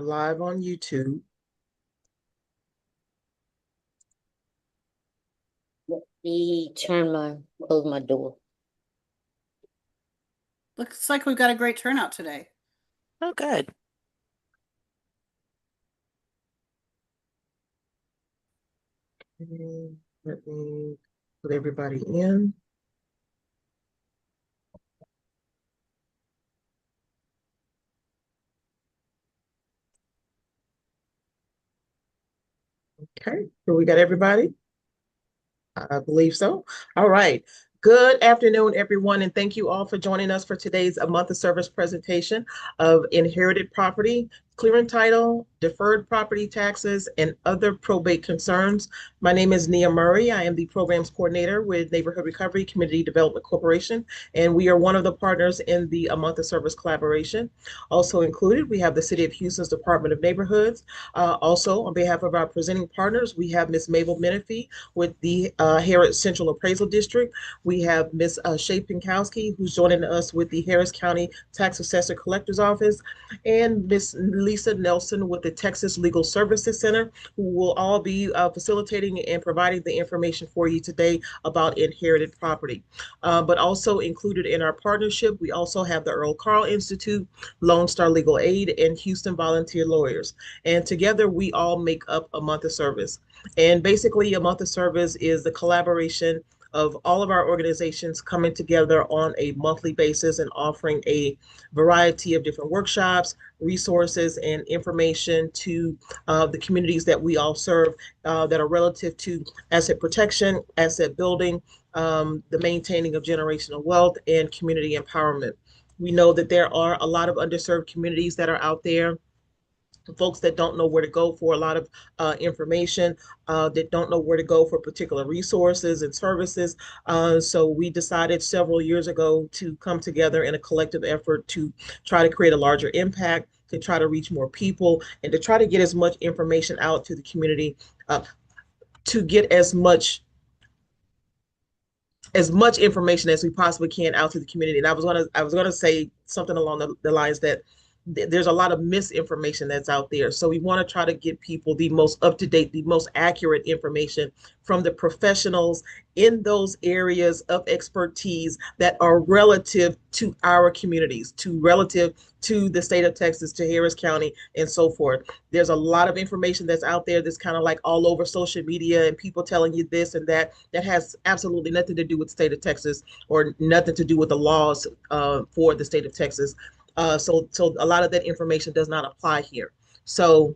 We're live on YouTube. Let me close my door. Looks like we've got a great turnout today. Oh, good. Let me put everybody in. Okay, so we got everybody? I believe so. All right. Good afternoon, everyone, and thank you all for joining us for today's A Month of Service presentation of inherited property, clearing title, deferred property taxes, and other probate concerns. My name is Nia Murray. I am the programs coordinator with Neighborhood Recovery Community Development Corporation, and we are one of the partners in the A Month of Service collaboration. Also included, we have the City of Houston's Department of Neighborhoods. Also, on behalf of our presenting partners, we have Ms. Mabel Menifee with the Harris Central Appraisal District. We have Ms. Shay Pinkowski, who's joining us with the Harris County Tax Assessor Collector's Office, and Ms. Lisa Nelson with the Texas Legal Services Center, who will all be facilitating and providing the information for you today about inherited property. But also included in our partnership, we also have the Earl Carl Institute, Lone Star Legal Aid, and Houston Volunteer Lawyers. And together we all make up A Month of Service. And basically, A Month of Service is the collaboration of all of our organizations coming together on a monthly basis and offering a variety of different workshops, resources, and information to the communities that we all serve that are relative to asset protection, asset building, the maintaining of generational wealth, and community empowerment. We know that there are a lot of underserved communities that are out there, folks that don't know where to go for a lot of information, that don't know where to go for particular resources and services. So we decided several years ago to come together in a collective effort to try to create a larger impact, to try to reach more people, and to try to get as much information out to the community, to get as much information as we possibly can out to the community. And I was gonna say something along the lines that there's a lot of misinformation that's out there. So we want to try to get people the most up-to-date, the most accurate information from the professionals in those areas of expertise that are relative to our communities, relative to the state of Texas, to Harris County, and so forth. There's a lot of information that's out there that's kind of like all over social media and people telling you this and that has absolutely nothing to do with the state of Texas or nothing to do with the laws for the state of Texas. So a lot of that information does not apply here. So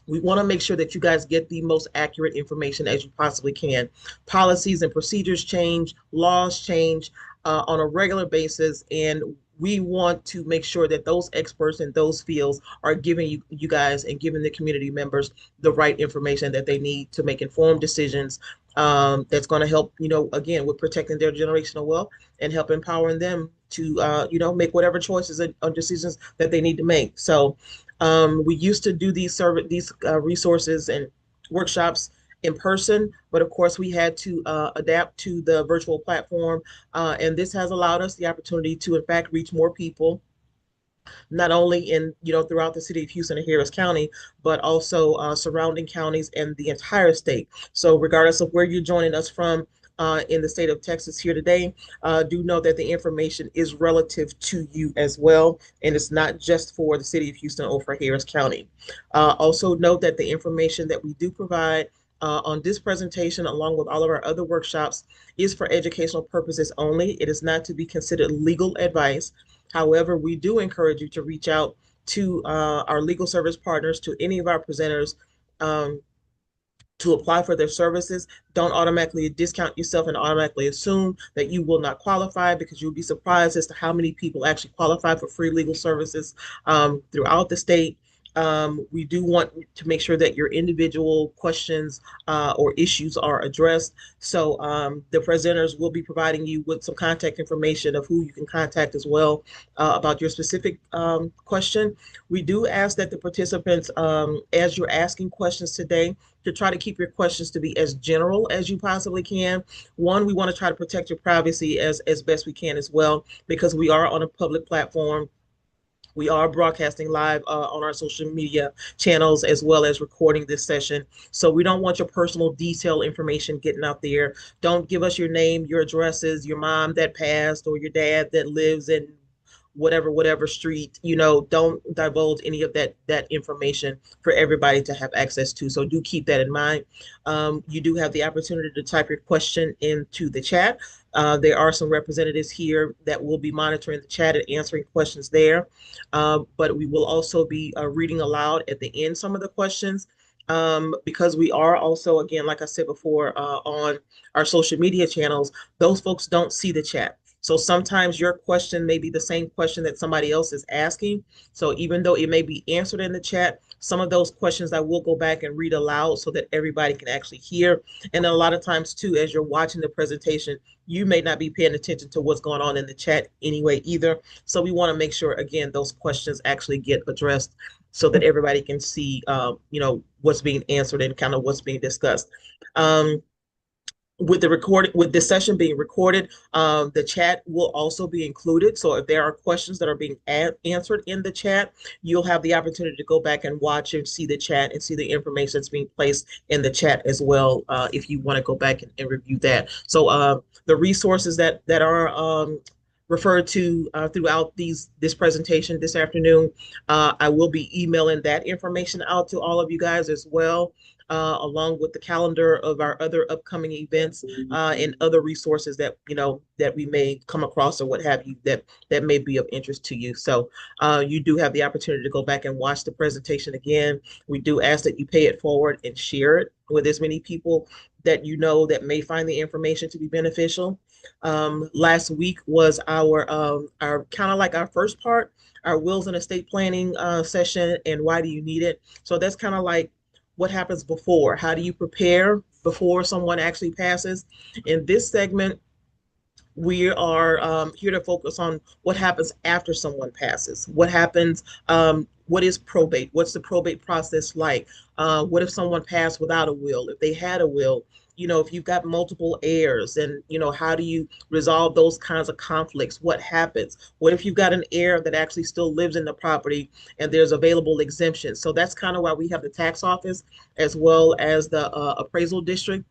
we want to make sure that you guys get the most accurate information as you possibly can. Policies and procedures change, laws change on a regular basis, and we want to make sure that those experts in those fields are giving you guys and giving the community members the right information that they need to make informed decisions, that's going to help, again, with protecting their generational wealth and help empowering them to, make whatever choices and decisions that they need to make. So we used to do these resources and workshops in person, but of course we had to adapt to the virtual platform, and this has allowed us the opportunity to, in fact, reach more people, not only in, throughout the city of Houston and Harris County, but also surrounding counties and the entire state. So regardless of where you're joining us from in the state of Texas here today, do know that the information is relative to you as well, and it's not just for the city of Houston or for Harris County. Also note that the information that we do provide on this presentation, along with all of our other workshops, is for educational purposes only. It is not to be considered legal advice. However, we do encourage you to reach out to our legal service partners, to any of our presenters, to apply for their services. Don't automatically discount yourself and automatically assume that you will not qualify, because you'll be surprised as to how many people actually qualify for free legal services throughout the state. We do want to make sure that your individual questions or issues are addressed. So the presenters will be providing you with some contact information of who you can contact as well about your specific question. We do ask that the participants, as you're asking questions today, to try to keep your questions to be as general as you possibly can. One, we want to try to protect your privacy as best we can as well, because we are on a public platform. We are broadcasting live on our social media channels as well as recording this session. So we don't want your personal detail information getting out there. Don't give us your name, your addresses, your mom that passed, or your dad that lives in whatever street. Don't divulge any of that information for everybody to have access to. So do keep that in mind. You do have the opportunity to type your question into the chat. There are some representatives here that will be monitoring the chat and answering questions there. But we will also be reading aloud at the end some of the questions, because we are also, again, like I said before, on our social media channels. Those folks don't see the chat. So sometimes your question may be the same question that somebody else is asking. So even though it may be answered in the chat, some of those questions I will go back and read aloud so that everybody can actually hear. And a lot of times too, as you're watching the presentation, you may not be paying attention to what's going on in the chat anyway either. So we want to make sure, again, those questions actually get addressed so that everybody can see, what's being answered and kind of what's being discussed. With this session being recorded, the chat will also be included. So if there are questions that are being answered in the chat, you'll have the opportunity to go back and watch and see the chat and see the information that's being placed in the chat as well, if you want to go back and review that. So the resources that are referred to throughout this presentation this afternoon, I will be emailing that information out to all of you guys as well, along with the calendar of our other upcoming events, and other resources that that we may come across or what have you that may be of interest to you. So you do have the opportunity to go back and watch the presentation again. We do ask that you pay it forward and share it with as many people that that may find the information to be beneficial. Last week was our kind of like our first part, our wills and estate planning session, and why do you need it. So that's kind of like what happens before. How do you prepare before someone actually passes? In this segment, we are here to focus on what happens after someone passes. What happens? What is probate? What's the probate process like? What if someone passed without a will? If they had a will, if you've got multiple heirs, and how do you resolve those kinds of conflicts? What happens? What if you've got an heir that actually still lives in the property and there's available exemptions? So that's kind of why we have the tax office as well as the appraisal district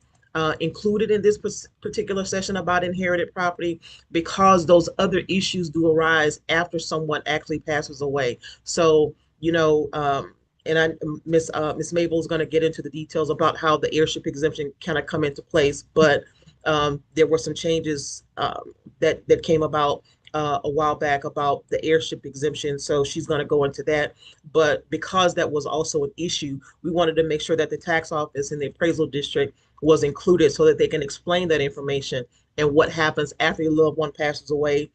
included in this particular session about inherited property, because those other issues do arise after someone actually passes away. So, and Miss Mabel is going to get into the details about how the heirship exemption kind of come into place, but there were some changes that came about a while back about the heirship exemption. So she's going to go into that. But because that was also an issue, we wanted to make sure that the tax office and the appraisal district was included so that they can explain that information and what happens after your loved one passes away.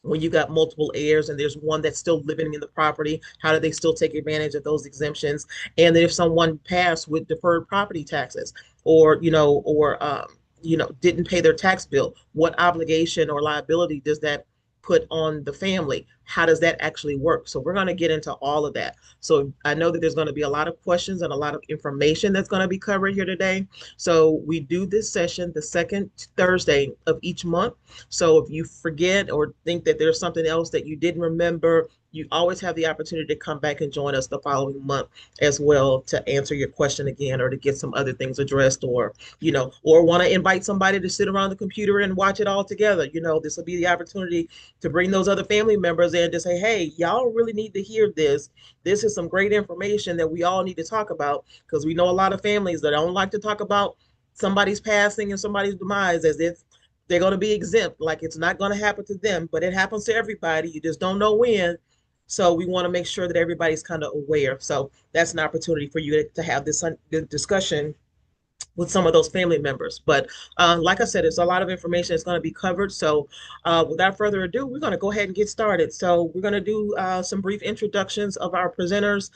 When you got multiple heirs and there's one that's still living in the property, how do they still take advantage of those exemptions? And then if someone passed with deferred property taxes, or didn't pay their tax bill, what obligation or liability does that put on the family? How does that actually work? So we're going to get into all of that. So I know that there's going to be a lot of questions and a lot of information that's going to be covered here today. So we do this session the second Thursday of each month. So if you forget or think that there's something else that you didn't remember, you always have the opportunity to come back and join us the following month as well to answer your question again, or to get some other things addressed, or or want to invite somebody to sit around the computer and watch it all together. This will be the opportunity to bring those other family members in to say, hey, y'all really need to hear this. This is some great information that we all need to talk about, because we know a lot of families that don't like to talk about somebody's passing and somebody's demise as if they're going to be exempt, like it's not going to happen to them, but it happens to everybody. You just don't know when. So we want to make sure that everybody's kind of aware. So that's an opportunity for you to have this discussion with some of those family members. But like I said, it's a lot of information that's going to be covered. So without further ado, we're going to go ahead and get started. So we're going to do some brief introductions of our presenters.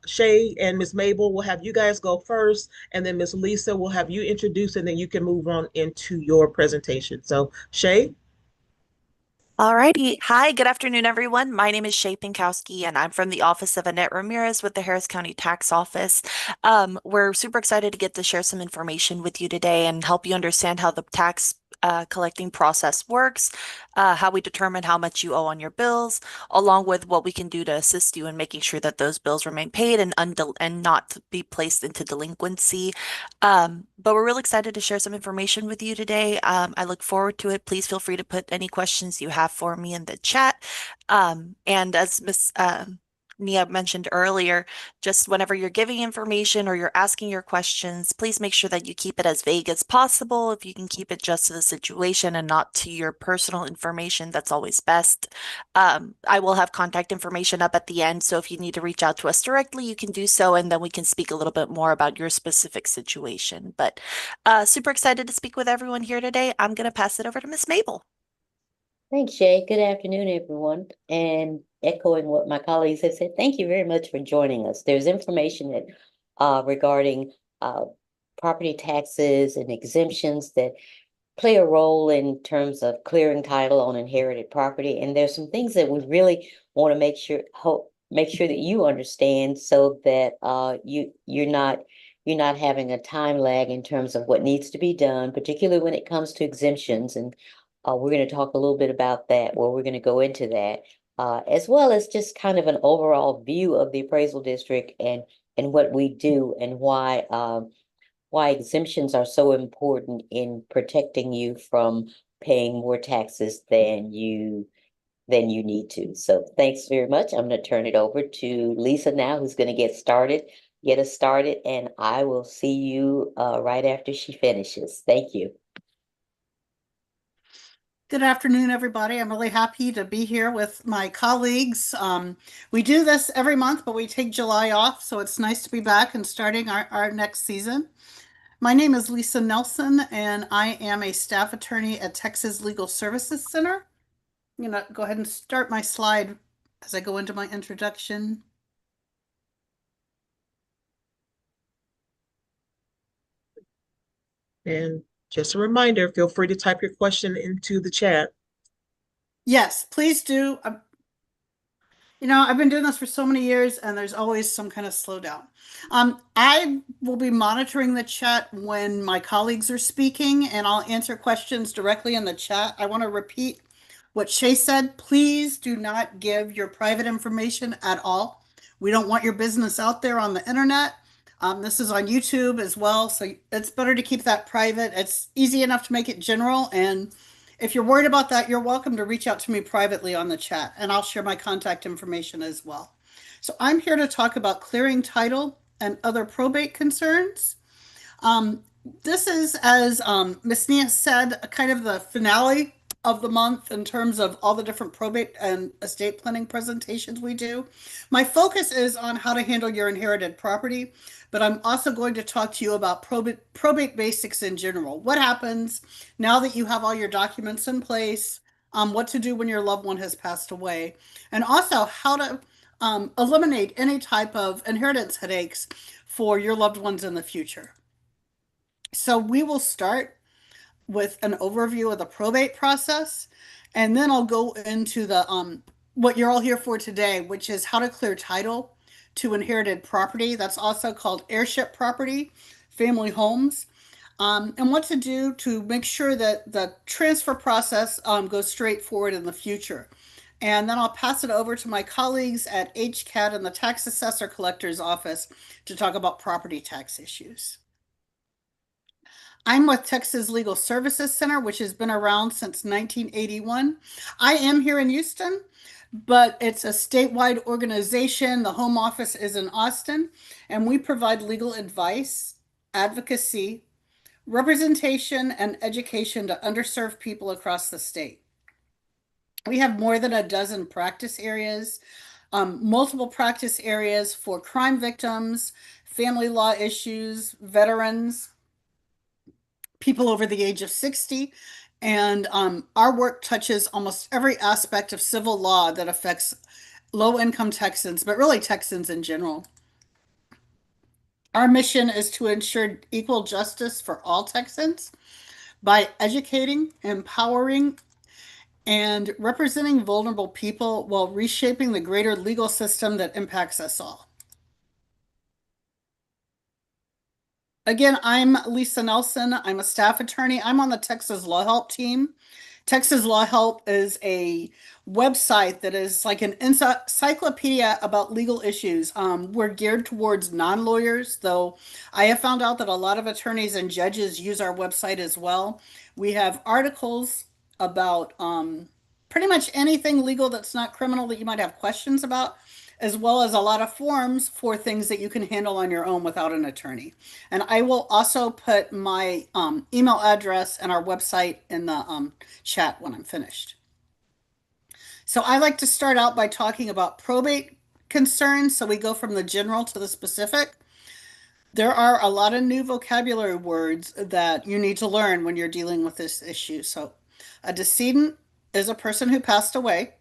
Shay and Miss Mabel will have you guys go first, and then Miss Lisa will have you introduce, and then you can move on into your presentation. So Shay. Alrighty. Hi, good afternoon, everyone. My name is Shay Pinkowski, and I'm from the office of Annette Ramirez with the Harris County Tax Office. We're super excited to get to share some information with you today and help you understand how the tax collecting process works, how we determine how much you owe on your bills, along with what we can do to assist you in making sure that those bills remain paid and not to be placed into delinquency. But we're really excited to share some information with you today. I look forward to it. Please feel free to put any questions you have for me in the chat. And as Miss Nia mentioned earlier, just whenever you're giving information or you're asking your questions, please make sure that you keep it as vague as possible. If you can keep it just to the situation and not to your personal information, that's always best. I will have contact information up at the end, so if you need to reach out to us directly, you can do so, and then we can speak a little bit more about your specific situation. But super excited to speak with everyone here today. I'm going to pass it over to Miss Mabel. Thanks, Shay. Good afternoon, everyone. And echoing what my colleagues have said, thank you very much for joining us. There's information that regarding property taxes and exemptions that play a role in terms of clearing title on inherited property. And there's some things that we really want to make sure that you understand, so that you're not having a time lag in terms of what needs to be done, particularly when it comes to exemptions. And we're going to talk a little bit about that, where we're going to go into that, as well as just kind of an overall view of the appraisal district and what we do, and why exemptions are so important in protecting you from paying more taxes than you need to. So thanks very much. I'm going to turn it over to Lisa now, who's going to get us started, and I will see you right after she finishes. Thank you. Good afternoon, everybody. I'm really happy to be here with my colleagues. We do this every month, but we take July off, so it's nice to be back and starting our next season. My name is Lisa Nelson, and I am a staff attorney at Texas Legal Services Center. I'm going to go ahead and start my slide as I go into my introduction. And just a reminder, feel free to type your question into the chat. Yes, please do. I've been doing this for so many years, and there's always some kind of slowdown. I will be monitoring the chat when my colleagues are speaking, and I'll answer questions directly in the chat. I want to repeat what Shay said. Please do not give your private information at all. We don't want your business out there on the internet. This is on YouTube as well, so it's better to keep that private. It's easy enough to make it general, and if you're worried about that, you're welcome to reach out to me privately on the chat, and I'll share my contact information as well. So I'm here to talk about clearing title and other probate concerns. This is, as Ms. Nia said, kind of the finale of the month in terms of all the different probate and estate planning presentations we do. My focus is on how to handle your inherited property, but I'm also going to talk to you about probate basics in general. What happens now that you have all your documents in place, what to do when your loved one has passed away, and also how to eliminate any type of inheritance headaches for your loved ones in the future. So we will start with an overview of the probate process, and then I'll go into the what you're all here for today, which is how to clear title to inherited property. That's also called heirship property, family homes, and what to do to make sure that the transfer process goes straight forward in the future. And then I'll pass it over to my colleagues at HCAT and the Tax Assessor Collector's Office to talk about property tax issues. I'm with Texas Legal Services Center, which has been around since 1981. I am here in Houston, but it's a statewide organization. The home office is in Austin, and we provide legal advice, advocacy, representation, and education to underserved people across the state. We have more than a dozen practice areas, multiple practice areas for crime victims, family law issues, veterans, people over the age of 60. And our work touches almost every aspect of civil law that affects low-income Texans, but really Texans in general. Our mission is to ensure equal justice for all Texans by educating, empowering, and representing vulnerable people while reshaping the greater legal system that impacts us all. Again, I'm Lisa Nelson. I'm a staff attorney. I'm on the Texas Law Help team. Texas Law Help is a website that is like an encyclopedia about legal issues. We're geared towards non-lawyers, though I have found out that a lot of attorneys and judges use our website as well. We have articles about pretty much anything legal that's not criminal that you might have questions about, as well as a lot of forms for things that you can handle on your own without an attorney. And I will also put my email address and our website in the chat when I'm finished. So I like to start out by talking about probate concerns. So we go from the general to the specific. There are a lot of new vocabulary words that you need to learn when you're dealing with this issue. So a decedent is a person who passed away.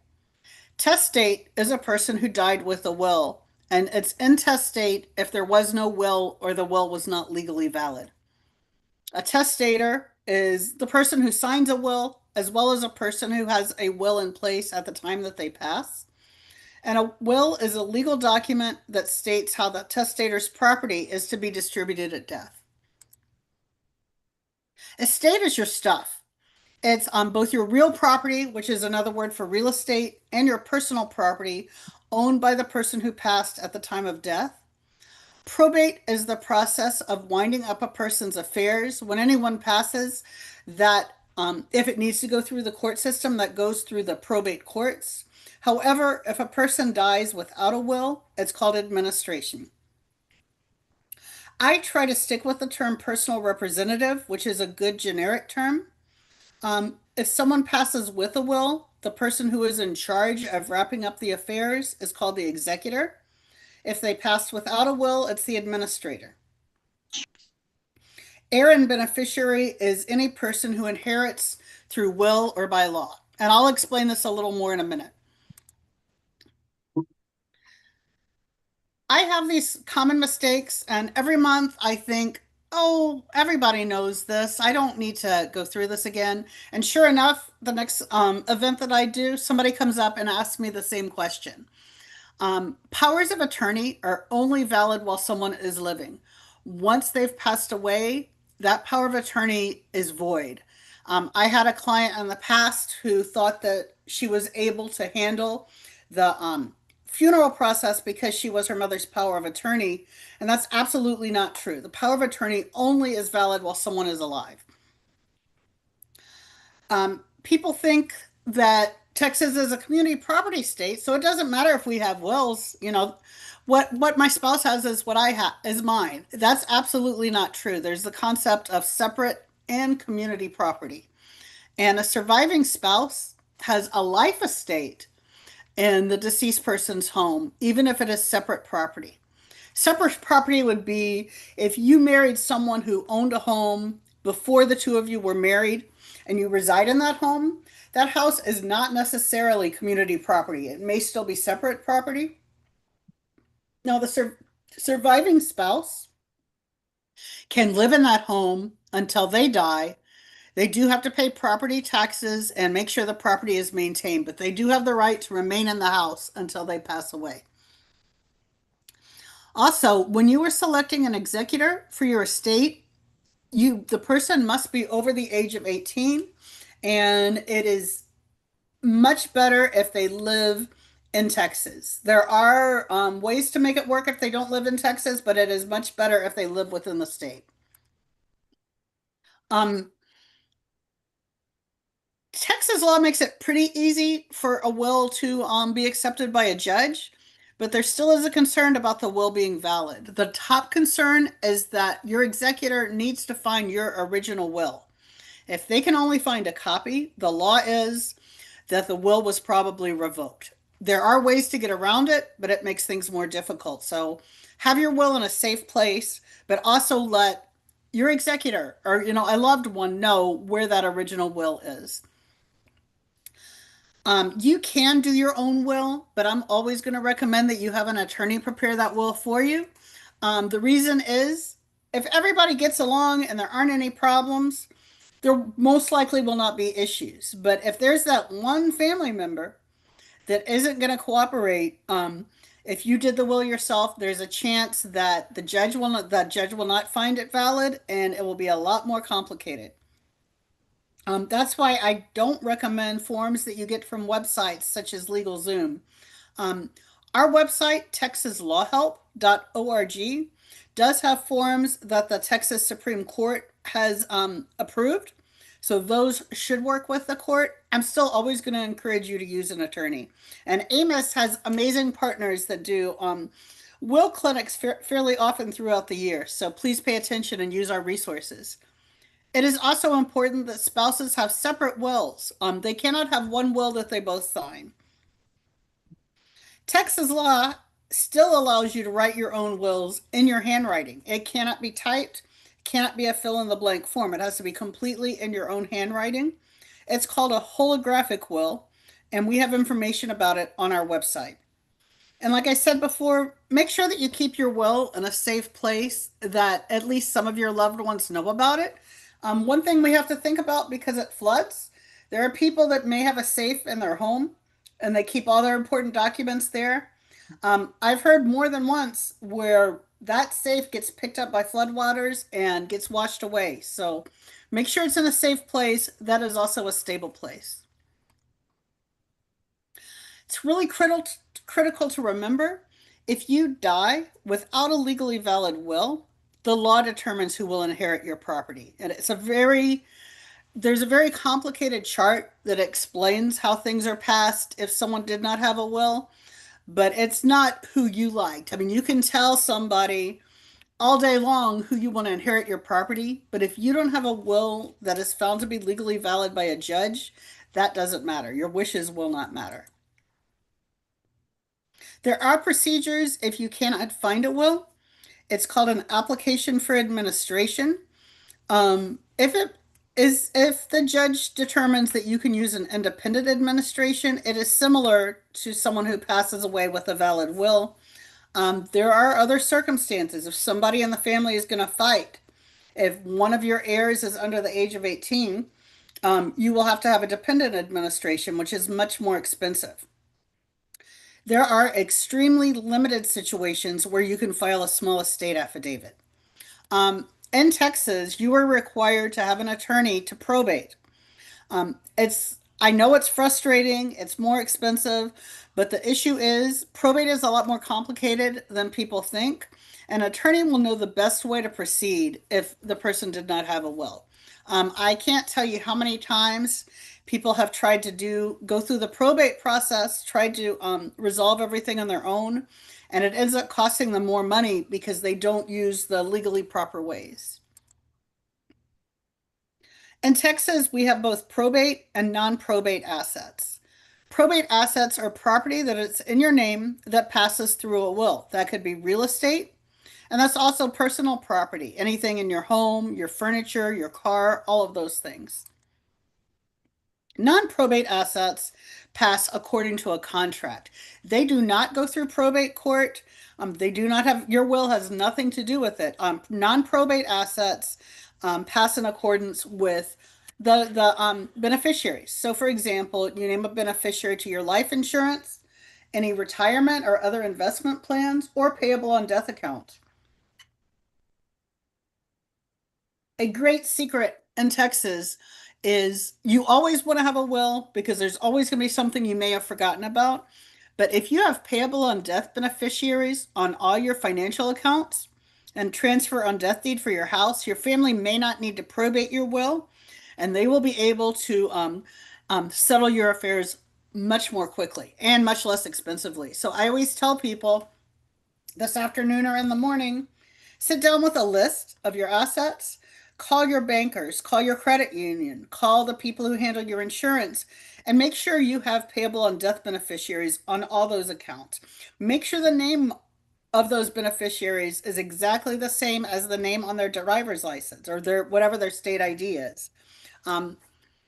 Testate is a person who died with a will, and it's intestate if there was no will or the will was not legally valid. A testator is the person who signs a will, as well as a person who has a will in place at the time that they pass. And a will is a legal document that states how the testator's property is to be distributed at death. Estate is your stuff. It's on both your real property, which is another word for real estate, and your personal property owned by the person who passed at the time of death. Probate is the process of winding up a person's affairs. When anyone passes, that if it needs to go through the court system, that goes through the probate courts. However, if a person dies without a will, it's called administration. I try to stick with the term personal representative, which is a good generic term. If someone passes with a will, the person who is in charge of wrapping up the affairs is called the executor. If they passed without a will, it's the administrator. Heir and beneficiary is any person who inherits through will or by law. And I'll explain this a little more in a minute. I have these common mistakes, and every month I think, oh, everybody knows this. I don't need to go through this again. And sure enough, the next event that I do, somebody comes up and asks me the same question. Powers of attorney are only valid while someone is living. Once they've passed away, that power of attorney is void. I had a client in the past who thought that she was able to handle the funeral process because she was her mother's power of attorney, and that's absolutely not true. The power of attorney only is valid while someone is alive. People think that Texas is a community property state, so it doesn't matter if we have wills. You know, what my spouse has is what I have is mine. That's absolutely not true. There's the concept of separate and community property, and a surviving spouse has a life estate in the deceased person's home, even if it is separate property. Separate property would be if you married someone who owned a home before the two of you were married and you reside in that home. That house is not necessarily community property. It may still be separate property. Now, the surviving spouse can live in that home until they die. They do have to pay property taxes and make sure the property is maintained, but they do have the right to remain in the house until they pass away. Also, when you are selecting an executor for your estate, the person must be over the age of 18, and it is much better if they live in Texas. There are ways to make it work if they don't live in Texas, but it is much better if they live within the state. Texas law makes it pretty easy for a will to be accepted by a judge, but there still is a concern about the will being valid. The top concern is that your executor needs to find your original will. If they can only find a copy, the law is that the will was probably revoked. There are ways to get around it, but it makes things more difficult. So have your will in a safe place, but also let your executor or, a loved one know where that original will is. You can do your own will, but I'm always going to recommend that you have an attorney prepare that will for you. The reason is if everybody gets along and there aren't any problems, there most likely will not be issues. But if there's that one family member that isn't going to cooperate, If you did the will yourself, there's a chance that the judge will not find it valid, and it will be a lot more complicated. That's why I don't recommend forms that you get from websites such as LegalZoom. Um, our website, texaslawhelp.org, does have forms that the Texas Supreme Court has approved. So those should work with the court. I'm still always going to encourage you to use an attorney. And AMOS has amazing partners that do will clinics fairly often throughout the year. So please pay attention and use our resources. It is also important that spouses have separate wills. They cannot have one will that they both sign. Texas law still allows you to write your own wills in your handwriting. It cannot be typed, cannot be a fill in the blank form. It has to be completely in your own handwriting. It's called a holographic will, and we have information about it on our website. And like I said before, make sure that you keep your will in a safe place that at least some of your loved ones know about it. One thing we have to think about, because it floods, there are people that may have a safe in their home and they keep all their important documents there. I've heard more than once where that safe gets picked up by floodwaters and gets washed away. So make sure it's in a safe place that is also a stable place. It's really critical to remember, if you die without a legally valid will, the law determines who will inherit your property. And there's a very complicated chart that explains how things are passed if someone did not have a will, but it's not who you liked. I mean, you can tell somebody all day long who you want to inherit your property, but if you don't have a will that is found to be legally valid by a judge, that doesn't matter. Your wishes will not matter. There are procedures if you cannot find a will. It's called an application for administration. If the judge determines that you can use an independent administration, it is similar to someone who passes away with a valid will. There are other circumstances. If somebody in the family is going to fight, if one of your heirs is under the age of 18, you will have to have a dependent administration, which is much more expensive. There are extremely limited situations where you can file a small estate affidavit. In Texas, you are required to have an attorney to probate. I know it's frustrating, it's more expensive, but the issue is probate is a lot more complicated than people think. An attorney will know the best way to proceed if the person did not have a will. I can't tell you how many times people have tried to go through the probate process, tried to resolve everything on their own, and it ends up costing them more money because they don't use the legally proper ways. In Texas, we have both probate and non-probate assets. Probate assets are property that is in your name that passes through a will. That could be real estate, and that's also personal property, anything in your home, your furniture, your car, all of those things. Non-probate assets pass according to a contract. They do not go through probate court. They do not have, your will has nothing to do with it. Non-probate assets pass in accordance with the beneficiaries. So for example, you name a beneficiary to your life insurance, any retirement or other investment plans, or payable on death account. A great secret in Texas is you always want to have a will because there's always going to be something you may have forgotten about. But if you have payable on death beneficiaries on all your financial accounts and transfer on death deed for your house, your family may not need to probate your will, and they will be able to settle your affairs much more quickly and much less expensively. So I always tell people this afternoon or in the morning, sit down with a list of your assets. Call your bankers, call your credit union, call the people who handle your insurance, and make sure you have payable on death beneficiaries on all those accounts. Make sure the name of those beneficiaries is exactly the same as the name on their driver's license or whatever their state ID is.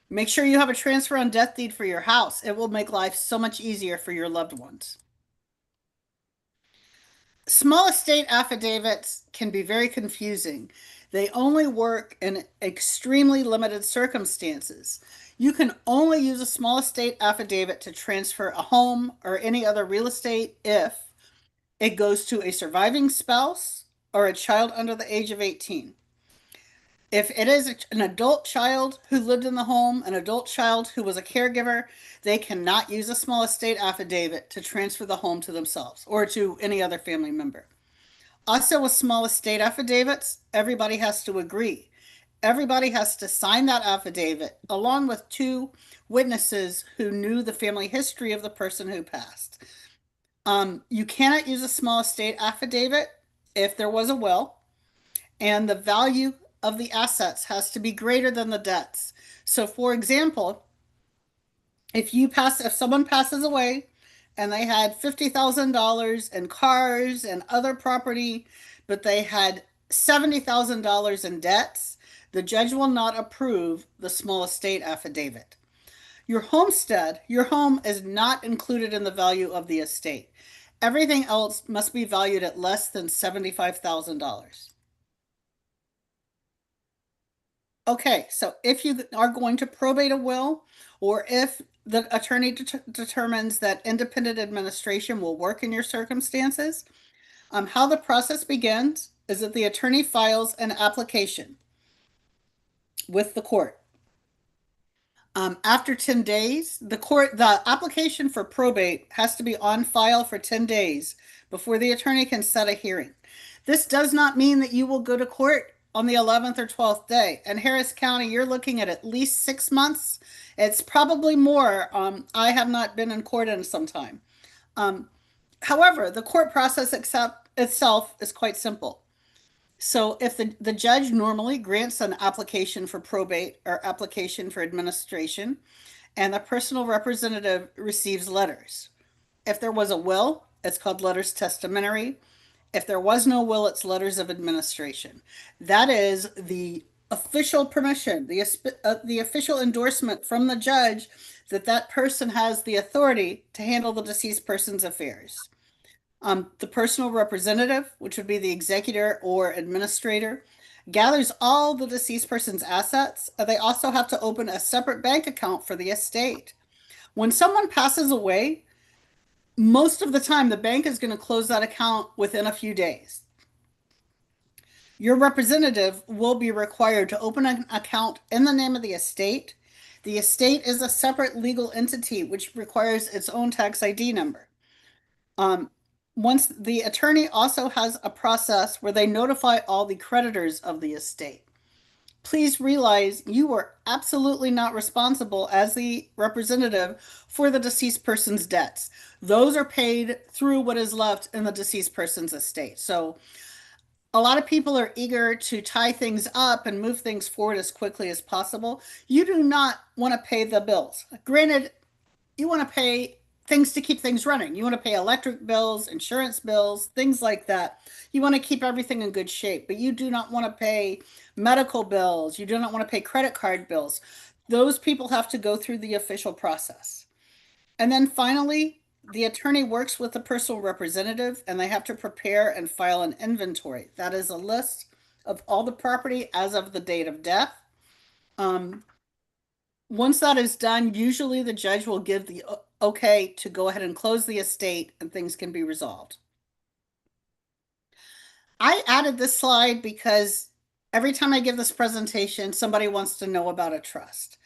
Make sure you have a transfer on death deed for your house. It will make life so much easier for your loved ones. Small estate affidavits can be very confusing. They only work in extremely limited circumstances. You can only use a small estate affidavit to transfer a home or any other real estate if it goes to a surviving spouse or a child under the age of 18. If it is an adult child who lived in the home, an adult child who was a caregiver, they cannot use a small estate affidavit to transfer the home to themselves or to any other family member. Also, with small estate affidavits, everybody has to agree. Everybody has to sign that affidavit along with two witnesses who knew the family history of the person who passed. You cannot use a small estate affidavit if there was a will, and the value of the assets has to be greater than the debts. So, for example, if someone passes away and they had $50,000 in cars and other property, but they had $70,000 in debts, the judge will not approve the small estate affidavit. Your homestead, your home is not included in the value of the estate. Everything else must be valued at less than $75,000. Okay, so if you are going to probate a will, or if the attorney determines that independent administration will work in your circumstances, how the process begins is that the attorney files an application with the court. After 10 days, the application for probate has to be on file for 10 days before the attorney can set a hearing. This does not mean that you will go to court on the 11th or 12th day. In Harris County, you're looking at least 6 months. It's probably more. I have not been in court in some time. However, the court process itself is quite simple. So if the judge normally grants an application for probate or application for administration, and the personal representative receives letters. If there was a will, it's called letters testamentary. If there was no will, it's letters of administration. That is the official permission, the official endorsement from the judge that that person has the authority to handle the deceased person's affairs. The personal representative, which would be the executor or administrator, gathers all the deceased person's assets. They also have to open a separate bank account for the estate. When someone passes away, most of the time the bank is going to close that account within a few days. Your representative will be required to open an account in the name of the estate. The estate is a separate legal entity which requires its own tax ID number. Once the attorney also has a process where they notify all the creditors of the estate. Please realize you are absolutely not responsible as the representative for the deceased person's debts. Those are paid through what is left in the deceased person's estate. So a lot of people are eager to tie things up and move things forward as quickly as possible. You do not want to pay the bills. Granted, you want to pay things to keep things running. You want to pay electric bills, insurance bills, things like that. You want to keep everything in good shape, but you do not want to pay medical bills. You do not want to pay credit card bills. Those people have to go through the official process. And then finally, the attorney works with the personal representative and they have to prepare and file an inventory. That is a list of all the property as of the date of death. Once that is done, usually the judge will give the okay to go ahead and close the estate and things can be resolved. I added this slide because every time I give this presentation, somebody wants to know about a trust.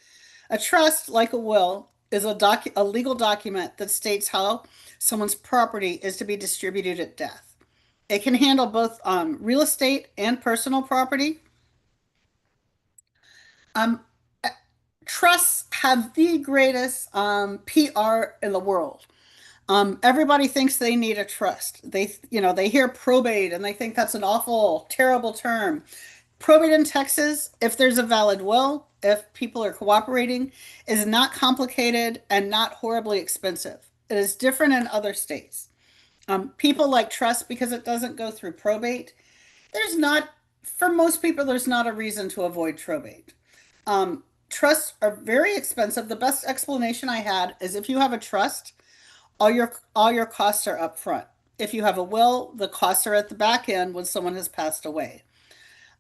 A trust, like a will, is a legal document that states how someone's property is to be distributed at death. It can handle both real estate and personal property. Trusts have the greatest PR in the world. Everybody thinks they need a trust. They hear probate and they think that's an awful, terrible term. Probate in Texas, if there's a valid will, if people are cooperating, is not complicated and not horribly expensive. It is different in other states. People like trust because it doesn't go through probate. For most people, there's not a reason to avoid probate. Trusts are very expensive. The best explanation I had is if you have a trust, all your costs are up front. If you have a will, the costs are at the back end when someone has passed away.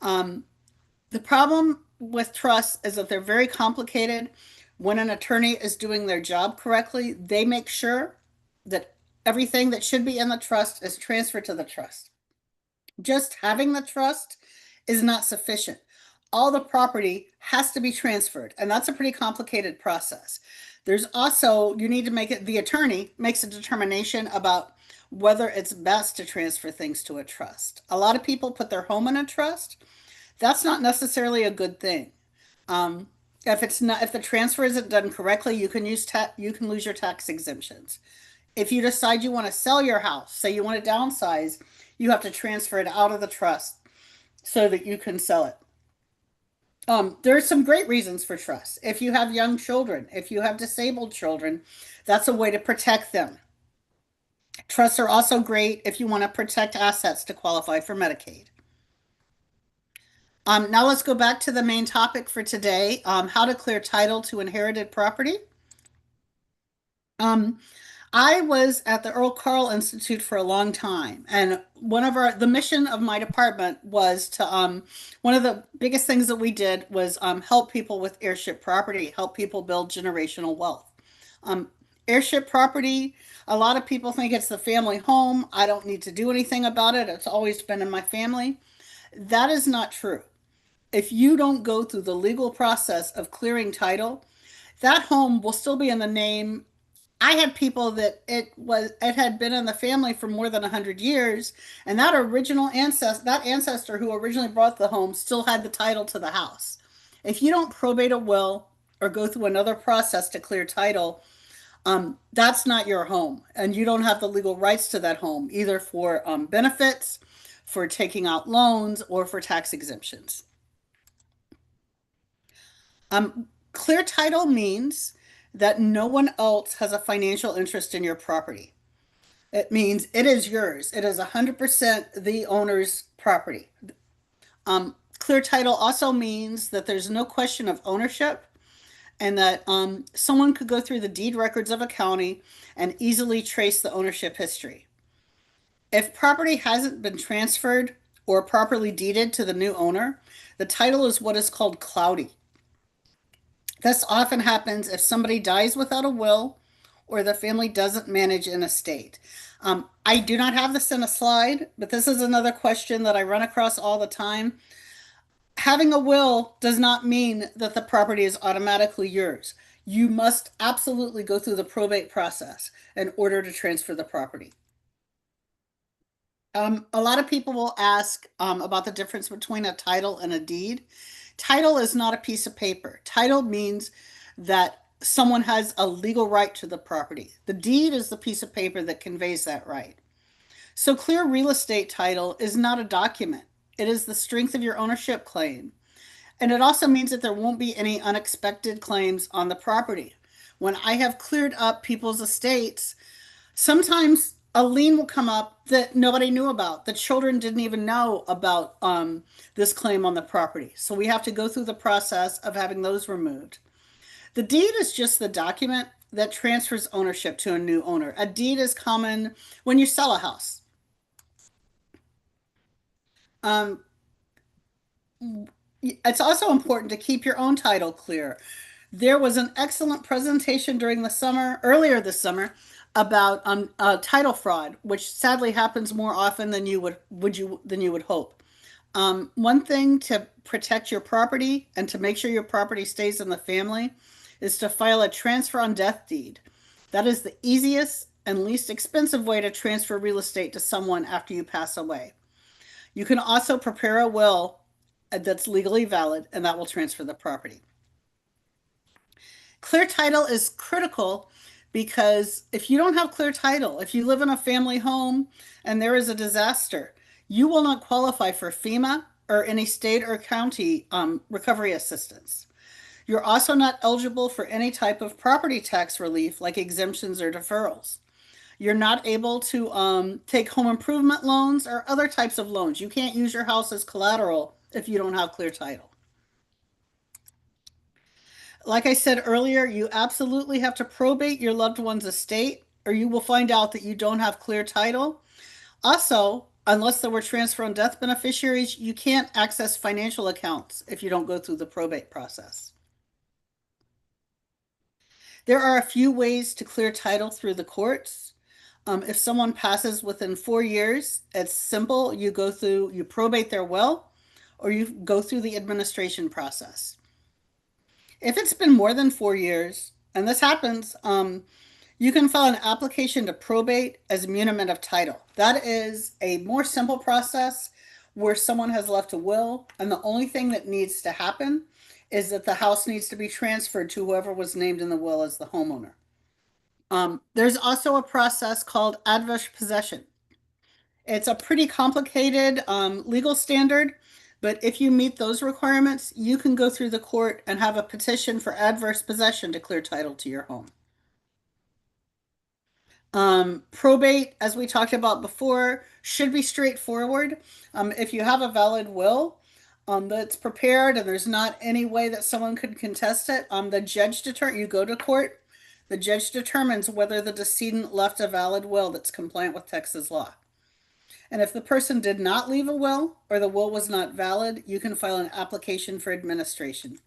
The problem with trusts is that they're very complicated. When an attorney is doing their job correctly, they make sure that everything that should be in the trust is transferred to the trust. Just having the trust is not sufficient. All the property has to be transferred, and that's a pretty complicated process. There's also, you need to make it, the attorney makes a determination about whether it's best to transfer things to a trust. A lot of people put their home in a trust. That's not necessarily a good thing. If the transfer isn't done correctly, you can lose your tax exemptions. If you decide you want to sell your house, say you want to downsize, you have to transfer it out of the trust so that you can sell it. There are some great reasons for trust. If you have young children, if you have disabled children, that's a way to protect them. Trusts are also great if you want to protect assets to qualify for Medicaid. Now let's go back to the main topic for today, how to clear title to inherited property. I was at the Earl Carl Institute for a long time, and the mission of my department was to, one of the biggest things that we did was help people with heirship property, help people build generational wealth. Heirship property, a lot of people think it's the family home. I don't need to do anything about it. It's always been in my family. That is not true. If you don't go through the legal process of clearing title, that home will still be in the name. I had people that it had been in the family for more than 100 years, and that ancestor who originally bought the home still had the title to the house. If you don't probate a will or go through another process to clear title, that's not your home, and you don't have the legal rights to that home, either for benefits, for taking out loans, or for tax exemptions. Clear title means that no one else has a financial interest in your property. It means it is yours. It is 100% the owner's property. Clear title also means that there's no question of ownership, and that someone could go through the deed records of a county and easily trace the ownership history. If property hasn't been transferred or properly deeded to the new owner, the title is what is called cloudy. This often happens if somebody dies without a will or the family doesn't manage an estate. I do not have this in a slide, but this is another question that I run across all the time. Having a will does not mean that the property is automatically yours. You must absolutely go through the probate process in order to transfer the property. A lot of people will ask about the difference between a title and a deed. Title is not a piece of paper. Title means that someone has a legal right to the property. The deed is the piece of paper that conveys that right. So clear real estate title is not a document. It is the strength of your ownership claim. And it also means that there won't be any unexpected claims on the property. When I have cleared up people's estates, sometimes a lien will come up that nobody knew about. The children didn't even know about this claim on the property. So we have to go through the process of having those removed. The deed is just the document that transfers ownership to a new owner. A deed is common when you sell a house. It's also important to keep your own title clear. There was an excellent presentation earlier this summer, about title fraud, which sadly happens more often than you would hope. One thing to protect your property and to make sure your property stays in the family is to file a transfer on death deed. That is the easiest and least expensive way to transfer real estate to someone after you pass away. You can also prepare a will that's legally valid, and that will transfer the property. Clear title is critical because if you don't have clear title, if you live in a family home and there is a disaster, you will not qualify for FEMA or any state or county recovery assistance. You're also not eligible for any type of property tax relief like exemptions or deferrals. You're not able to take home improvement loans or other types of loans. You can't use your house as collateral if you don't have clear title. Like I said earlier, you absolutely have to probate your loved one's estate, or you will find out that you don't have clear title. Also, unless there were transfer on death beneficiaries, you can't access financial accounts if you don't go through the probate process. There are a few ways to clear title through the courts. If someone passes within 4 years, it's simple. You go through, you probate their will, or you go through the administration process. If it's been more than 4 years, and this happens, you can file an application to probate as muniment of title. That is a more simple process where someone has left a will, and the only thing that needs to happen is that the house needs to be transferred to whoever was named in the will as the homeowner. There's also a process called adverse possession. It's a pretty complicated legal standard, but if you meet those requirements, you can go through the court and have a petition for adverse possession to clear title to your home. Probate, as we talked about before, should be straightforward. If you have a valid will that's prepared and there's not any way that someone could contest it, the judge you go to court, the judge determines whether the decedent left a valid will that's compliant with Texas law. And if the person did not leave a will or the will was not valid, you can file an application for administration.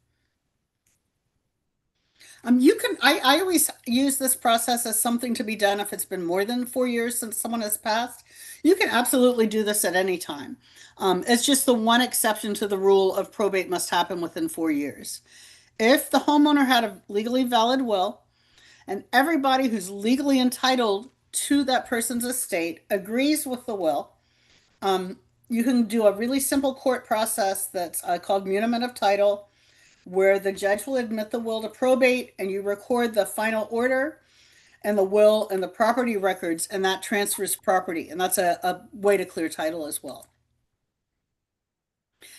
I always use this process as something to be done if it's been more than 4 years since someone has passed. You can absolutely do this at any time. It's just the one exception to the rule of probate must happen within 4 years. If the homeowner had a legally valid will and everybody who's legally entitled to that person's estate agrees with the will, you can do a really simple court process that's called muniment of title, where the judge will admit the will to probate and you record the final order and the will and the property records, and that transfers property. And that's a way to clear title as well.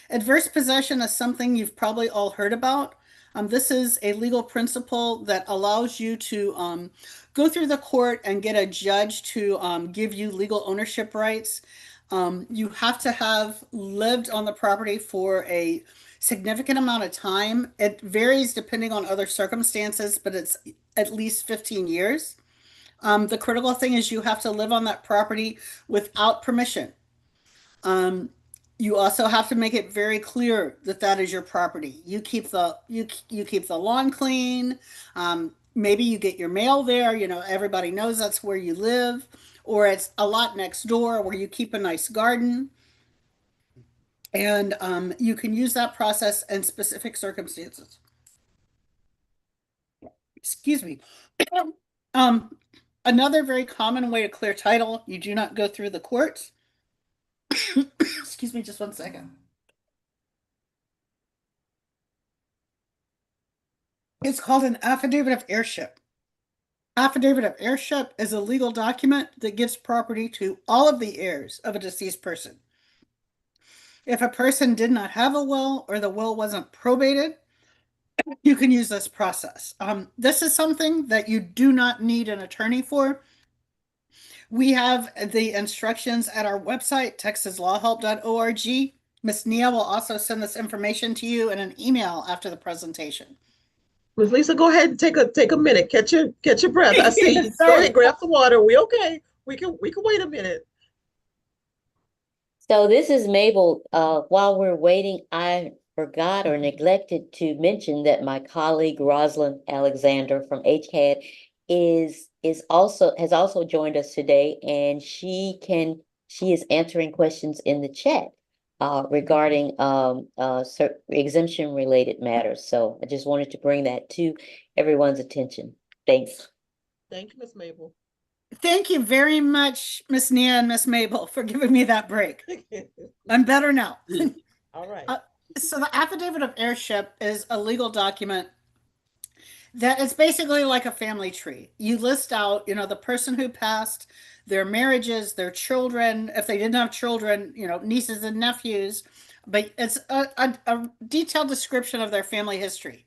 Adverse possession is something you've probably all heard about. This is a legal principle that allows you to go through the court and get a judge to give you legal ownership rights. You have to have lived on the property for a significant amount of time. It varies depending on other circumstances, but it's at least 15 years. The critical thing is you have to live on that property without permission. You also have to make it very clear that that is your property. You keep the you keep the lawn clean. Maybe you get your mail there. You know, everybody knows that's where you live, or it's a lot next door where you keep a nice garden. And you can use that process in specific circumstances. Excuse me. Another very common way to clear title, you do not go through the courts. Excuse me, just one second. It's called an affidavit of heirship. Affidavit of heirship is a legal document that gives property to all of the heirs of a deceased person. If a person did not have a will or the will wasn't probated, you can use this process. This is something that you do not need an attorney for. We have the instructions at our website, texaslawhelp.org. Ms. Nia will also send this information to you in an email after the presentation. Ms. Lisa, go ahead and take a minute. Catch your breath. I see you. Go Sorry. ahead, grab the water. We okay. We can wait a minute. So this is Mabel. While we're waiting, I forgot or neglected to mention that my colleague Rosalind Alexander from HCAD has also joined us today, and she is answering questions in the chat regarding exemption related matters. So I just wanted to bring that to everyone's attention. Thanks. Thank you, Ms. Mabel. Thank you very much, Miss Nia and Miss Mabel, for giving me that break. I'm better now. All right. So the affidavit of heirship is a legal document that is basically like a family tree. You list out, you know, the person who passed, their marriages, their children, if they didn't have children, you know, nieces and nephews, but it's a detailed description of their family history.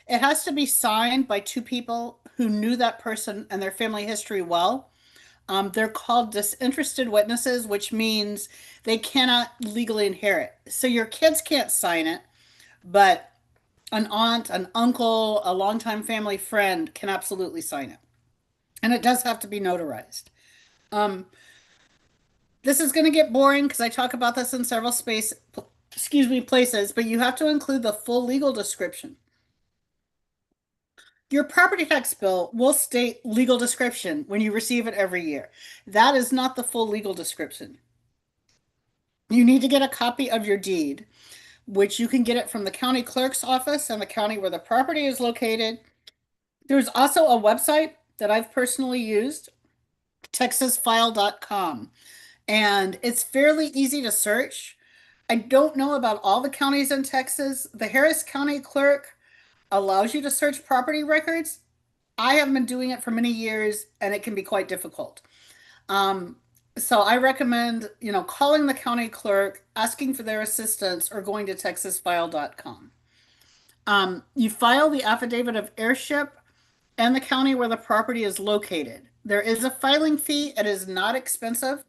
It has to be signed by two people who knew that person and their family history well. They're called disinterested witnesses, which means they cannot legally inherit. So your kids can't sign it, but an aunt, an uncle, a longtime family friend can absolutely sign it. And it does have to be notarized. This is going to get boring because I talk about this in several places, but you have to include the full legal description. Your property tax bill will state legal description when you receive it every year. That is not the full legal description. You need to get a copy of your deed, which you can get it from the county clerk's office and the county where the property is located. There's also a website that I've personally used, texasfile.com, and it's fairly easy to search. I don't know about all the counties in Texas. The Harris County clerk allows you to search property records. I have been doing it for many years and it can be quite difficult. So I recommend, calling the county clerk, asking for their assistance, or going to texasfile.com. You file the affidavit of heirship and the county where the property is located. There is a filing fee. It is not expensive.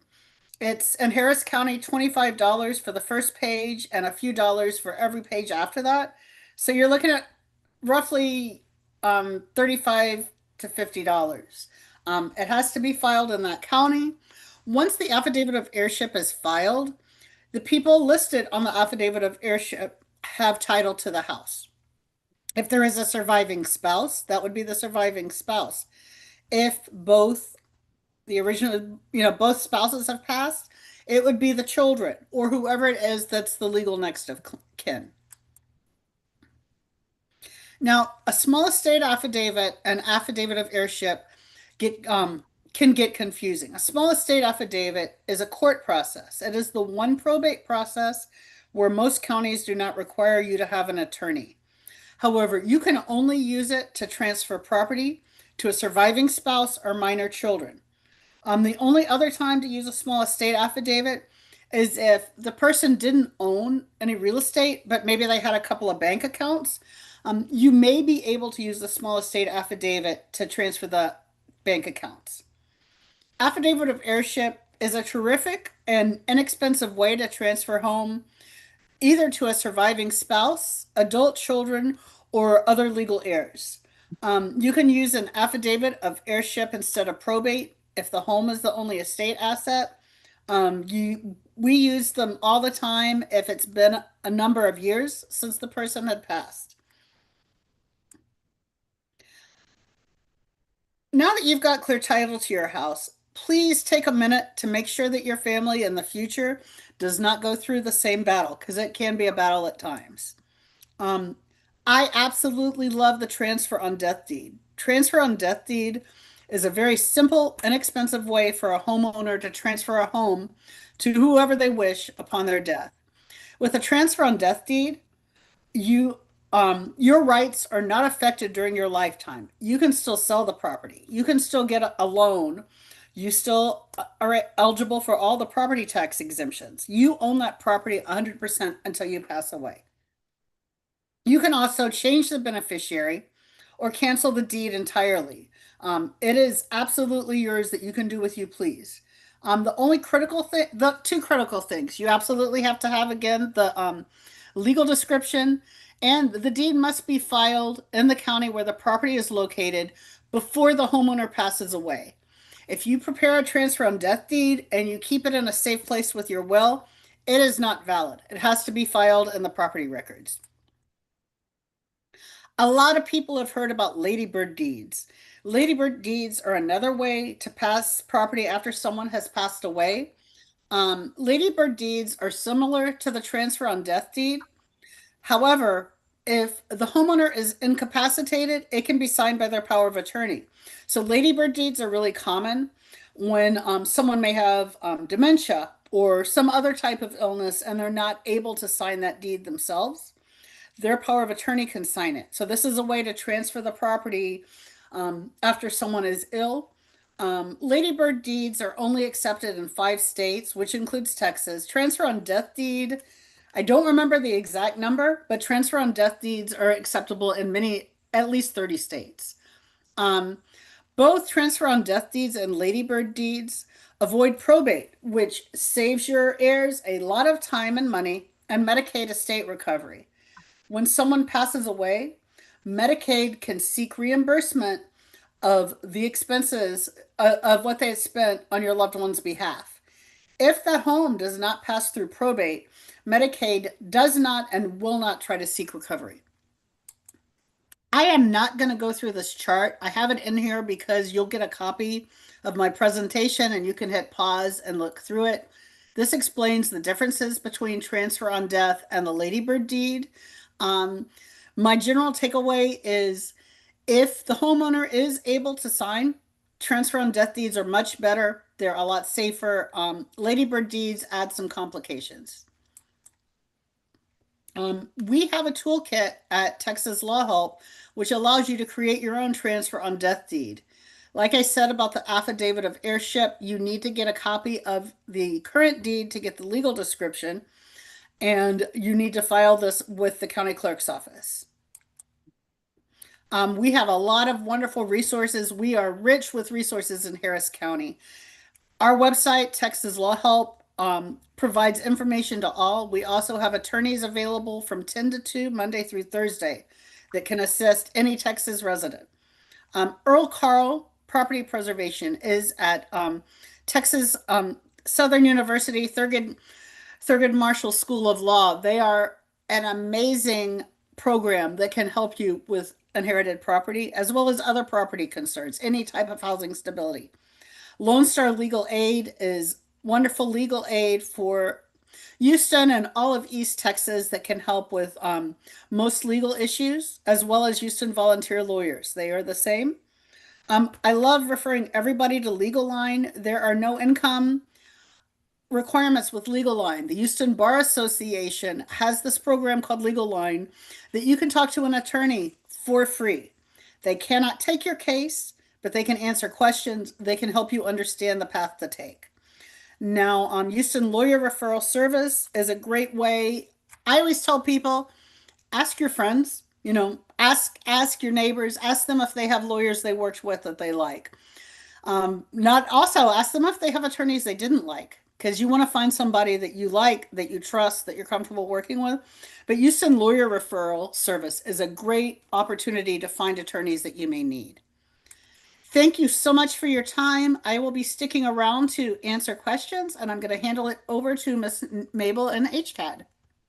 It's in Harris County, $25 for the first page and a few dollars for every page after that. So you're looking at roughly $35 to $50. It has to be filed in that county. Once the affidavit of heirship is filed, the people listed on the affidavit of heirship have title to the house. If there is a surviving spouse, that would be the surviving spouse. If both the original, both spouses have passed, it would be the children or whoever it is that's the legal next of kin. Now, a small estate affidavit and affidavit of heirship can get confusing. A small estate affidavit is a court process. It is the one probate process where most counties do not require you to have an attorney. However, you can only use it to transfer property to a surviving spouse or minor children. The only other time to use a small estate affidavit is if the person didn't own any real estate, but maybe they had a couple of bank accounts. You may be able to use the small estate affidavit to transfer the bank accounts. Affidavit of heirship is a terrific and inexpensive way to transfer home either to a surviving spouse, adult children, or other legal heirs. You can use an affidavit of heirship instead of probate if the home is the only estate asset. We use them all the time if it's been a number of years since the person had passed. Now that you've got clear title to your house, please take a minute to make sure that your family in the future does not go through the same battle, because it can be a battle at times. I absolutely love the transfer on death deed. Transfer on death deed is a very simple, inexpensive way for a homeowner to transfer a home to whoever they wish upon their death. With a transfer on death deed, your rights are not affected during your lifetime. You can still sell the property. You can still get a loan. You still are eligible for all the property tax exemptions. You own that property 100% until you pass away. You can also change the beneficiary or cancel the deed entirely. It is absolutely yours that you can do with you please. The two critical things you absolutely have to have, again, the legal description, and the deed must be filed in the county where the property is located before the homeowner passes away. If you prepare a transfer on death deed and you keep it in a safe place with your will, it is not valid. It has to be filed in the property records. A lot of people have heard about ladybird deeds. Ladybird deeds are another way to pass property after someone has passed away. Ladybird deeds are similar to the transfer on death deed. However, if the homeowner is incapacitated, it can be signed by their power of attorney. So ladybird deeds are really common when someone may have dementia or some other type of illness and they're not able to sign that deed themselves. Their power of attorney can sign it. So this is a way to transfer the property after someone is ill. Ladybird deeds are only accepted in 5 states, which includes Texas. Transfer on death deed, I don't remember the exact number, but transfer on death deeds are acceptable in at least 30 states. Both transfer on death deeds and ladybird deeds avoid probate, which saves your heirs a lot of time and money, and Medicaid estate recovery. When someone passes away, Medicaid can seek reimbursement of the expenses of what they had spent on your loved one's behalf. If that home does not pass through probate, Medicaid does not and will not try to seek recovery. I am not going to go through this chart. I have it in here because you'll get a copy of my presentation and you can hit pause and look through it. This explains the differences between transfer on death and the Ladybird deed. My general takeaway is if the homeowner is able to sign, transfer on death deeds are much better. They're a lot safer. Ladybird deeds add some complications. We have a toolkit at Texas Law Help, which allows you to create your own transfer on death deed. Like I said about the affidavit of heirship, you need to get a copy of the current deed to get the legal description, and you need to file this with the county clerk's office. We have a lot of wonderful resources. We are rich with resources in Harris County. Our website, Texas Law Help, provides information to all. We also have attorneys available from 10 to 2, Monday through Thursday, that can assist any Texas resident. Earl Carl Property Preservation is at Texas Southern University, Thurgood Marshall School of Law. They are an amazing program that can help you with inherited property, as well as other property concerns, any type of housing stability. Lone Star Legal Aid is wonderful legal aid for Houston and all of East Texas that can help with most legal issues, as well as Houston Volunteer Lawyers. They are the same. I love referring everybody to Legal Line. There are no income requirements with Legal Line. The Houston Bar Association has this program called Legal Line that you can talk to an attorney for free. They cannot take your case, but they can answer questions. They can help you understand the path to take. Now, Houston Lawyer Referral Service is a great way. I always tell people, ask your friends, ask your neighbors, ask them if they have lawyers they worked with that they like. Not also ask them if they have attorneys they didn't like, because you want to find somebody that you like, that you trust, that you're comfortable working with. But Houston Lawyer Referral Service is a great opportunity to find attorneys that you may need. Thank you so much for your time. I will be sticking around to answer questions, and I'm going to handle it over to Miss Mabel and HCAD.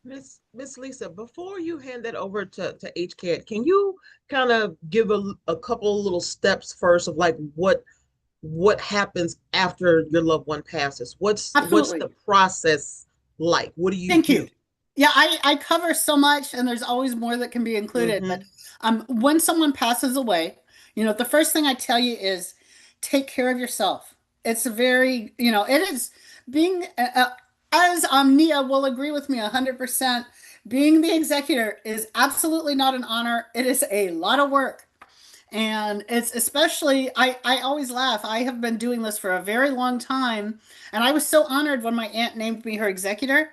Miss Lisa, before you hand that over to HCAD, can you kind of give a couple little steps first of like what happens after your loved one passes? What's the process like? What do you Thank do? you. Yeah, I cover so much, and there's always more that can be included. Mm-hmm. But when someone passes away, the first thing I tell you is take care of yourself. It's a very, it is being, as Nia will agree with me 100%, being the executor is absolutely not an honor. It is a lot of work. And it's especially, I always laugh. I have been doing this for a very long time. And I was so honored when my aunt named me her executor.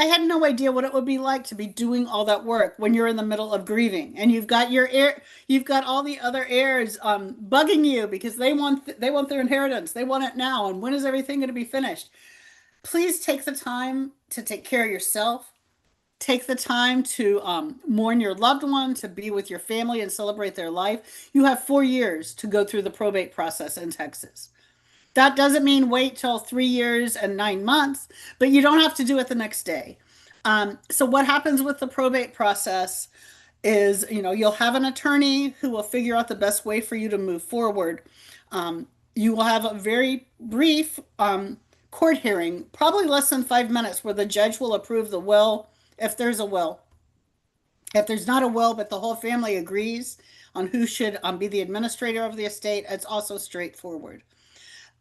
I had no idea what it would be like to be doing all that work when you're in the middle of grieving and you've got you've got all the other heirs bugging you because they want their inheritance. They want it now. And when is everything going to be finished? Please take the time to take care of yourself. Take the time to mourn your loved one, to be with your family and celebrate their life. You have 4 years to go through the probate process in Texas. That doesn't mean wait till 3 years and 9 months, but you don't have to do it the next day. So what happens with the probate process is, you'll have an attorney who will figure out the best way for you to move forward. You will have a very brief court hearing, probably less than 5 minutes, where the judge will approve the will, if there's a will. If there's not a will, but the whole family agrees on who should be the administrator of the estate, it's also straightforward.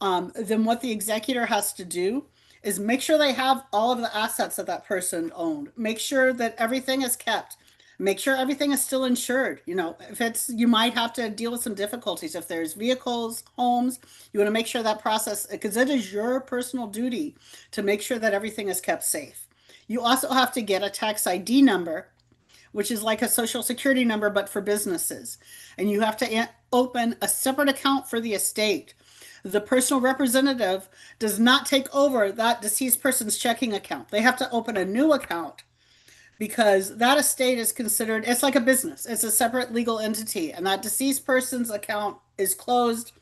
Then what the executor has to do is make sure they have all of the assets that that person owned. Make sure that everything is kept. Make sure everything is still insured. You might have to deal with some difficulties. If there's vehicles, homes, you want to make sure that process, because it is your personal duty to make sure that everything is kept safe. You also have to get a tax ID number, which is like a social security number, but for businesses. And you have to open a separate account for the estate. The personal representative does not take over that deceased person's checking account. They have to open a new account because that estate is considered, it's like a business. It's a separate legal entity. And that deceased person's account is closed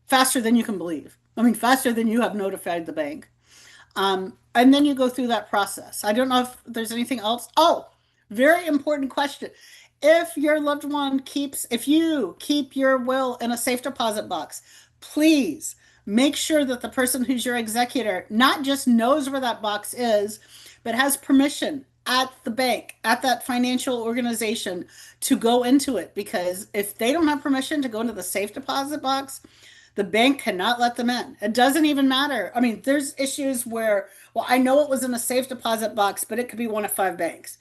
faster than you can believe. I mean, faster than you have notified the bank. And then you go through that process. I don't know if there's anything else. Oh, very important question. if your loved one if you keep your will in a safe deposit box, please make sure that the person who's your executor not just knows where that box is, but has permission at the bank, at that financial organization to go into it. Because if they don't have permission to go into the safe deposit box, the bank cannot let them in. It doesn't even matter. I mean, there's issues where, well, I know it was in a safe deposit box, but it could be one of 5 banks.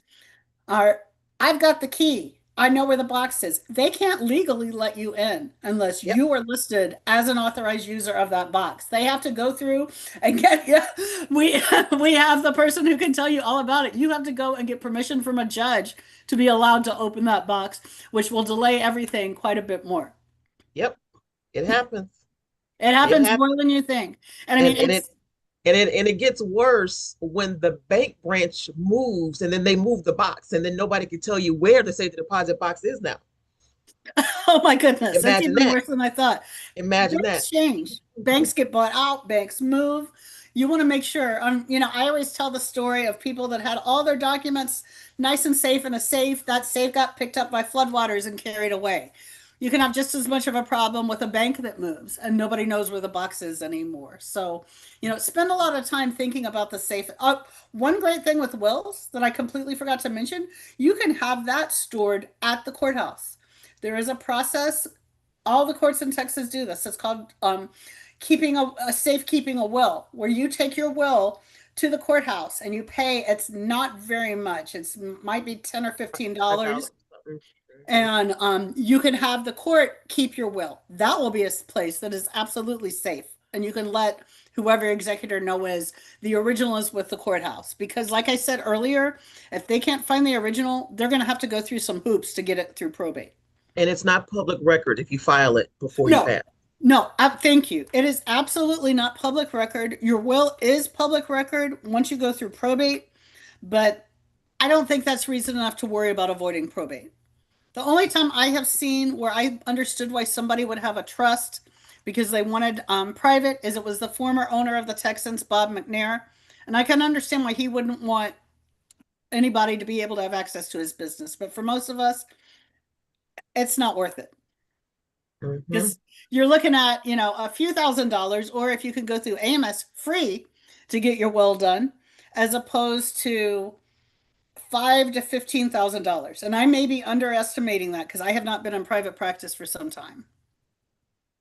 Or I've got the key. I know where the box is. They can't legally let you in unless Yep. you are listed as an authorized user of that box. They have to go through and get yeah, we we have the person who can tell you all about it. You have to go and get permission from a judge to be allowed to open that box, which will delay everything quite a bit more. Yep. It happens. It It happens more happens. than you think. And I mean, And it gets worse when the bank branch moves and then they move the box and then nobody can tell you where the safe deposit box is now. oh my goodness, that's Imagine even that. worse than I thought. Imagine that. Banks change. Banks get bought out, banks move. You want to make sure, I always tell the story of people that had all their documents nice and safe in a safe. That safe got picked up by floodwaters and carried away. You can have just as much of a problem with a bank that moves and nobody knows where the box is anymore. So, spend a lot of time thinking about the safe. One great thing with wills that I completely forgot to mention, you can have that stored at the courthouse. There is a process. All the courts in Texas do this. It's called keeping a safekeeping a will, where you take your will to the courthouse and you pay. It's not very much. It's might be $10 or $15, $5. Mhm. and you can have the court keep your will. That will be a place that is absolutely safe, and you can let whoever your executor know is the original is with the courthouse. Because, like I said earlier, if they can't find the original, they're going to have to go through some hoops to get it through probate. And it's not public record if you file it before you No, pass. no, thank you. It is absolutely not public record. Your will is public record once you go through probate, but I don't think that's reason enough to worry about avoiding probate. The only time I have seen where I understood why somebody would have a trust because they wanted private is it was the former owner of the Texans, Bob McNair. And I can understand why he wouldn't want anybody to be able to have access to his business. But for most of us, it's not worth it. Mhm. Because you're looking at, a few $1,000s, or if you can go through AMOS free to get your will done, as opposed to $5,000 to $15,000. And I may be underestimating that because I have not been in private practice for some time.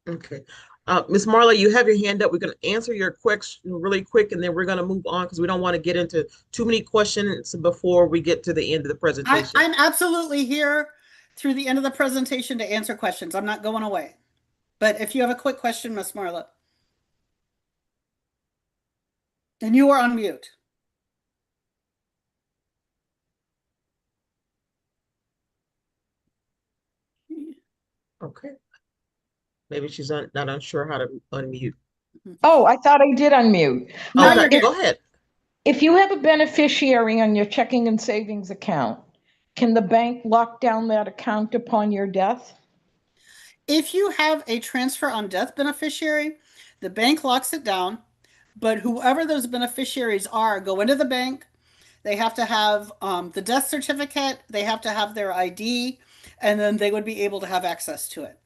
Okay. Ms. Marla, you have your hand up. We're going to answer your question really quick, and then we're going to move on because we don't want to get into too many questions before we get to the end of the presentation. I'm absolutely here through the end of the presentation to answer questions. I'm not going away. But if you have a quick question, Ms. Marla. And you are on mute. Okay. Maybe she's not unsure how to unmute. Oh, I thought I did unmute. No, Okay, you're good. go ahead. If you have a beneficiary on your checking and savings account, can the bank lock down that account upon your death? If you have a transfer on death beneficiary, the bank locks it down, but whoever those beneficiaries are go into the bank. They have to have the death certificate, they have to have their ID, and then they would be able to have access to it.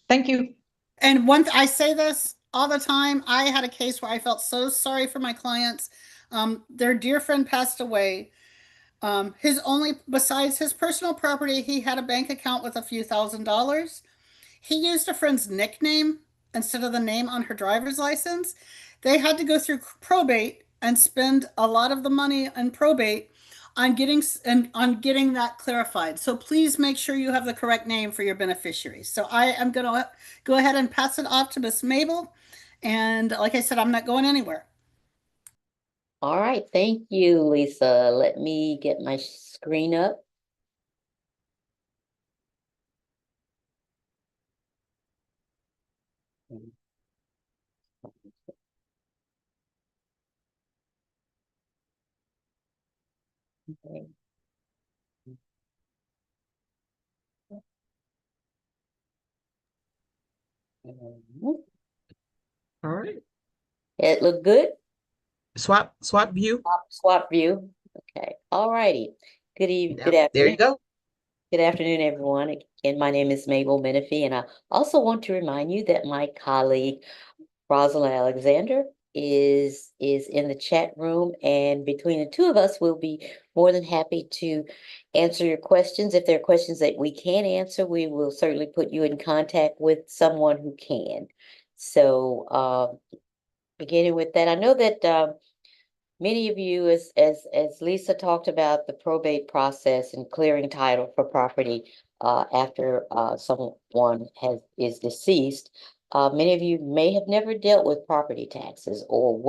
Thank you. And I say this all the time. I had a case where I felt so sorry for my clients. Their dear friend passed away. Besides his personal property, he had a bank account with a few $1,000s. He used a friend's nickname instead of the name on her driver's license. They had to go through probate and spend a lot of the money in probate on getting that clarified. So please make sure you have the correct name for your beneficiaries. So I am going to go ahead and pass it off to Miss Mabel. And like I said, I'm not going anywhere. All right, thank you, Lisa. Let me get my screen up. Okay. All right. It looked good. Swap view. Swap view. Okay. All righty. Good evening, Now, good there you afternoon. go. Good afternoon, everyone. Again, my name is Mabel Menifee, and I also want to remind you that my colleague Rosalind Alexander is in the chat room, and between the two of us, we'll be more than happy to answer your questions. If there are questions that we can't answer, we will certainly put you in contact with someone who can. So, beginning with that, I know that many of you, as Lisa talked about the probate process and clearing title for property after someone is deceased, many of you may have never dealt with property taxes or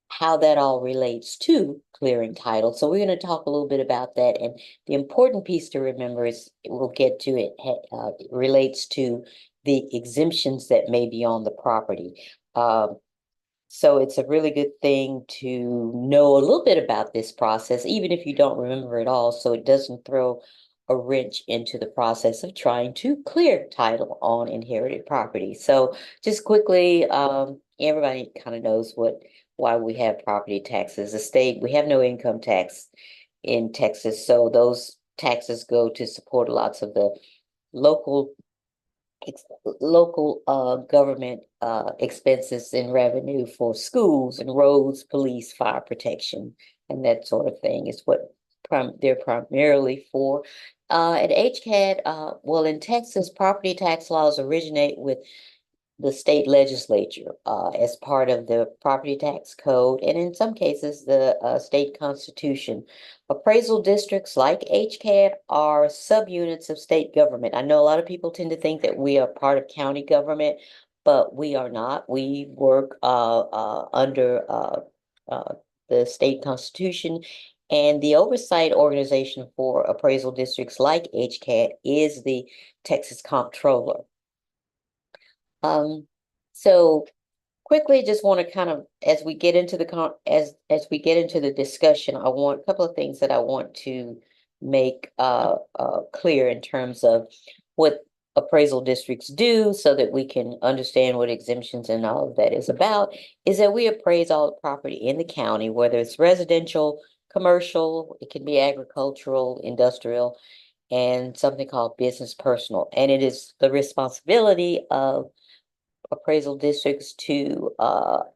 how that all relates to clearing title. So we're going to talk a little bit about that. And the important piece to remember is we'll get to it, it relates to the exemptions that may be on the property. So it's a really good thing to know a little bit about this process, even if you don't remember it all, so it doesn't throw a wrench into the process of trying to clear title on inherited property. So just quickly, everybody kind of knows why we have property taxes. The state, we have no income tax in Texas, so those taxes go to support lots of the local government expenses and revenue for schools and roads, police, fire protection, and that sort of thing is what they're primarily for. At HCAD, well, in Texas, property tax laws originate with the state legislature as part of the property tax code, and in some cases, the state constitution. Appraisal districts like HCAD are subunits of state government. I know a lot of people tend to think that we are part of county government, but we are not. We work under the state constitution, and the oversight organization for appraisal districts like HCAD is the Texas Comptroller. So quickly, just want to kind of, as we get into the discussion, I want a couple of things that I want to make clear in terms of what appraisal districts do so that we can understand what exemptions and all of that is about, is that we appraise all the property in the county, whether it's residential, commercial, it can be agricultural, industrial, and something called business personal. And it is the responsibility of appraisal districts to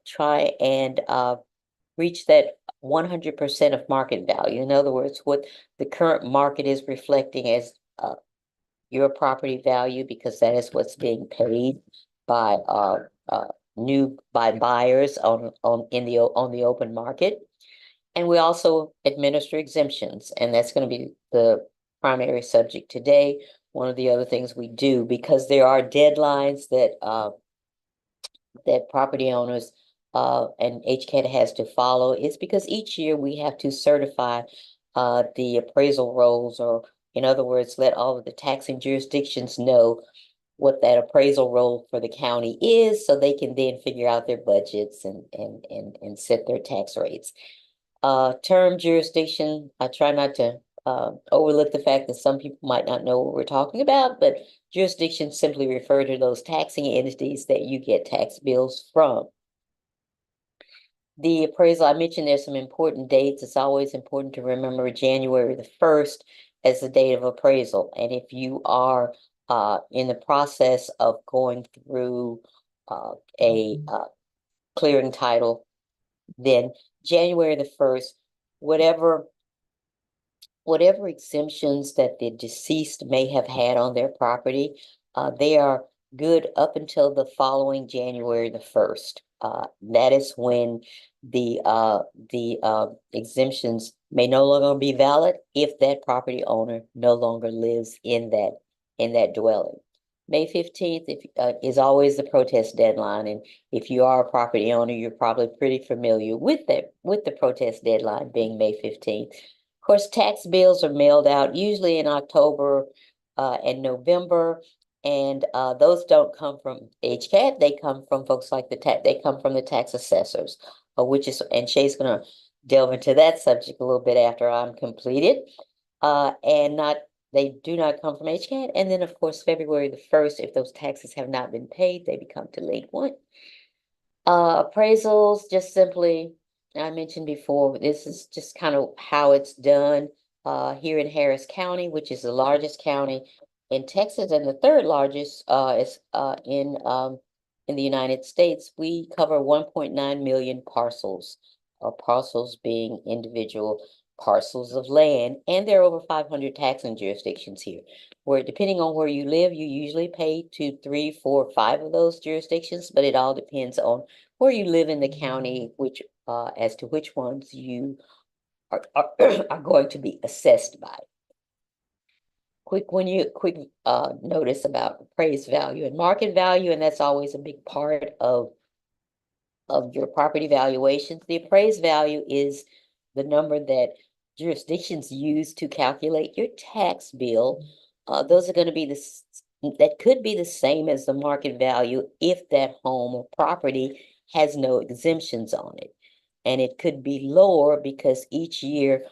try and reach that 100% of market value. In other words, what the current market is reflecting as your property value, because that is what's being paid by by buyers on the open market. And we also administer exemptions, and that's going to be the primary subject today. One of the other things we do, because there are deadlines that property owners and HCAD has to follow, is because each year we have to certify the appraisal rolls, or in other words, let all of the taxing jurisdictions know what that appraisal roll for the county is, so they can then figure out their budgets and set their tax rates. Term jurisdiction, I try not to overlook the fact that some people might not know what we're talking about, but jurisdictions simply refer to those taxing entities that you get tax bills from. The appraisal, I mentioned there's some important dates. It's always important to remember January the 1st as the date of appraisal. And if you are in the process of going through a clearing title, then January the 1st, whatever exemptions that the deceased may have had on their property, they are good up until the following January the 1st. That is when the exemptions may no longer be valid if that property owner no longer lives in that dwelling. May 15th is always the protest deadline, and if you are a property owner, you're probably pretty familiar with the protest deadline being May 15th. Of course, tax bills are mailed out usually in October and November, and those don't come from HCAD. They come from folks like they come from the tax assessors, and Shay's going to delve into that subject a little bit after I'm completed. They do not come from HCAD. And then, of course, February the 1st, if those taxes have not been paid, they become delinquent. Appraisals, just simply, I mentioned before, this is just kind of how it's done. here in Harris County, which is the largest county in Texas, and the third largest is in the United States. We cover 1.9 million parcels, parcels being individual parcels of land, and there are over 500 taxing jurisdictions here, where depending on where you live, you usually pay 2, 3, 4, 5 of those jurisdictions, but it all depends on where you live in the county, which as to which ones you are going to be assessed by. Quick notice about appraised value and market value, and that's always a big part of your property valuations. The appraised value is the number that jurisdictions use to calculate your tax bill. Those are going to be that could be the same as the market value if that home or property has no exemptions on it. And it could be lower because each year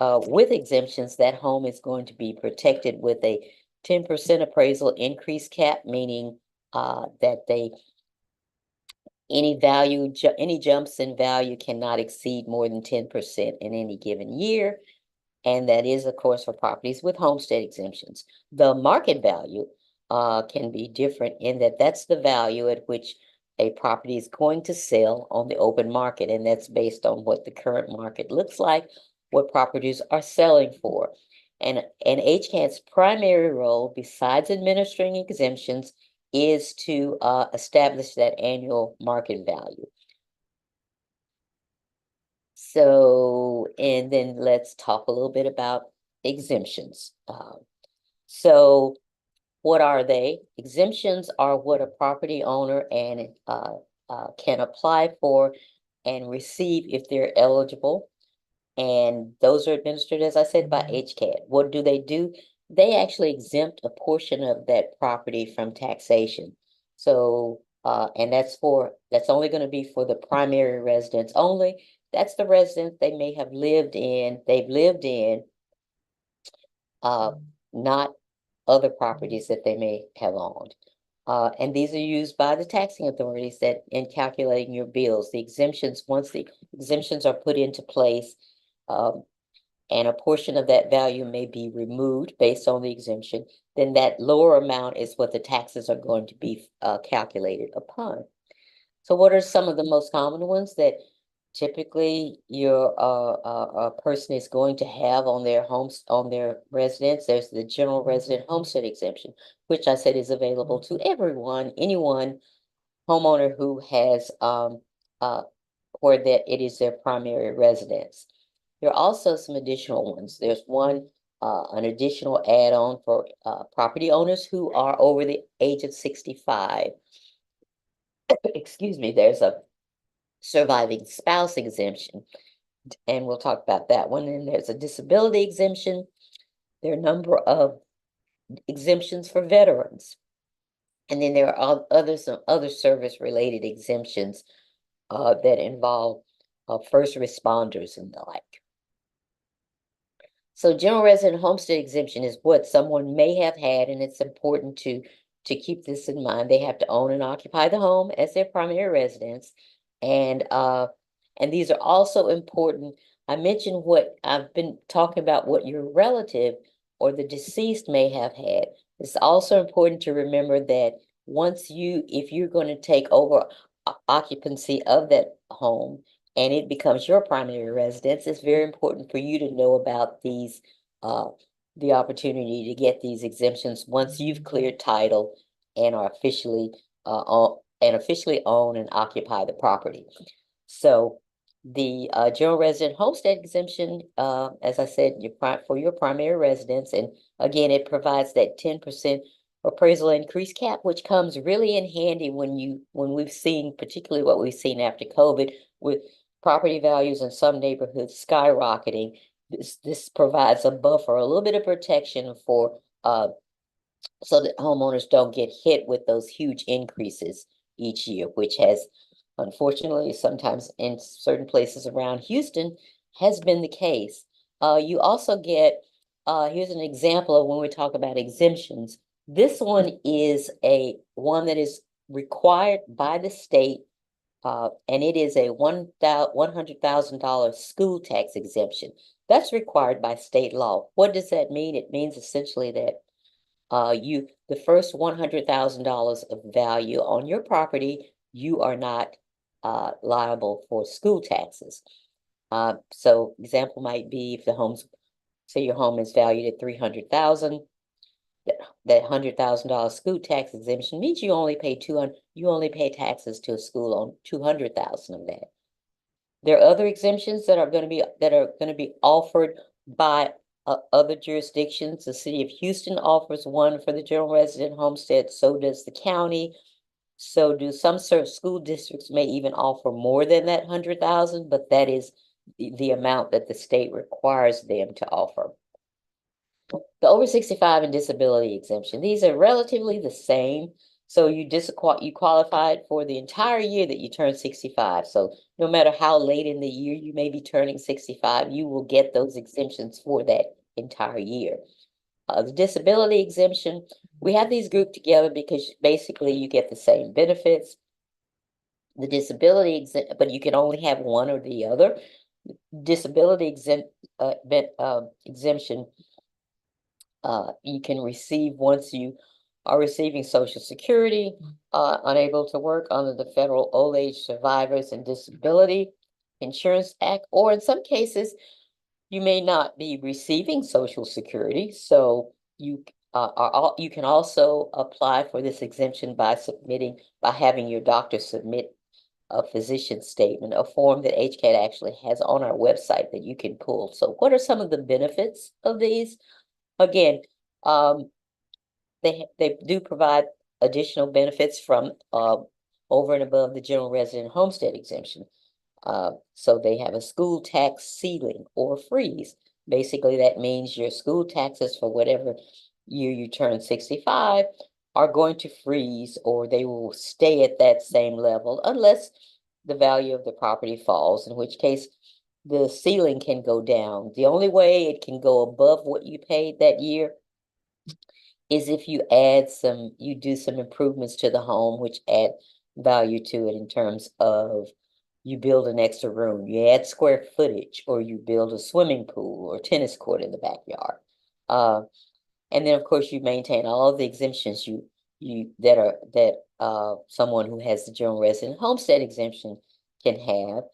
with exemptions, that home is going to be protected with a 10% appraisal increase cap, meaning that any jumps in value cannot exceed more than 10% in any given year. And that is, of course, for properties with homestead exemptions. The market value can be different in that that's the value at which a property is going to sell on the open market. And that's based on what the current market looks like, what properties are selling for. And HCAT's primary role, besides administering exemptions, is to establish that annual market value. So, and then let's talk a little bit about exemptions. So what are they? Exemptions are what a property owner can apply for and receive if they're eligible. And those are administered, as I said, by HCAT. What do? They actually exempt a portion of that property from taxation. So, and that's only going to be for the primary residence only. That's the residence they may have lived in, not other properties that they may have owned. And these are used by the taxing authorities in calculating your bills. The exemptions, once the exemptions are put into place, and a portion of that value may be removed based on the exemption, then that lower amount is what the taxes are going to be calculated upon. So what are some of the most common ones that typically a person is going to have on their residence? There's the general resident homestead exemption, which I said is available to anyone homeowner who has where that it is their primary residence. There are also some additional ones. There's an additional add-on for property owners who are over the age of 65. Excuse me, there's a surviving spouse exemption, and we'll talk about that one. And there's a disability exemption. There are a number of exemptions for veterans. And then there are some other service-related exemptions that involve first responders and the like. So general resident homestead exemption is what someone may have had, and it's important to keep this in mind. They have to own and occupy the home as their primary residence. And these are also important. I mentioned what I've been talking about, what your relative or the deceased may have had. It's also important to remember that if you're going to take over occupancy of that home and it becomes your primary residence, it's very important for you to know about these, the opportunity to get these exemptions once you've cleared title and are officially own and occupy the property. So the general resident homestead exemption, as I said, for your primary residence, and again, it provides that 10% appraisal increase cap, which comes really in handy when we've seen, particularly what we've seen after COVID, with property values in some neighborhoods skyrocketing. This provides a buffer, a little bit of protection for so that homeowners don't get hit with those huge increases each year, which has, unfortunately, sometimes in certain places around Houston, has been the case. You also get, here's an example of when we talk about exemptions. This one is one that is required by the state and it is a $100,000 school tax exemption. That's required by state law. What does that mean? It means essentially that the first $100,000 of value on your property, you are not liable for school taxes. So example might be if say your home is valued at $300,000, that $100,000 school tax exemption means you only pay taxes to a school on $200,000 of that. There are other exemptions that are going to be offered by other jurisdictions. The city of Houston offers one for the general resident homestead. So does the county. So do some school districts may even offer more than that 100,000, but that is the amount that the state requires them to offer. The over 65 and disability exemption, these are relatively the same. So you qualified for the entire year that you turn 65. So no matter how late in the year you may be turning 65, you will get those exemptions for that entire year. The disability exemption, we have these grouped together because basically you get the same benefits. The disability exemption, but you can only have one or the other. Disability exemption you can receive once you are receiving Social Security, unable to work under the Federal Old Age Survivors and Disability Insurance Act, or in some cases, you may not be receiving Social Security. So you can also apply for this exemption by having your doctor submit a physician statement, a form that HCAT actually has on our website that you can pull. So what are some of the benefits of these? Again, they do provide additional benefits from over and above the general resident homestead exemption. So they have a school tax ceiling or freeze. Basically, that means your school taxes for whatever year you turn 65 are going to freeze, or they will stay at that same level unless the value of the property falls, in which case the ceiling can go down. The only way it can go above what you paid that year is if you do some improvements to the home, which add value to it in terms of you build an extra room, you add square footage, or you build a swimming pool or tennis court in the backyard. And then of course you maintain all of the exemptions that someone who has the general resident homestead exemption can have.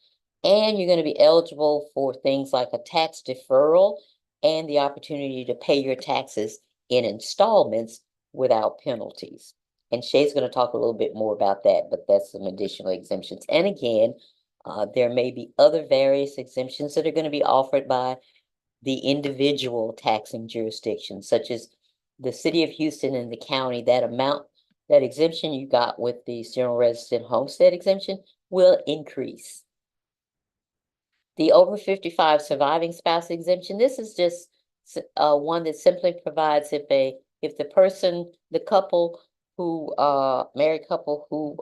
And you're going to be eligible for things like a tax deferral and the opportunity to pay your taxes in installments without penalties. And Shay's going to talk a little bit more about that, but that's some additional exemptions. And again, there may be other various exemptions that are going to be offered by the individual taxing jurisdictions, such as the city of Houston and the county. That exemption you got with the general resident homestead exemption will increase. The over 55 surviving spouse exemption, this is just one that simply provides if the married couple who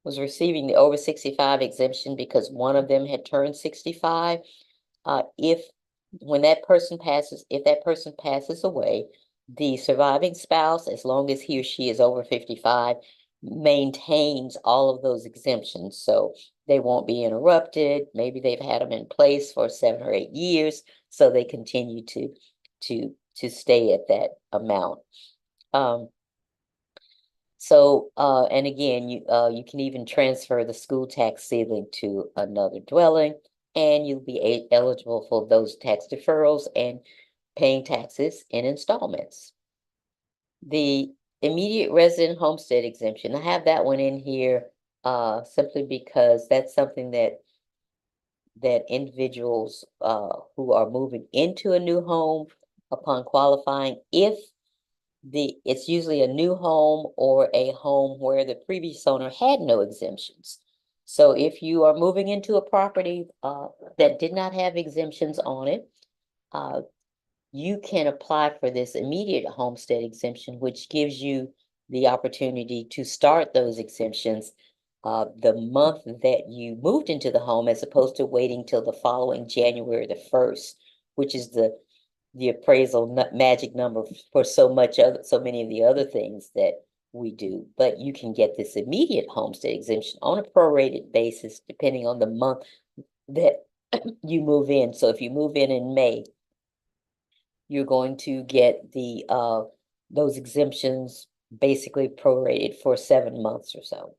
was receiving the over 65 exemption because one of them had turned 65, if that person passes away, the surviving spouse, as long as he or she is over 55, maintains all of those exemptions. So they won't be interrupted. Maybe they've had them in place for 7 or 8 years, so they continue to stay at that amount. And again, you can even transfer the school tax ceiling to another dwelling, and you'll be eligible for those tax deferrals and paying taxes in installments. The immediate resident homestead exemption, I have that one in here simply because that's something that individuals who are moving into a new home upon qualifying, it's usually a new home or a home where the previous owner had no exemptions. So if you are moving into a property that did not have exemptions on it, you can apply for this immediate homestead exemption, which gives you the opportunity to start those exemptions the month that you moved into the home, as opposed to waiting till the following January the 1st, which is the appraisal magic number for so many of the other things that we do, but you can get this immediate homestead exemption on a prorated basis, depending on the month that you move in. So if you move in May, you're going to get the those exemptions basically prorated for 7 months or so.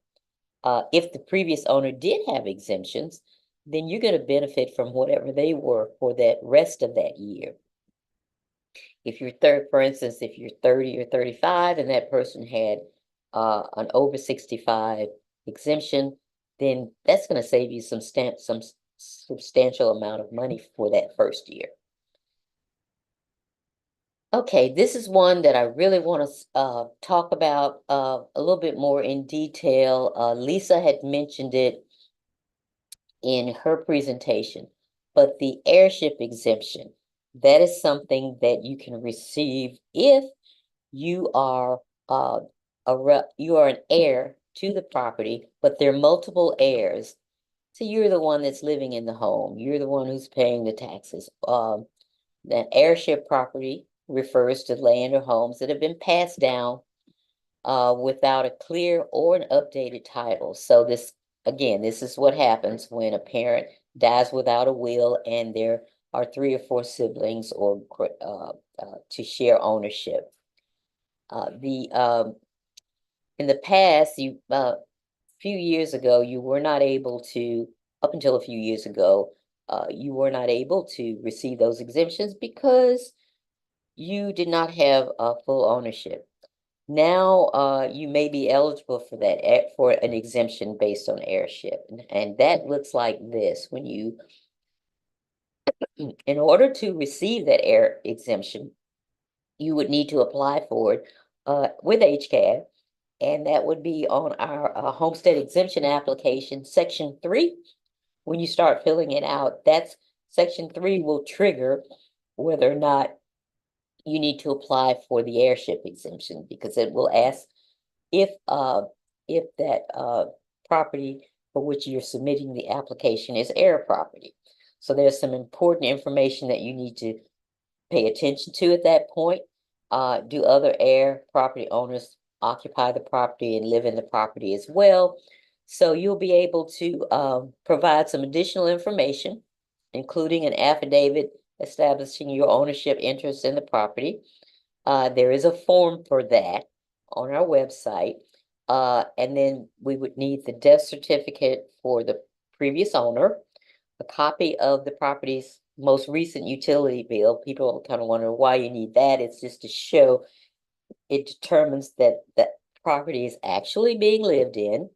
If the previous owner did have exemptions, then you're going to benefit from whatever they were for that rest of that year. If you're for instance, if you're 30 or 35 and that person had an over 65 exemption, then that's going to save you some substantial amount of money for that first year. Okay, this is one that I really want to talk about a little bit more in detail. Lisa had mentioned it in her presentation, but the heirship exemption, that is something that you can receive if you are you are an heir to the property, but there are multiple heirs. So you're the one that's living in the home. You're the one who's paying the taxes. The heirship property refers to land or homes that have been passed down without a clear or an updated title. So this, again, this is what happens when a parent dies without a will and there are 3 or 4 siblings or to share ownership. In the past, few years ago, you were not able to, up until a few years ago, you were not able to receive those exemptions because you did not have full ownership. Now, you may be eligible for that, for an exemption based on heirship. And that looks like this. When you, in order to receive that heir exemption, you would need to apply for it with HCAD. And that would be on our homestead exemption application, section 3. When you start filling it out, that's section 3 will trigger whether or not you need to apply for the heirship exemption, because it will ask if that property for which you're submitting the application is heir property. So there's some important information that you need to pay attention to at that point. Do other heir property owners occupy the property and live in the property as well? So you'll be able to provide some additional information, including an affidavit establishing your ownership interest in the property. There is a form for that on our website. And then we would need the death certificate for the previous owner, a copy of the property's most recent utility bill. People kind of wonder why you need that. It's just to show it determines that the property is actually being lived in.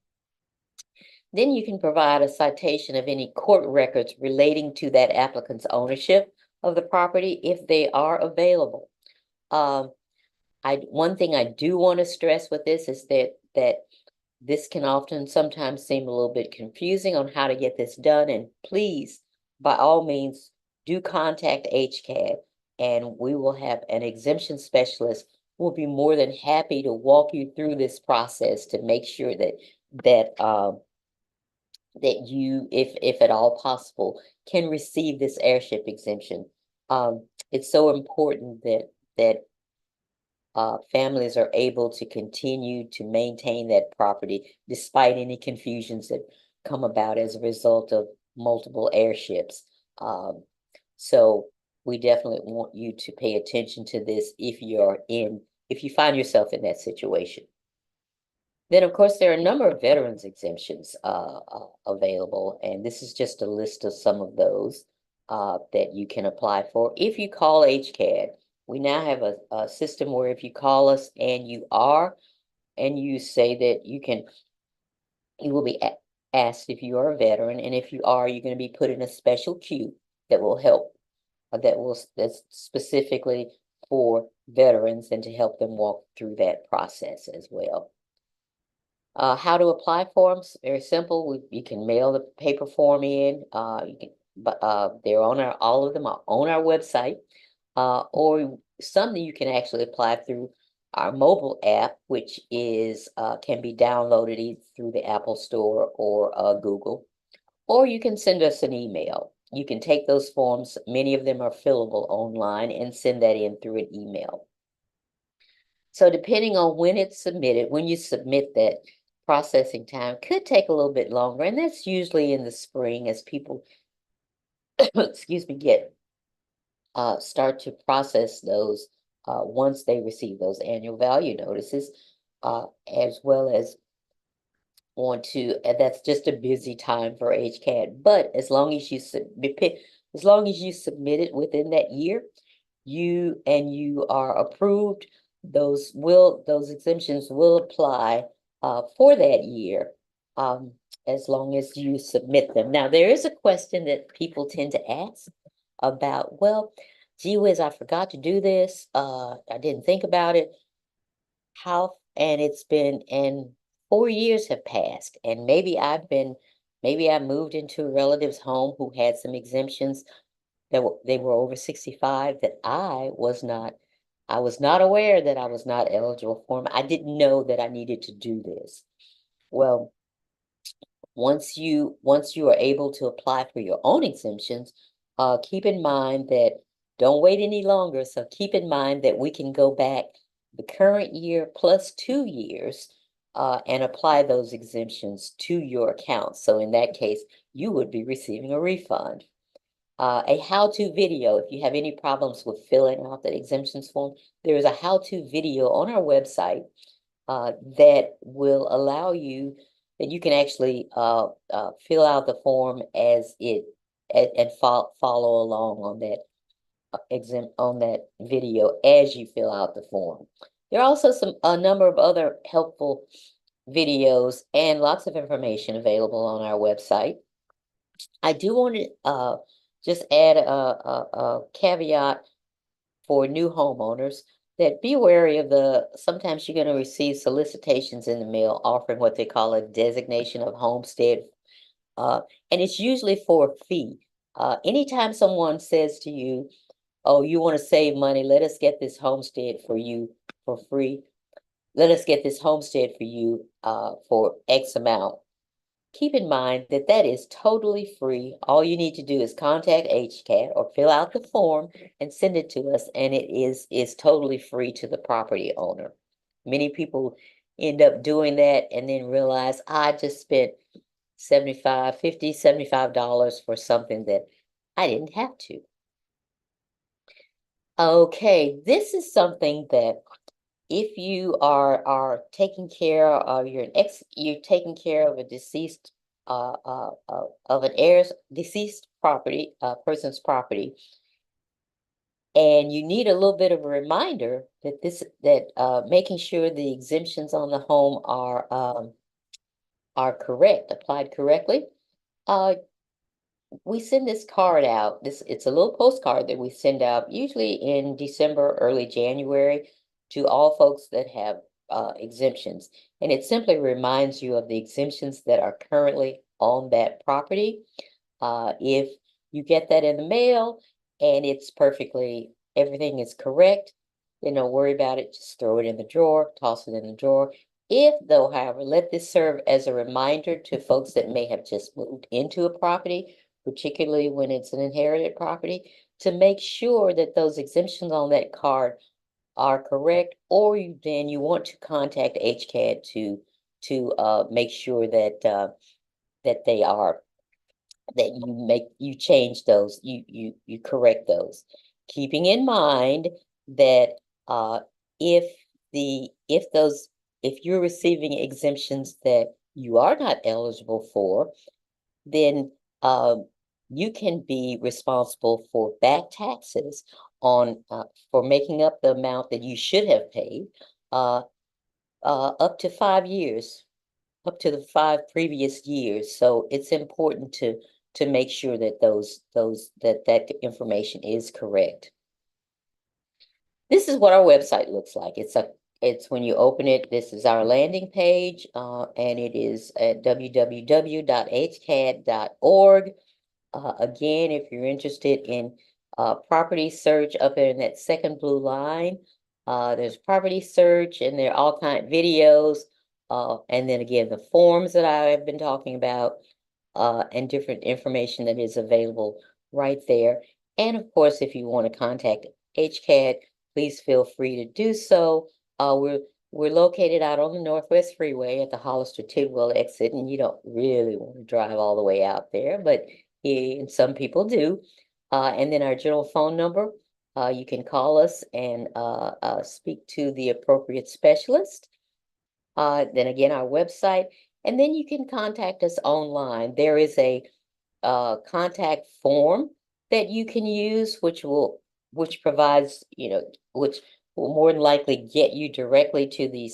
Then you can provide a citation of any court records relating to that applicant's ownership of the property if they are available. One thing I do want to stress with this is that this can often sometimes seem a little bit confusing on how to get this done. And please, by all means, do contact HCAD and we will have an exemption specialist who will be more than happy to walk you through this process to make sure that you, if at all possible, can receive this heirship exemption. It's so important that families are able to continue to maintain that property despite any confusions that come about as a result of multiple heirships. So we definitely want you to pay attention to this if you find yourself in that situation. Then, of course, there are a number of veterans exemptions available, and this is just a list of some of those that you can apply for if you call HCAD. We now have a system where if you call us and you say that you will be asked if you are a veteran, and if you are, you're going to be put in a special queue that will help, that's specifically for veterans and to help them walk through that process as well. How to apply forms, very simple. You can mail the paper form in. They're on all of them are on our website. Or something you can actually apply through our mobile app, which is can be downloaded either through the Apple Store or Google. Or you can send us an email. You can take those forms, many of them are fillable online, and send that in through an email. So depending on when it's submitted, when you submit that, processing time could take a little bit longer, and that's usually in the spring as people, excuse me, start to process those once they receive those annual value notices, as well as and that's just a busy time for HCAD. But as long as you submit it within that year, you are approved, those exemptions will apply for that year, as long as you submit them. Now, there is a question that people tend to ask about, well, gee whiz, I forgot to do this. I didn't think about it. And 4 years have passed, and maybe I moved into a relative's home who had some exemptions that they were over 65 that I was not aware that I was not eligible for them. I didn't know that I needed to do this. Well, once you are able to apply for your own exemptions, keep in mind that don't wait any longer. So keep in mind that we can go back the current year plus 2 years and apply those exemptions to your account. So in that case, you would be receiving a refund. A how-to video, if you have any problems with filling out that exemptions form, there is a how-to video on our website that will allow you, that you can actually fill out the form and follow along on that on that video as you fill out the form. There are also a number of other helpful videos and lots of information available on our website. I do want to just add a caveat for new homeowners that be wary of sometimes you're going to receive solicitations in the mail offering what they call a designation of homestead. And it's usually for a fee. Anytime someone says to you, oh, you want to save money, let us get this homestead for you for free. Let us get this homestead for you for X amount. Keep in mind that that is totally free. All you need to do is contact HCAT or fill out the form and send it to us, and it is totally free to the property owner. Many people end up doing that and then realize I just spent $75 for something that I didn't have to. Okay, this is something that if you are taking care of you're taking care of a deceased of an heir's deceased property, person's property, and you need a little bit of a reminder that making sure the exemptions on the home are correct, applied correctly. We send this card out. It's a little postcard that we send out usually in December, early January, to all folks that have exemptions. And it simply reminds you of the exemptions that are currently on that property. If you get that in the mail and everything is correct, then don't worry about it. Just throw it in the drawer, toss it in the drawer. However, let this serve as a reminder to folks that may have just moved into a property, particularly when it's an inherited property, to make sure that those exemptions on that card are correct, or then you want to contact HCAD to make sure that they are, that you change those, you correct those, keeping in mind that if you're receiving exemptions that you are not eligible for, then you can be responsible for back taxes on for making up the amount that you should have paid up to 5 years, up to the 5 previous years. So it's important to make sure that that information is correct. This is what our website looks like. It's when you open it, this is our landing page, and it is at www.hcad.org. Again, if you're interested in property search, up there in that second blue line, there's property search, and there are all kinds of videos, and then again, the forms that I've been talking about, and different information that is available right there. And of course, if you want to contact HCAD, please feel free to do so. We're located out on the Northwest Freeway at the Hollister Tidwell exit, and you don't really want to drive all the way out there, but and some people do. And then our general phone number, you can call us and speak to the appropriate specialist. Then again, our website, and then you can contact us online. There is a contact form that you can use, which provides, which will more than likely get you directly to the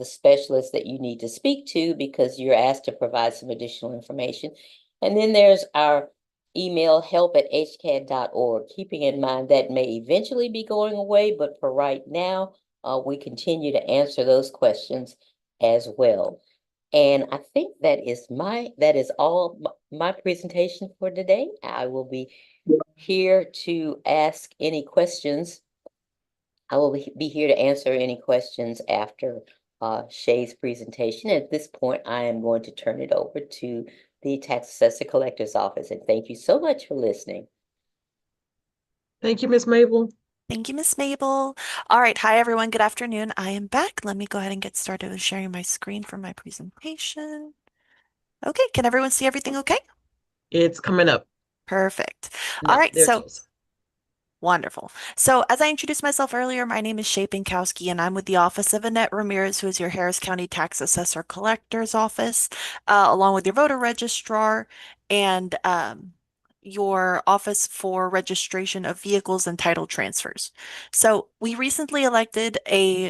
specialist that you need to speak to, because you're asked to provide some additional information. And then there's our email, help@hcad.org, keeping in mind that may eventually be going away, but for right now, we continue to answer those questions as well. And I think that is all my presentation for today. I will be here to ask any questions. I will be here to answer any questions after Shay's presentation. At this point, I am going to turn it over to the Tax Assessor Collector's Office. And thank you so much for listening. Thank you, Ms. Mabel. Thank you, Miss Mabel. All right. Hi, everyone. Good afternoon. I am back. Let me go ahead and get started with sharing my screen for my presentation. Okay. Can everyone see everything okay? It's coming up. Perfect. No, All right. there it So goes. wonderful. So as I introduced myself earlier, my name is Shay Pinkowski, and I'm with the Office of Annette Ramirez, who is your Harris County Tax Assessor Collector's Office, along with your voter registrar and your Office for Registration of Vehicles and Title Transfers. So we recently elected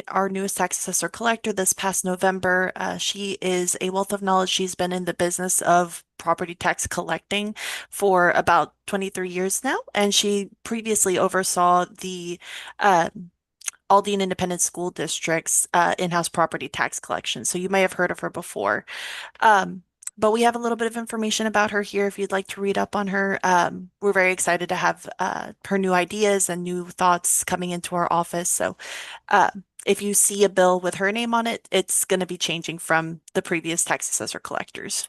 our newest tax assessor collector this past November. She is a wealth of knowledge. She's been in the business of property tax collecting for about 23 years now, and she previously oversaw the Aldine Independent School District's in-house property tax collection. So you may have heard of her before. But we have a little bit of information about her here if you'd like to read up on her. We're very excited to have her new ideas and new thoughts coming into our office. So if you see a bill with her name on it, it's going to be changing from the previous tax assessor collectors.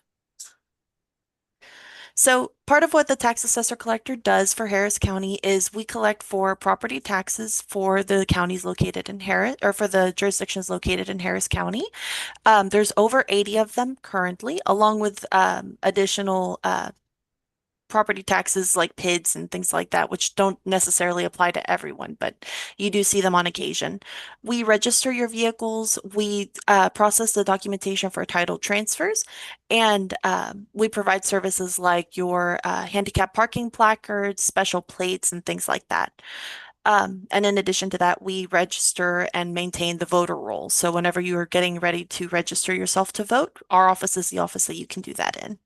So part of what the tax assessor collector does for Harris County is we collect for property taxes for the counties located in Harris, or for the jurisdictions located in Harris County. There's over 80 of them currently, along with additional property taxes like PIDs and things like that, which don't necessarily apply to everyone, but you do see them on occasion. We register your vehicles, we process the documentation for title transfers, and we provide services like your handicap parking placards, special plates, and things like that. And in addition to that, we register and maintain the voter roll. So whenever you are getting ready to register yourself to vote, our office is the office that you can do that in.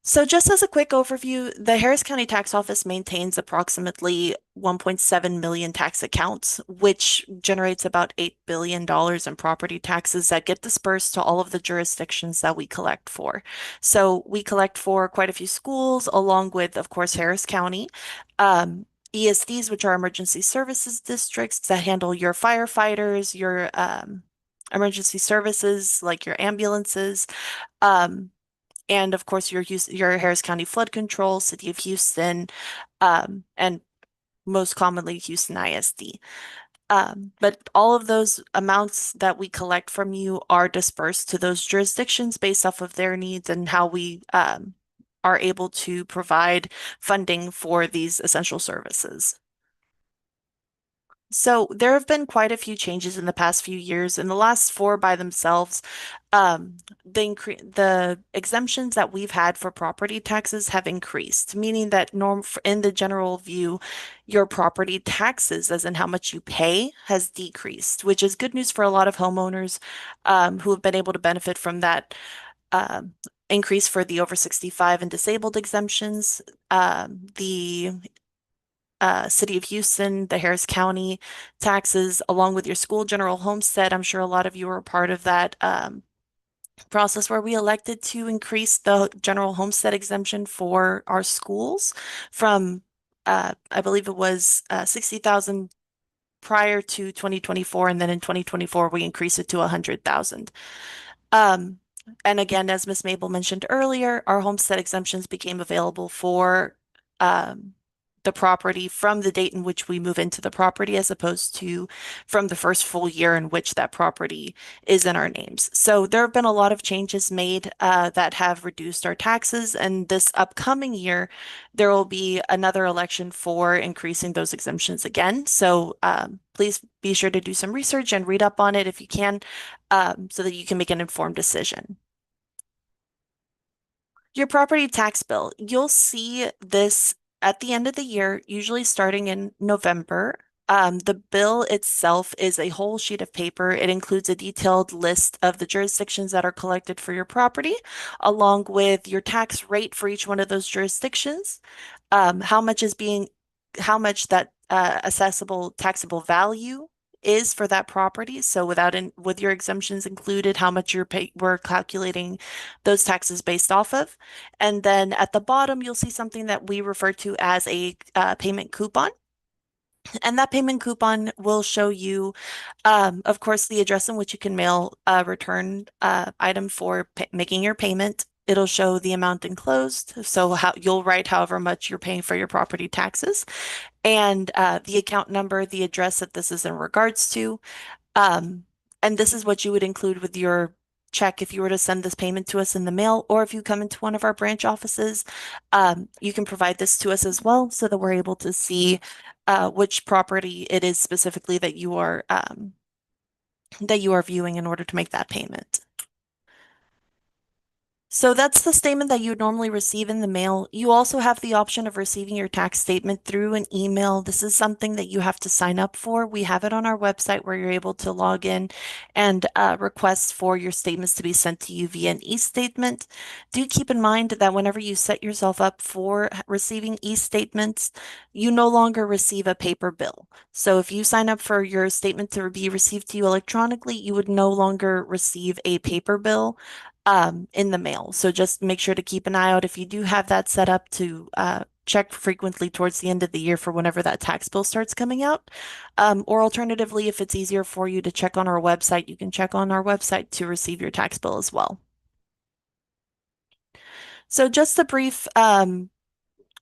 So just as a quick overview, the Harris County Tax Office maintains approximately 1.7 million tax accounts, which generates about $8 billion in property taxes that get dispersed to all of the jurisdictions that we collect for. So we collect for quite a few schools, along with, of course, Harris County. ESDs, which are emergency services districts that handle your firefighters, your emergency services, like your ambulances. And of course, your Harris County Flood Control, City of Houston, and most commonly Houston ISD. But all of those amounts that we collect from you are dispersed to those jurisdictions based off of their needs and how we are able to provide funding for these essential services. So there have been quite a few changes in the past few years. In the last 4 by themselves, the exemptions that we've had for property taxes have increased, meaning that in the general view, your property taxes, as in how much you pay, has decreased, which is good news for a lot of homeowners who have been able to benefit from that increase for the over 65 and disabled exemptions. The City of Houston, the Harris County taxes, along with your school general homestead. I'm sure a lot of you are a part of that process where we elected to increase the general homestead exemption for our schools from, I believe it was 60,000 prior to 2024, and then in 2024 we increased it to 100,000. And again, as Ms. Mabel mentioned earlier, our homestead exemptions became available for the property from the date in which we move into the property, as opposed to from the first full year in which that property is in our names. So there have been a lot of changes made that have reduced our taxes, and this upcoming year, there will be another election for increasing those exemptions again. So please be sure to do some research and read up on it if you can, so that you can make an informed decision. Your property tax bill, you'll see this at the end of the year, usually starting in November. The bill itself is a whole sheet of paper. It includes a detailed list of the jurisdictions that are collected for your property, along with your tax rate for each one of those jurisdictions, how much that assessable taxable value is for that property. So with your exemptions included, how much we're calculating those taxes based off of. And then at the bottom, you'll see something that we refer to as a payment coupon. And that payment coupon will show you, of course, the address in which you can mail a return item for making your payment. It'll show the amount enclosed, so you'll write however much you're paying for your property taxes, and the account number, the address that this is in regards to. And this is what you would include with your check if you were to send this payment to us in the mail, or if you come into one of our branch offices, you can provide this to us as well, so that we're able to see which property it is specifically that you are viewing in order to make that payment. So that's the statement that you would normally receive in the mail. You also have the option of receiving your tax statement through an email. This is something that you have to sign up for. We have it on our website where you're able to log in and request for your statements to be sent to you via an e-statement. Do keep in mind that whenever you set yourself up for receiving e-statements, you no longer receive a paper bill. So if you sign up for your statement to be received to you electronically, you would no longer receive a paper bill in the mail. So just make sure to keep an eye out if you do have that set up to check frequently towards the end of the year for whenever that tax bill starts coming out. Or alternatively, if it's easier for you to check on our website, you can check on our website to receive your tax bill as well. So just a brief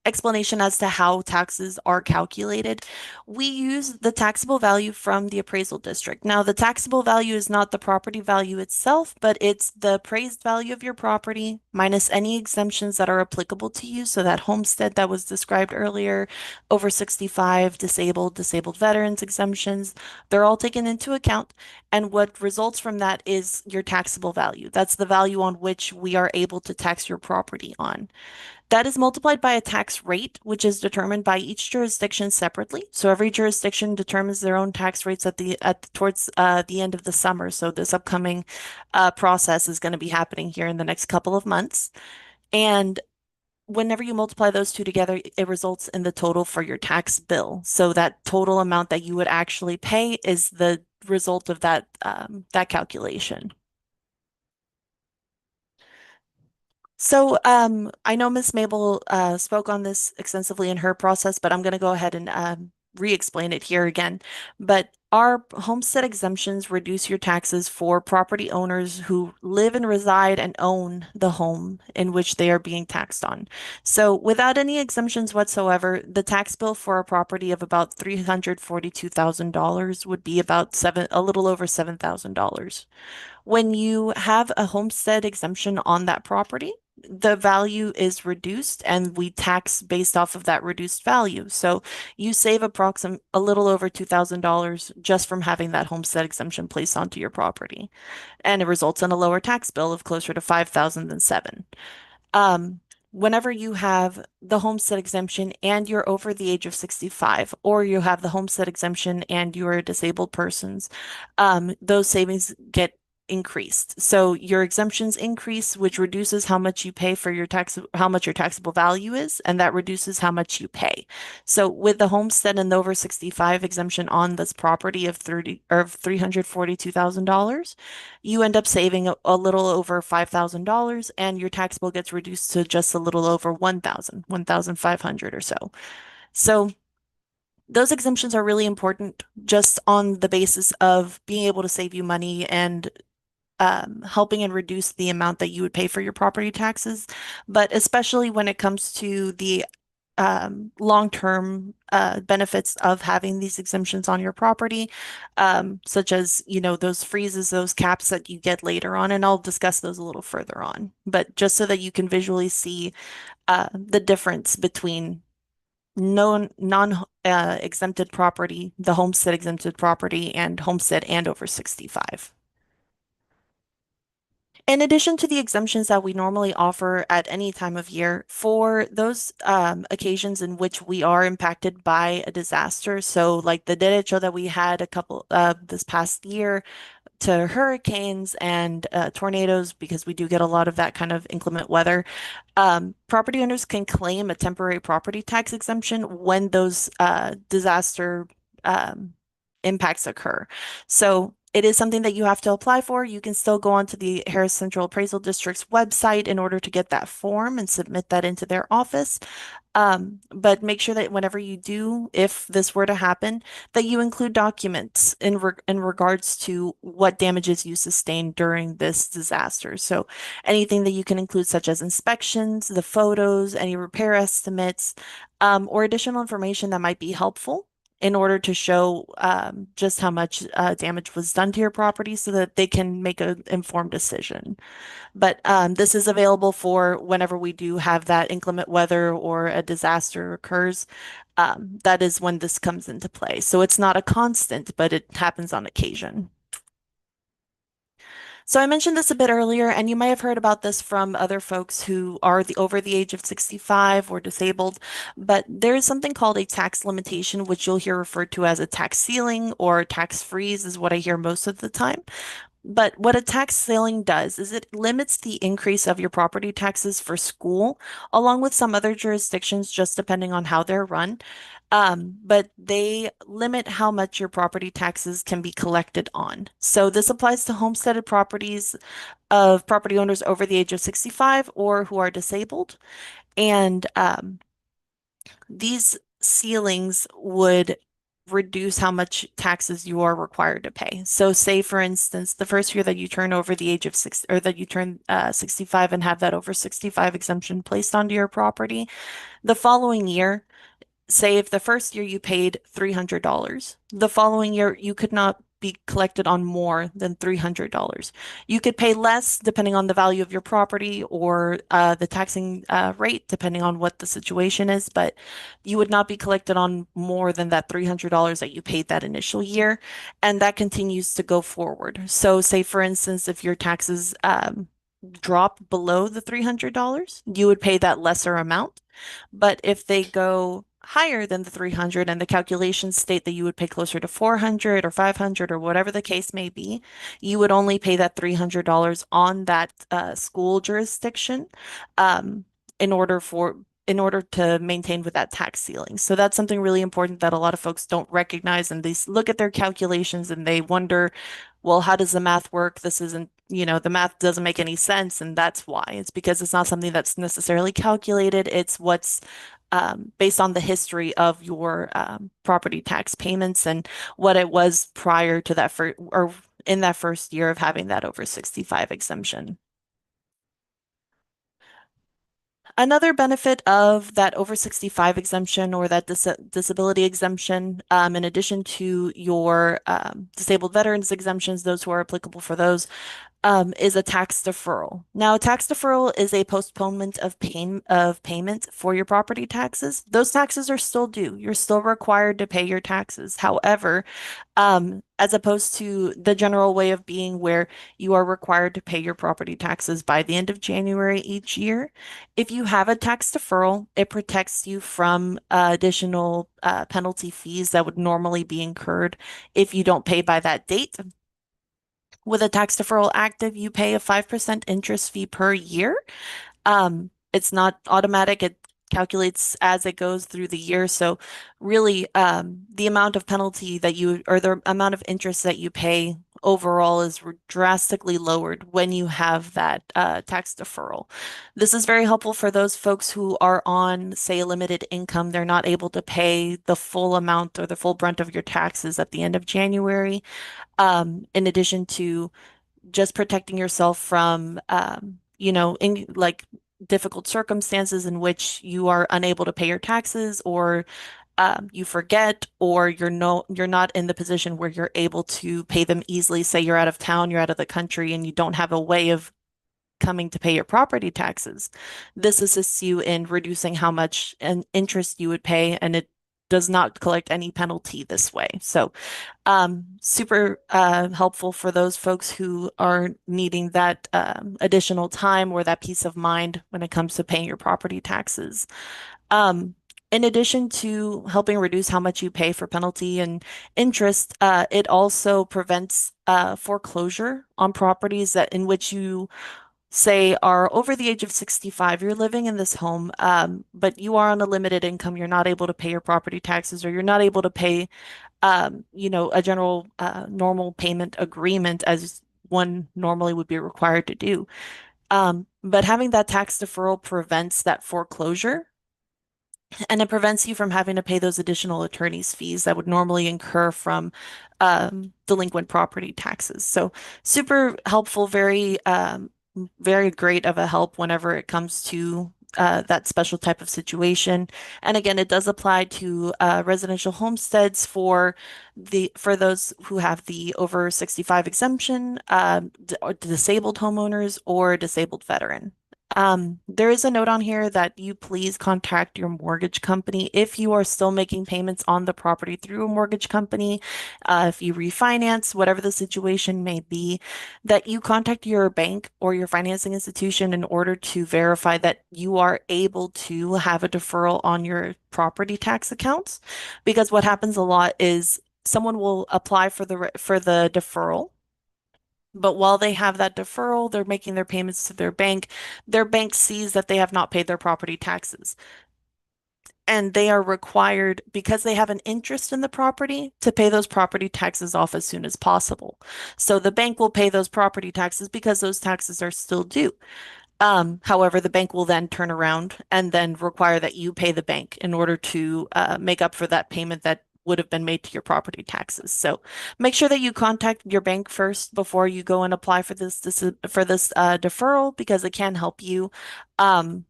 explanation as to how taxes are calculated. We use the taxable value from the appraisal district. Now, the taxable value is not the property value itself, but it's the appraised value of your property minus any exemptions that are applicable to you. So that homestead that was described earlier, over 65, disabled veterans exemptions, they're all taken into account. And what results from that is your taxable value. That's the value on which we are able to tax your property on. That is multiplied by a tax rate, which is determined by each jurisdiction separately. So every jurisdiction determines their own tax rates towards the end of the summer. So this upcoming process is going to be happening here in the next couple of months. And whenever you multiply those two together, it results in the total for your tax bill. So that total amount that you would actually pay is the result of that calculation. So I know Ms. Mabel spoke on this extensively in her process, but I'm going to go ahead and re-explain it here again. But our homestead exemptions reduce your taxes for property owners who live and reside and own the home in which they are being taxed on. So without any exemptions whatsoever, the tax bill for a property of about $342,000 would be about a little over $7,000. When you have a homestead exemption on that property, the value is reduced and we tax based off of that reduced value. So you save approximately a little over $2,000 just from having that homestead exemption placed onto your property. And it results in a lower tax bill of closer to $5,000 than $7,000. Whenever you have the homestead exemption and you're over the age of 65, or you have the homestead exemption and you're disabled persons, those savings get increased. So your exemptions increase, which reduces how much you pay for how much your taxable value is, and that reduces how much you pay. So with the homestead and the over 65 exemption on this property of $342,000, you end up saving a little over $5,000, and your tax bill gets reduced to just a little over $1,500 or so. So those exemptions are really important just on the basis of being able to save you money and helping and reduce the amount that you would pay for your property taxes. But especially when it comes to the long-term benefits of having these exemptions on your property, such as, those freezes, those caps that you get later on, and I'll discuss those a little further on. But just so that you can visually see the difference between non exempted property, the homestead exempted property, and homestead and over 65. In addition to the exemptions that we normally offer at any time of year, for those occasions in which we are impacted by a disaster, so like the derecho that we had a couple this past year, to hurricanes and tornadoes, because we do get a lot of that kind of inclement weather, property owners can claim a temporary property tax exemption when those disaster impacts occur. So it is something that you have to apply for. You can still go onto the Harris Central Appraisal District's website in order to get that form and submit that into their office. But make sure that whenever you do, if this were to happen, that you include documents in regards to what damages you sustained during this disaster. So anything that you can include, such as inspections, the photos, any repair estimates, or additional information that might be helpful in order to show just how much damage was done to your property so that they can make an informed decision. But this is available for whenever we do have that inclement weather or a disaster occurs. That is when this comes into play. So it's not a constant, but it happens on occasion. So I mentioned this a bit earlier, and you may have heard about this from other folks who are over the age of 65 or disabled, but there is something called a tax limitation, which you'll hear referred to as a tax ceiling or tax freeze is what I hear most of the time. But what a tax ceiling does is it limits the increase of your property taxes for school, along with some other jurisdictions, just depending on how they're run. But they limit how much your property taxes can be collected on. So this applies to homesteaded properties of property owners over the age of 65 or who are disabled. And these ceilings would reduce how much taxes you are required to pay. So say, for instance, the first year that you turn over the age of 6 or that you turn 65 and have that over 65 exemption placed onto your property, the following year, say if the first year you paid $300, the following year you could not be collected on more than $300. You could pay less depending on the value of your property or the taxing rate, depending on what the situation is, but you would not be collected on more than that $300 that you paid that initial year. And that continues to go forward. So say, for instance, if your taxes drop below the $300, you would pay that lesser amount. But if they go higher than the 300 and the calculations state that you would pay closer to 400 or 500 or whatever the case may be, you would only pay that $300 on that school jurisdiction in order to maintain with that tax ceiling. So that's something really important that a lot of folks don't recognize, and they look at their calculations and they wonder, well, how does the math work? This isn't, the math doesn't make any sense, and that's why. It's because it's not something that's necessarily calculated. It's what's based on the history of your property tax payments and what it was prior to that or in that first year of having that over 65 exemption. Another benefit of that over 65 exemption or that disability exemption, in addition to your disabled veterans exemptions, those who are applicable for those, is a tax deferral. Now, a tax deferral is a postponement of payment for your property taxes. Those taxes are still due. You're still required to pay your taxes. However, as opposed to the general way of being where you are required to pay your property taxes by the end of January each year, if you have a tax deferral, it protects you from additional penalty fees that would normally be incurred if you don't pay by that date. With a tax deferral active, you pay a 5% interest fee per year. It's not automatic. It calculates as it goes through the year. So really, the amount of penalty that or the amount of interest that you pay overall is drastically lowered when you have that tax deferral. This is very helpful for those folks who are on, say, a limited income. They're not able to pay the full amount or the full brunt of your taxes at the end of January. In addition to just protecting yourself from, difficult circumstances in which you are unable to pay your taxes, or you forget, or you're not in the position where you're able to pay them easily. Say you're out of town, you're out of the country, and you don't have a way of coming to pay your property taxes. This assists you in reducing how much an interest you would pay, and it does not collect any penalty this way. So super helpful for those folks who are needing that additional time or that peace of mind when it comes to paying your property taxes. In addition to helping reduce how much you pay for penalty and interest, it also prevents foreclosure on properties that in which you say are over the age of 65. You're living in this home, but you are on a limited income. You're not able to pay your property taxes, or you're not able to pay, a general normal payment agreement as one normally would be required to do. But having that tax deferral prevents that foreclosure, and it prevents you from having to pay those additional attorney's fees that would normally incur from delinquent property taxes. So super helpful, very great of a help whenever it comes to that special type of situation. And again, it does apply to residential homesteads for those who have the over 65 exemption, or disabled homeowners, or disabled veteran. There is a note on here that you please contact your mortgage company if you are still making payments on the property through a mortgage company. If you refinance, whatever the situation may be, that you contact your bank or your financing institution in order to verify that you are able to have a deferral on your property tax accounts. Because what happens a lot is someone will apply for the deferral. But while they have that deferral, they're making their payments to their bank. Their bank sees that they have not paid their property taxes. And they are required, because they have an interest in the property, to pay those property taxes off as soon as possible. So the bank will pay those property taxes because those taxes are still due. However, the bank will then turn around and then require that you pay the bank in order to make up for that payment that would have been made to your property taxes. So make sure that you contact your bank first before you go and apply for this deferral, because it can help you and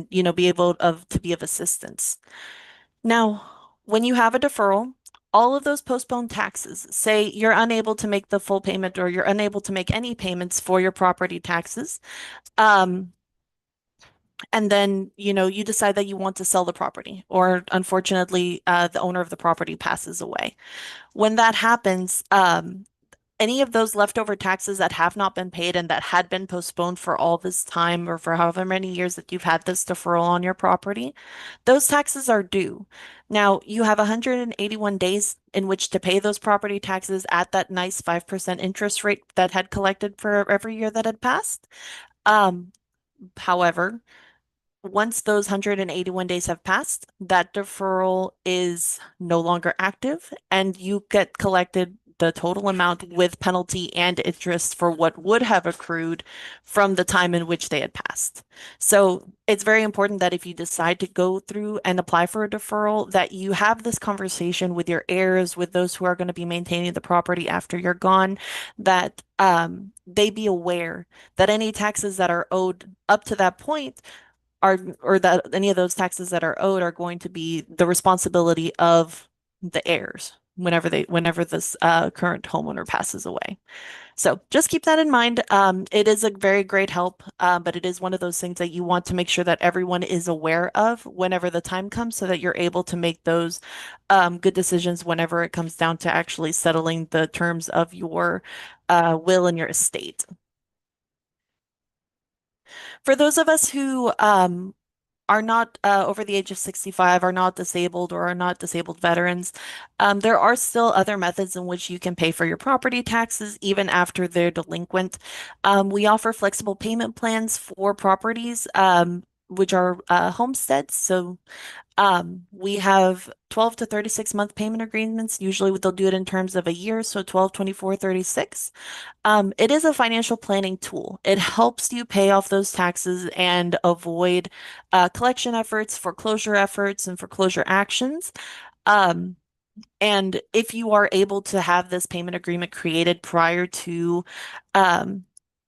be able to be of assistance. Now, when you have a deferral, all of those postponed taxes, say you're unable to make the full payment or you're unable to make any payments for your property taxes, and then you decide that you want to sell the property, or unfortunately the owner of the property passes away. When that happens, any of those leftover taxes that have not been paid and that had been postponed for all this time, or for however many years that you've had this deferral on your property, those taxes are due. Now, you have 181 days in which to pay those property taxes at that nice 5% interest rate that had collected for every year that had passed. However, once those 181 days have passed, that deferral is no longer active, and you get collected the total amount with penalty and interest for what would have accrued from the time in which they had passed. So it's very important that if you decide to go through and apply for a deferral, that you have this conversation with your heirs, with those who are going to be maintaining the property after you're gone, that they be aware that any taxes that are owed up to that point or that any of those taxes that are owed are going to be the responsibility of the heirs whenever this current homeowner passes away. So just keep that in mind. It is a very great help, but it is one of those things that you want to make sure that everyone is aware of whenever the time comes, so that you're able to make those good decisions whenever it comes down to actually settling the terms of your will and your estate. For those of us who are not over the age of 65, are not disabled, or are not disabled veterans, there are still other methods in which you can pay for your property taxes even after they're delinquent. We offer flexible payment plans for properties, which are homesteads. So we have 12 to 36 month payment agreements. Usually they'll do it in terms of a year, so 12, 24, 36. It is a financial planning tool. It helps you pay off those taxes and avoid collection efforts, foreclosure efforts, and foreclosure actions. And if you are able to have this payment agreement created prior to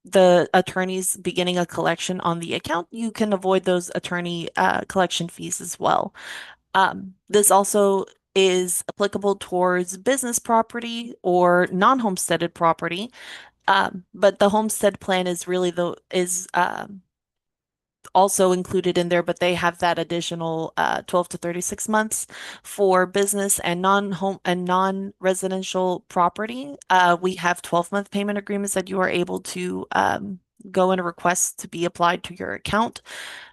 the attorneys beginning a collection on the account, you can avoid those attorney collection fees as well. This also is applicable towards business property or non-homesteaded property. But the homestead plan is really also included in there, but they have that additional 12 to 36 months for business and non-residential property. We have 12-month payment agreements that you are able to go and request to be applied to your account.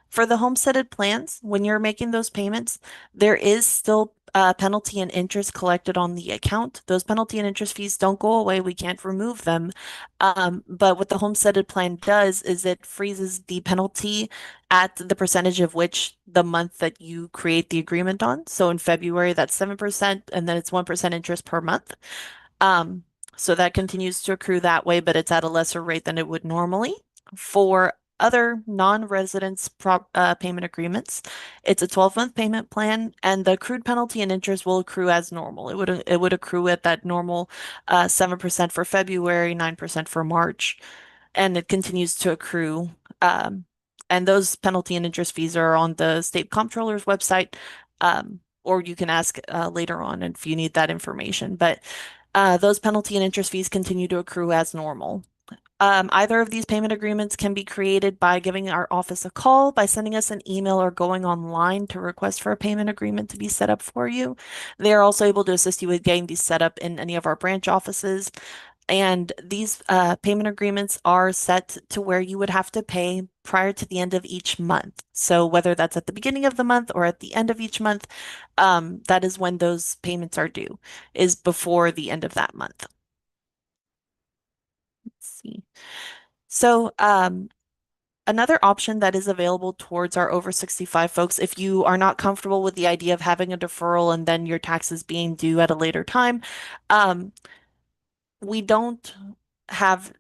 For the homesteaded plans, when you're making those payments, there is still penalty and interest collected on the account. Those penalty and interest fees don't go away. We can't remove them. But what the homesteaded plan does is it freezes the penalty at the percentage of which the month that you create the agreement on. So in February, that's 7%, and then it's 1% interest per month. So that continues to accrue that way, but it's at a lesser rate than it would normally. For other non-residence payment agreements, it's a 12-month payment plan, and the accrued penalty and interest will accrue as normal. It would accrue at that normal 7% for February, 9% for March, and it continues to accrue. And those penalty and interest fees are on the state comptroller's website, or you can ask later on if you need that information. But those penalty and interest fees continue to accrue as normal. Either of these payment agreements can be created by giving our office a call, by sending us an email, or going online to request for a payment agreement to be set up for you. They are also able to assist you with getting these set up in any of our branch offices. And these payment agreements are set to where you would have to pay prior to the end of each month. So whether that's at the beginning of the month or at the end of each month, that is when those payments are due, is before the end of that month. Let's see. So another option that is available towards our over 65 folks, if you are not comfortable with the idea of having a deferral and then your taxes being due at a later time, we don't have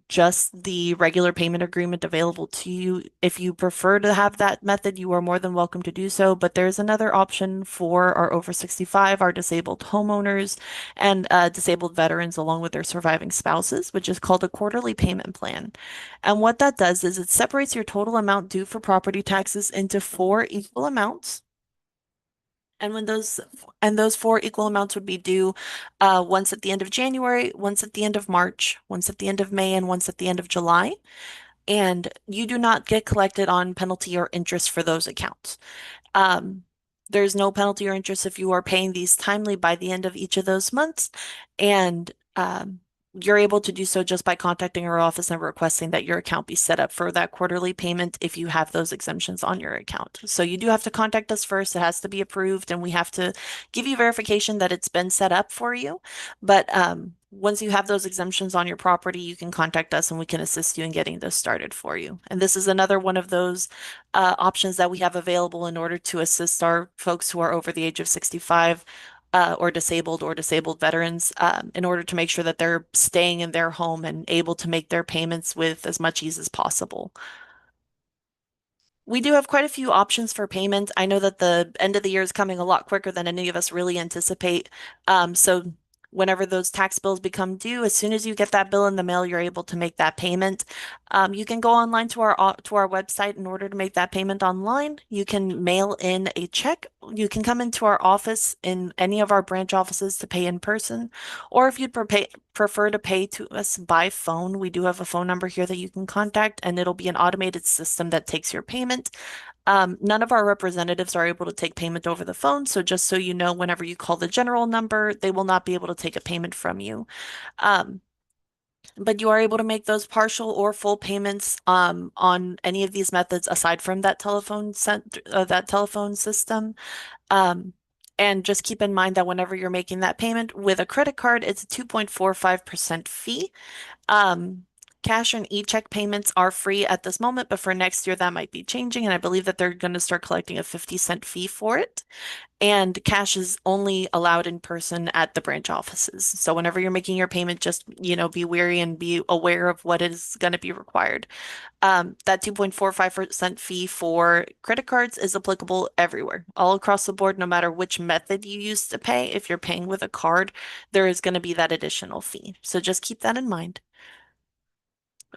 just the regular payment agreement available to you. If you prefer to have that method, you are more than welcome to do so. But there's another option for our over 65, our disabled homeowners, and disabled veterans along with their surviving spouses, which is called a quarterly payment plan. And what that does is it separates your total amount due for property taxes into 4 equal amounts. And those 4 equal amounts would be due once at the end of January, once at the end of March, once at the end of May, and once at the end of July. And you do not get collected on penalty or interest for those accounts. There's no penalty or interest if you are paying these timely by the end of each of those months. And you're able to do so just by contacting our office and requesting that your account be set up for that quarterly payment if you have those exemptions on your account. So you do have to contact us first. It has to be approved, and we have to give you verification that it's been set up for you. But once you have those exemptions on your property, you can contact us and we can assist you in getting those started for you. And this is another one of those options that we have available in order to assist our folks who are over the age of 65 or disabled veterans in order to make sure that they're staying in their home and able to make their payments with as much ease as possible. We do have quite a few options for payment. I know that the end of the year is coming a lot quicker than any of us really anticipate. So whenever those tax bills become due, as soon as you get that bill in the mail, you're able to make that payment. You can go online to our website in order to make that payment online. You can mail in a check. You can come into our office in any of our branch offices to pay in person, or if you'd prefer to pay to us by phone, we do have a phone number here that you can contact, and it'll be an automated system that takes your payment. None of our representatives are able to take payment over the phone, so just so you know, whenever you call the general number, they will not be able to take a payment from you. But you are able to make those partial or full payments on any of these methods aside from that telephone system. And just keep in mind that whenever you're making that payment with a credit card, it's a 2.45% fee. Cash and e-check payments are free at this moment, but for next year that might be changing, and I believe that they're going to start collecting a 50-cent fee for it. And cash is only allowed in person at the branch offices. So whenever you're making your payment, just, be wary and be aware of what is going to be required. That 2.45% fee for credit cards is applicable everywhere, all across the board, no matter which method you use to pay. If you're paying with a card, there is going to be that additional fee. So just keep that in mind.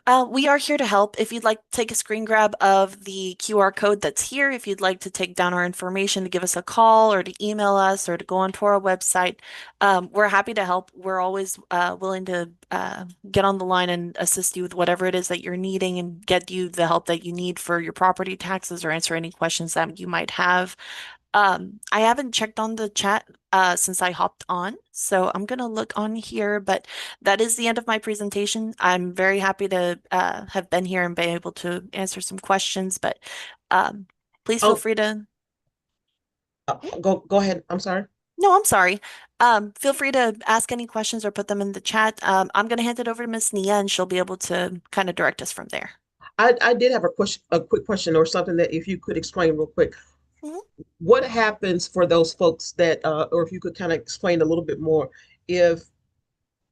We are here to help. If you'd like to take a screen grab of the QR code that's here, if you'd like to take down our information to give us a call or to email us or to go onto our website, we're happy to help. We're always willing to get on the line and assist you with whatever it is that you're needing and get you the help that you need for your property taxes or answer any questions that you might have. I haven't checked on the chat since I hopped on, so I'm gonna look on here, but that is the end of my presentation. I'm very happy to have been here and be able to answer some questions, but please feel Oh, free to. go ahead. I'm sorry. No, I'm sorry. Feel free to ask any questions or put them in the chat. I'm gonna hand it over to Miss Nia, and she'll be able to kind of direct us from there. I did have a quick question or something that if you could explain real quick. Mhm. What happens for those folks that, or if you could kind of explain a little bit more, if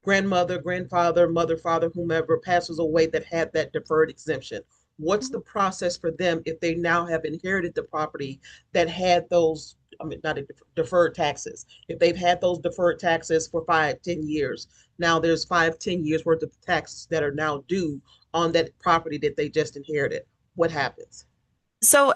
grandmother, grandfather, mother, father, whomever passes away that had that deferred exemption? What's the process for them if they now have inherited the property that had those, I mean, not deferred taxes? If they've had those deferred taxes for 5, 10 years, now there's 5, 10 years worth of taxes that are now due on that property that they just inherited. What happens? So,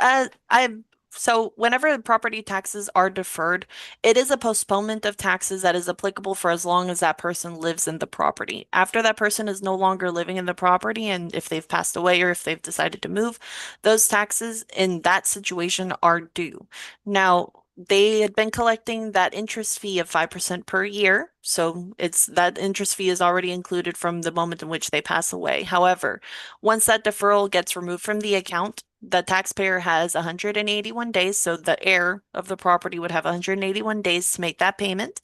so whenever property taxes are deferred, it is a postponement of taxes that is applicable for as long as that person lives in the property. After that person is no longer living in the property, and if they've passed away or if they've decided to move, those taxes in that situation are due. Now, they had been collecting that interest fee of 5% per year. So it's that interest fee is already included from the moment in which they pass away. However, once that deferral gets removed from the account, the taxpayer has 181 days. So the heir of the property would have 181 days to make that payment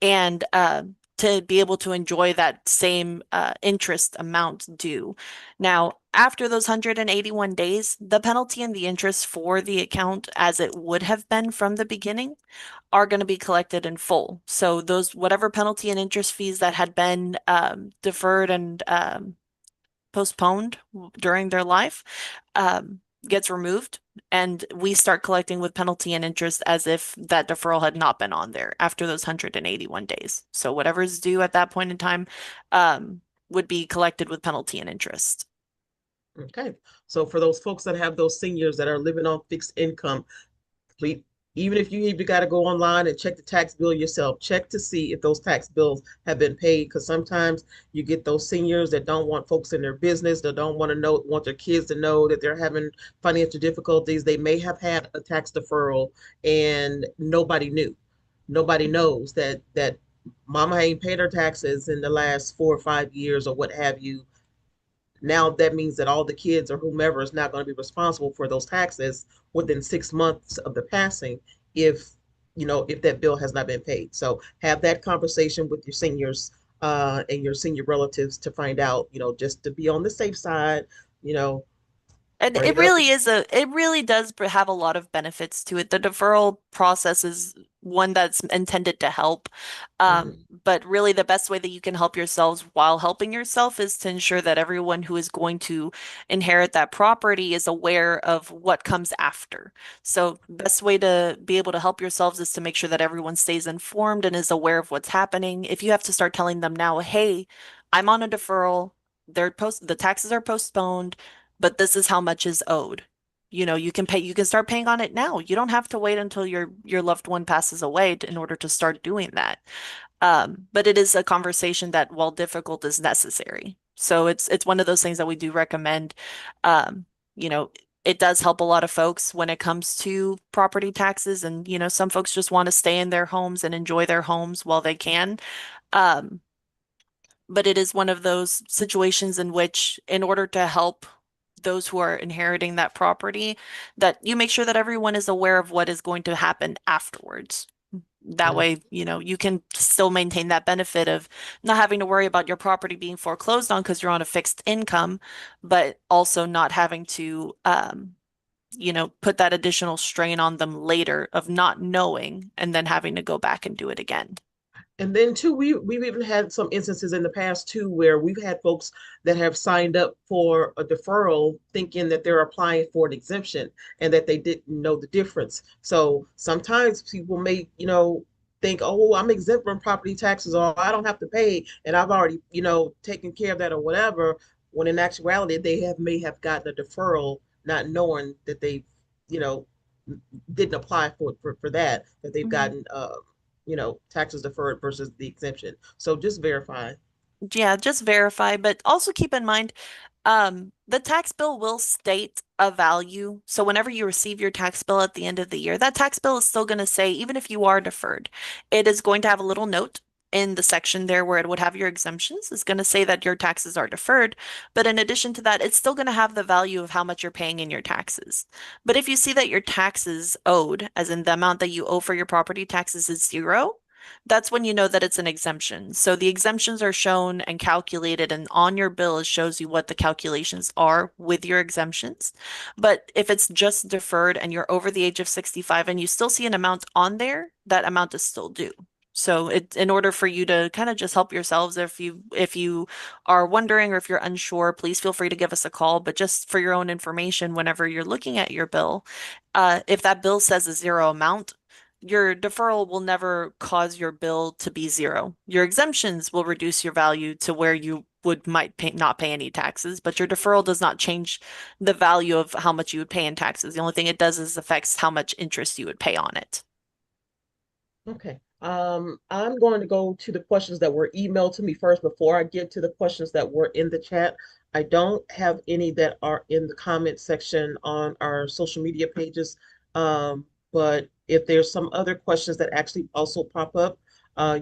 and to be able to enjoy that same interest amount due. Now, after those 181 days, the penalty and the interest for the account, as it would have been from the beginning, are going to be collected in full. So those whatever penalty and interest fees that had been deferred and postponed during their life gets removed, and we start collecting with penalty and interest as if that deferral had not been on there after those 181 days. So whatever's due at that point in time would be collected with penalty and interest. Okay. So for those folks that have those seniors that are living on fixed income, please, even if you got to go online and check the tax bill yourself, check to see if those tax bills have been paid. Because sometimes you get those seniors that don't want folks in their business, that don't want their kids to know that they're having financial difficulties. They may have had a tax deferral and nobody knew. Nobody knows that mama ain't paid her taxes in the last 4 or 5 years or what have you. Now that means that all the kids or whomever is not going to be responsible for those taxes within 6 months of the passing if if that bill has not been paid. So have that conversation with your seniors and your senior relatives to find out, just to be on the safe side, you know, And bring it it up. really it really does have a lot of benefits to it. The deferral process is one that's intended to help. Mhm. But really the best way that you can help yourselves while helping yourself is to ensure that everyone who is going to inherit that property is aware of what comes after. So best way to be able to help yourselves is to make sure that everyone stays informed and is aware of what's happening. If you have to start telling them now, hey, I'm on a deferral, the taxes are postponed, but this is how much is owed. You can start paying on it now. You don't have to wait until your loved one passes away in order to start doing that. But it is a conversation that, while difficult, is necessary. So it's one of those things that we do recommend. Um, you know, it does help a lot of folks when it comes to property taxes, and some folks just want to stay in their homes and enjoy their homes while they can. Um, but it is one of those situations in which, in order to help those who are inheriting that property, that you make sure that everyone is aware of what is going to happen afterwards. That Yeah. way, you can still maintain that benefit of not having to worry about your property being foreclosed on because you're on a fixed income, but also not having to, put that additional strain on them later of not knowing and then having to go back and do it again. And then too, we've even had some instances in the past too where we've had folks that have signed up for a deferral thinking that they're applying for an exemption and that they didn't know the difference. So sometimes people may, think, oh, I'm exempt from property taxes or I don't have to pay and I've already, taken care of that or whatever. when in actuality they may have gotten a deferral, not knowing that they, you know, didn't apply for that they've gotten taxes deferred versus the exemption. So just verify. Yeah, just verify, but also keep in mind, the tax bill will state a value. So whenever you receive your tax bill at the end of the year, that tax bill is still going to say, even if you are deferred, it is going to have a little note in the section there where it would have your exemptions. It's going to say that your taxes are deferred. But in addition to that, it's still going to have the value of how much you're paying in your taxes. But if you see that your taxes owed, as in the amount that you owe for your property taxes, is zero, that's when you know that it's an exemption. So the exemptions are shown and calculated, and on your bill, it shows you what the calculations are with your exemptions. But if it's just deferred and you're over the age of 65 and you still see an amount on there, that amount is still due. So in order for you to kind of just help yourselves, if you are wondering or if you're unsure, please feel free to give us a call. But just for your own information, whenever you're looking at your bill, if that bill says a zero amount, your deferral will never cause your bill to be zero. Your exemptions will reduce your value to where you might not pay any taxes, but your deferral does not change the value of how much you would pay in taxes. The only thing it does is affects how much interest you would pay on it. Okay. I'm going to go to the questions that were emailed to me first before I get to the questions that were in the chat. I don't have any that are in the comment section on our social media pages. But if there's some other questions that actually also pop up,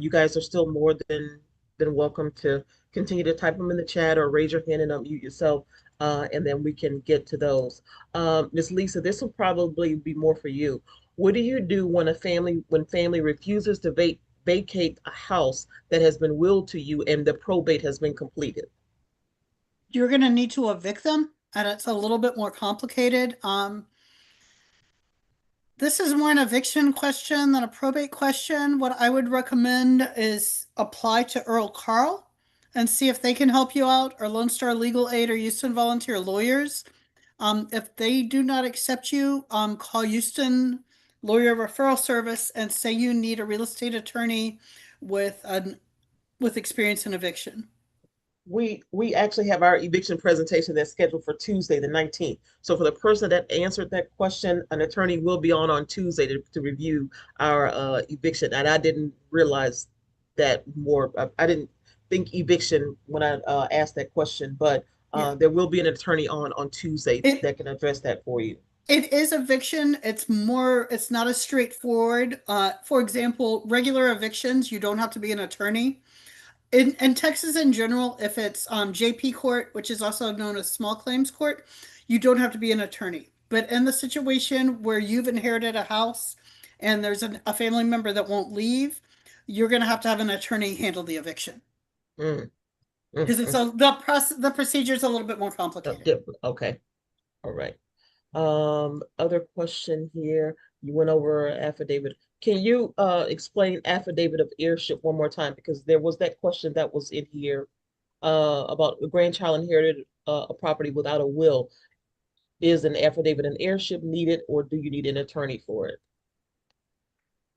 you guys are still more than welcome to continue to type them in the chat or raise your hand and unmute yourself, and then we can get to those. Ms. Lisa, this will probably be more for you. What do you do when family refuses to vacate a house that has been willed to you and the probate has been completed? You're going to need to evict them, and it's a little bit more complicated. This is more an eviction question than a probate question. What I would recommend is apply to Earl Carl and see if they can help you out, or Lone Star Legal Aid or Houston Volunteer Lawyers. If they do not accept you, call Houston Lawyer Referral Service and say you need a real estate attorney with experience in eviction. We actually have our eviction presentation that's scheduled for Tuesday, the 19th. So for the person that answered that question, an attorney will be on Tuesday to review our eviction. And I didn't realize that more. I didn't think eviction when I asked that question, but there will be an attorney on Tuesday that can address that for you. It is eviction. It's not as straightforward. For example, regular evictions, you don't have to be an attorney. In Texas in general, if it's JP court, which is also known as small claims court, you don't have to be an attorney. But in the situation where you've inherited a house and there's a family member that won't leave, you're going to have an attorney handle the eviction. Because the procedure is a little bit more complicated. Okay. All right. Other question here. You went over affidavit. Can you explain affidavit of heirship one more time? Because there was that question that was in here about the grandchild inherited a property without a will. Is an affidavit of heirship needed, or do you need an attorney for it?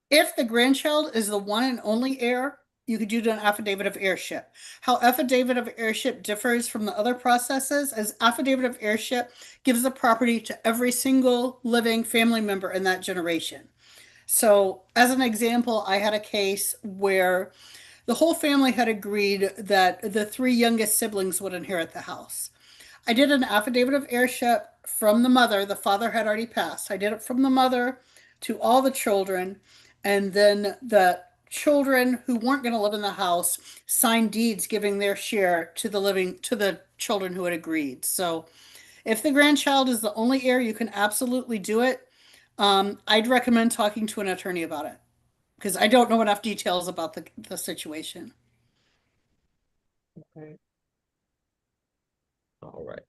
If the grandchild is the one and only heir, you could do an affidavit of heirship. How affidavit of heirship differs from the other processes is affidavit of heirship gives the property to every single living family member in that generation. So as an example, I had a case where the whole family had agreed that the three youngest siblings would inherit the house. I did an affidavit of heirship from the mother. The father had already passed. I did it from the mother to all the children, and then the children who weren't going to live in the house signed deeds giving their share to the children who had agreed. So if the grandchild is the only heir, you can absolutely do it. I'd recommend talking to an attorney about it because I don't know enough details about the situation. Okay. All right.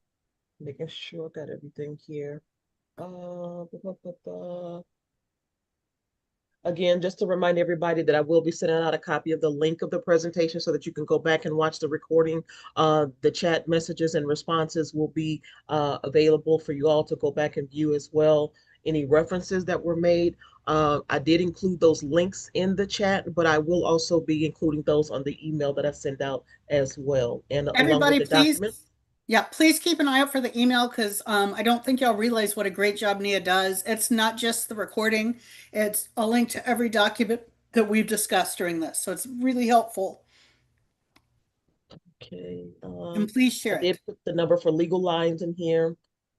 Making sure I got everything here. Again, just to remind everybody that I will be sending out a copy of the link of the presentation so that you can go back and watch the recording. The chat messages and responses will be available for you all to go back and view as well. Any references that were made, I did include those links in the chat, but I will also be including those on the email that I send out as well. And Everybody, along with the please, document. Yeah, please keep an eye out for the email because I don't think y'all realize what a great job Nia does. It's not just the recording, it's a link to every document that we've discussed during this. So it's really helpful. Okay. And please I share it. did put the number for legal lines in here.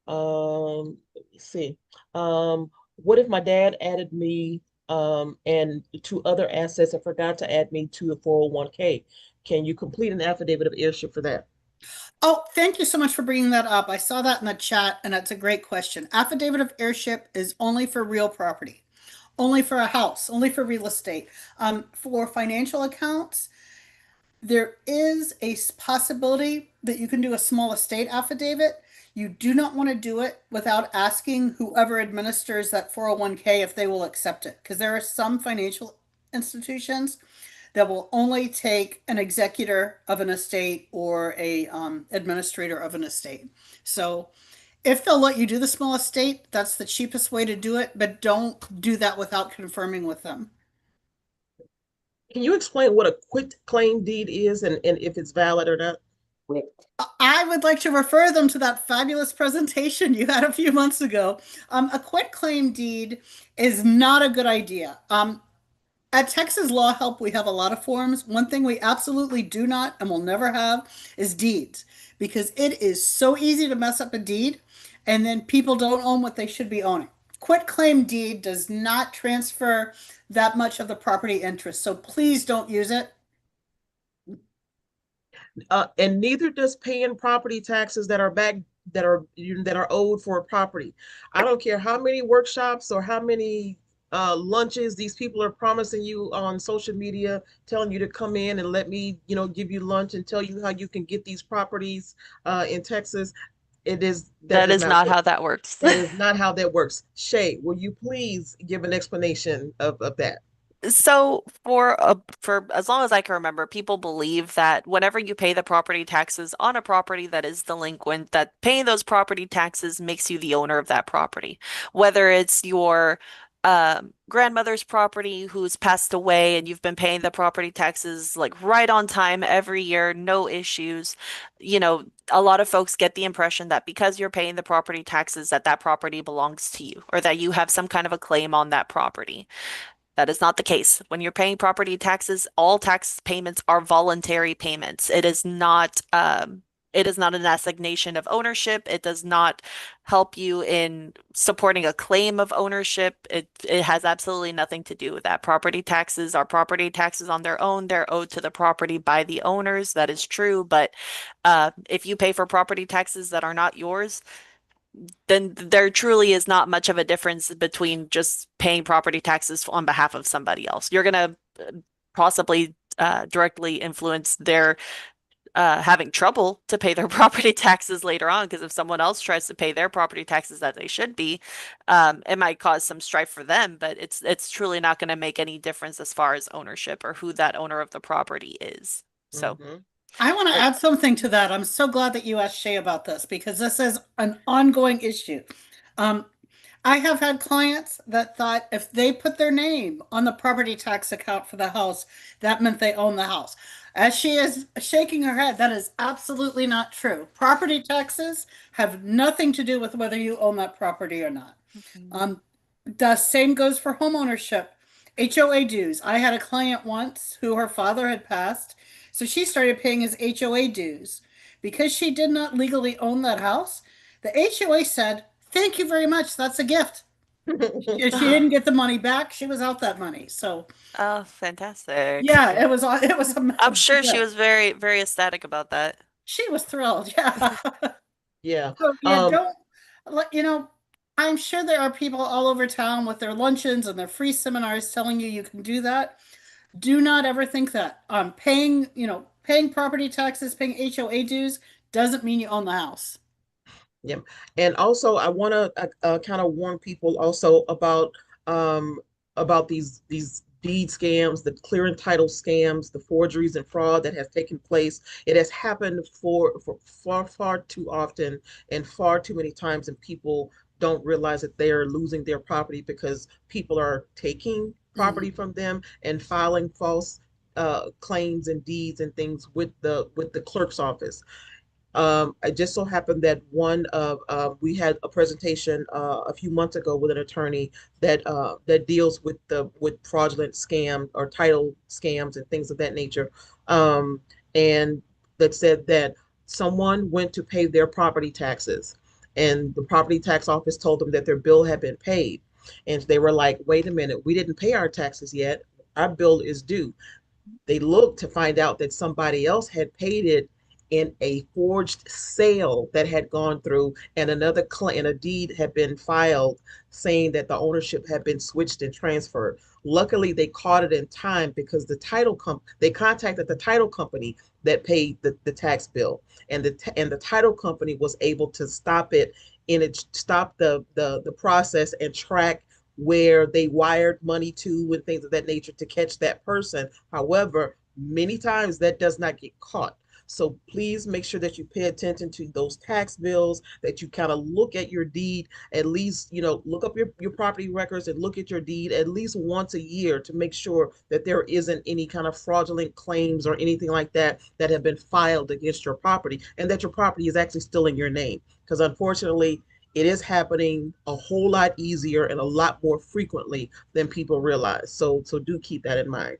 Let me see. What if my dad added me and two other assets and forgot to add me to the 401k? Can you complete an affidavit of heirship for that? Oh, thank you so much for bringing that up. I saw that in the chat, and that's a great question. Affidavit of heirship is only for real property, only for a house, only for real estate. For financial accounts, there is a possibility that you can do a small estate affidavit. You do not want to do it without asking whoever administers that 401k if they will accept it, because there are some financial institutions that will only take an executor of an estate or a administrator of an estate. So if they'll let you do the small estate, that's the cheapest way to do it, but don't do that without confirming with them. Can you explain what a quit claim deed is and if it's valid or not? With I would like to refer them to that fabulous presentation you had a few months ago. A quit claim deed is not a good idea. At Texas Law Help, we have a lot of forms. One thing we absolutely do not and will never have is deeds because it is so easy to mess up a deed and then people don't own what they should be owning. Quit claim deed does not transfer that much of the property interest, so please don't use it. And neither does paying property taxes that are back that are owed for a property. I don't care how many workshops or how many lunches these people are promising you on social media, telling you to come in and let me, give you lunch and tell you how you can get these properties in Texas. That That does is not not work. how that works. That is not how that works. Shay, will you please give an explanation of that? So for as long as I can remember, people believe that whenever you pay the property taxes on a property that is delinquent, that paying those property taxes makes you the owner of that property. Whether it's your grandmother's property who's passed away and you've been paying the property taxes like right on time every year, no issues. A lot of folks get the impression that because you're paying the property taxes, that that property belongs to you or that you have some kind of a claim on that property. That is not the case. When you're paying property taxes, all tax payments are voluntary payments. It is not an assignation of ownership. It does not help you in supporting a claim of ownership. It has absolutely nothing to do with that. Property taxes are property taxes on their own. They're owed to the property by the owners. That is true. But if you pay for property taxes that are not yours, then there truly is not much of a difference between just paying property taxes on behalf of somebody else. You're going to possibly directly influence their having trouble to pay their property taxes later on, because if someone else tries to pay their property taxes that they should be, it might cause some strife for them, but it's truly not going to make any difference as far as ownership or who that owner of the property is. So. Mhm. I want to And add something to that. I'm so glad that you asked Shay about this because this is an ongoing issue. Um, I have had clients that thought if they put their name on the property tax account for the house, that meant they own the house. As she is shaking her head, that is absolutely not true. Property taxes have nothing to do with whether you own that property or not. Mhm. Um, the same goes for home ownership. HOA dues. I had a client once who her father had passed, so she started paying his HOA dues. Because she did not legally own that house, the HOA said, "Thank you very much. That's a gift." She didn't get the money back. She was out that money. So Oh, fantastic. yeah, it was a I'm big sure she gift. was very, very ecstatic about that. She was thrilled. Yeah. yeah. So yeah, Um, don't let I'm sure there are people all over town with their luncheons and their free seminars telling you you can do that. Do not ever think that. Paying property taxes, paying HOA dues doesn't mean you own the house. Yeah, and also I want to kind of warn people also um about these deed scams, the clear and title scams, the forgeries and fraud that has taken place. It has happened for far too often and far too many times, and people don't realize that they are losing their property because people are taking property Mhm. from them and filing false claims and deeds and things with the clerk's office. It just so happened that one of we had a presentation a few months ago with an attorney that deals with fraudulent scam or title scams and things of that nature, and that said that someone went to pay their property taxes, and the property tax office told them that their bill had been paid, and they were like, "Wait a minute, we didn't pay our taxes yet. Our bill is due." They looked to find out that somebody else had paid it in a forged sale that had gone through, and another claim and a deed had been filed saying that the ownership had been switched and transferred. Luckily, they caught it in time because they contacted the title company that paid the tax bill, and the title company was able to stop it, and it stopped the process and track where they wired money to and things of that nature to catch that person. However, many times that does not get caught. So please make sure that you pay attention to those tax bills, that you kind of look at your deed, at least, look up your property records and look at your deed at least once a year to make sure that there isn't any kind of fraudulent claims or anything like that that have been filed against your property, and that your property is actually still in your name. Because unfortunately, it is happening a whole lot easier and a lot more frequently than people realize. So do keep that in mind.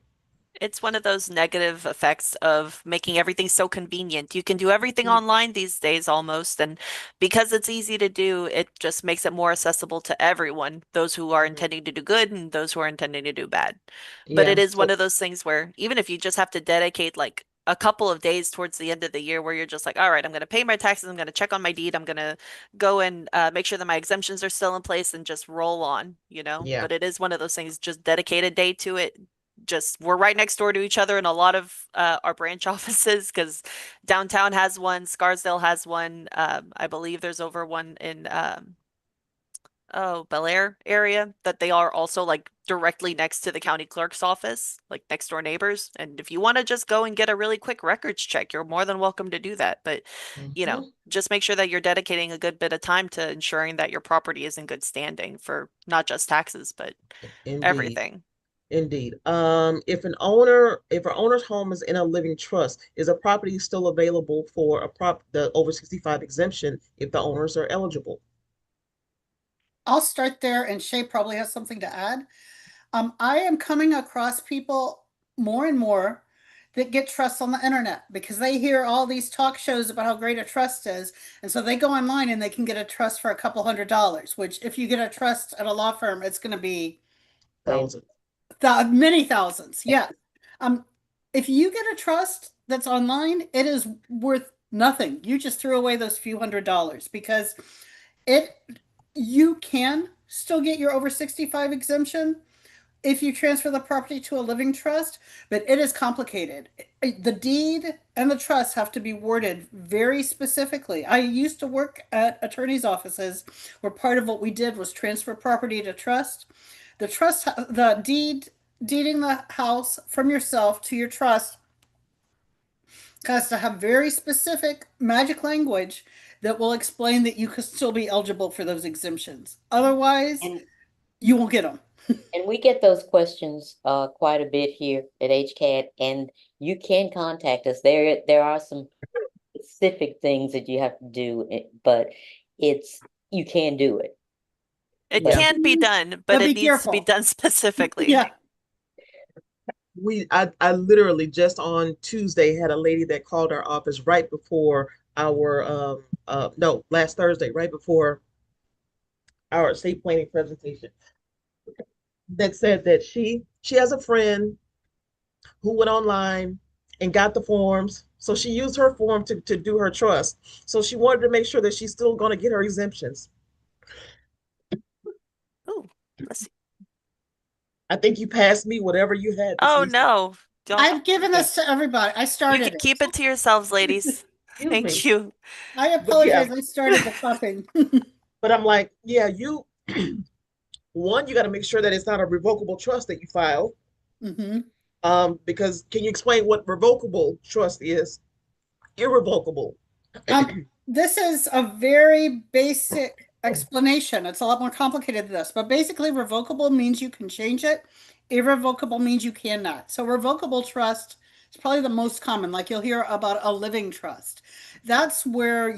It's one of those negative effects of making everything so convenient. You can do everything online these days almost, and because it's easy to do, it just makes it more accessible to everyone, those who are intending to do good and those who are intending to do bad. But it Yeah. is one So of those things where even if you just have to dedicate like a couple of days towards the end of the year where you're just like, all right, I'm going to pay my taxes, I'm going to check on my deed, I'm going to go and make sure that my exemptions are still in place and just roll on, you know? yeah. But it is one of those things, just dedicate a day to it. Just we're right next door to each other in a lot of our branch offices because downtown has one, Scarsdale has one. I believe there's over one in Bel Air area that they are also like directly next to the county clerk's office, like next door neighbors. And if you want to just go and get a really quick records check, you're more than welcome to do that. But Mhm. just make sure that you're dedicating a good bit of time to ensuring that your property is in good standing for not just taxes, but Indeed. everything. Indeed. If an owner's home is in a living trust, is a property still available for the over 65 exemption if the owners are eligible? I'll start there, and Shay probably has something to add. I am coming across people more and more that get trusts on the internet because they hear all these talk shows about how great a trust is. And so they go online and they can get a trust for a couple $100, which if you get a trust at a law firm, it's going to be Thousands. many thousands. Yeah. Um, if you get a trust that's online, it is worth nothing. You just threw away those few $100 because it you can still get your over 65 exemption if you transfer the property to a living trust, but it is complicated. The deed and the trust have to be worded very specifically. I used to work at attorneys' offices where part of what we did was transfer property to trust. The deeding the house from yourself to your trust has to have very specific magic language that will explain that you could still be eligible for those exemptions. Otherwise, And you won't get them. and we get those questions quite a bit here at HCAT, and you can contact us. There are some specific things that you have to do, but you can do it. It Yeah. can be done, but But it be needs to be careful. done specifically. Yeah. I literally just on Tuesday had a lady that called our office right before our no, last Thursday, right before our estate planning presentation, that said that she has a friend who went online and got the forms. So she used her form to do her trust. So she wanted to make sure that she's still going to get her exemptions. Oh, let's see. I think you passed me whatever you had, Miss Oh Lisa. no, don't. I've given Okay. this to everybody. I You can started keep it. it to yourselves, ladies. Excuse Thank me. you. I But yeah, apologize. I started the coughing. but I'm like, yeah, you one, you got to make sure that it's not a revocable trust that you file. Hmm. Because can you explain what revocable trust is? Irrevocable. This is a very basic explanation. It's a lot more complicated than this, but basically, revocable means you can change it. Irrevocable means you cannot. So, revocable trust It's probably the most common. Like you'll hear about a living trust. That's where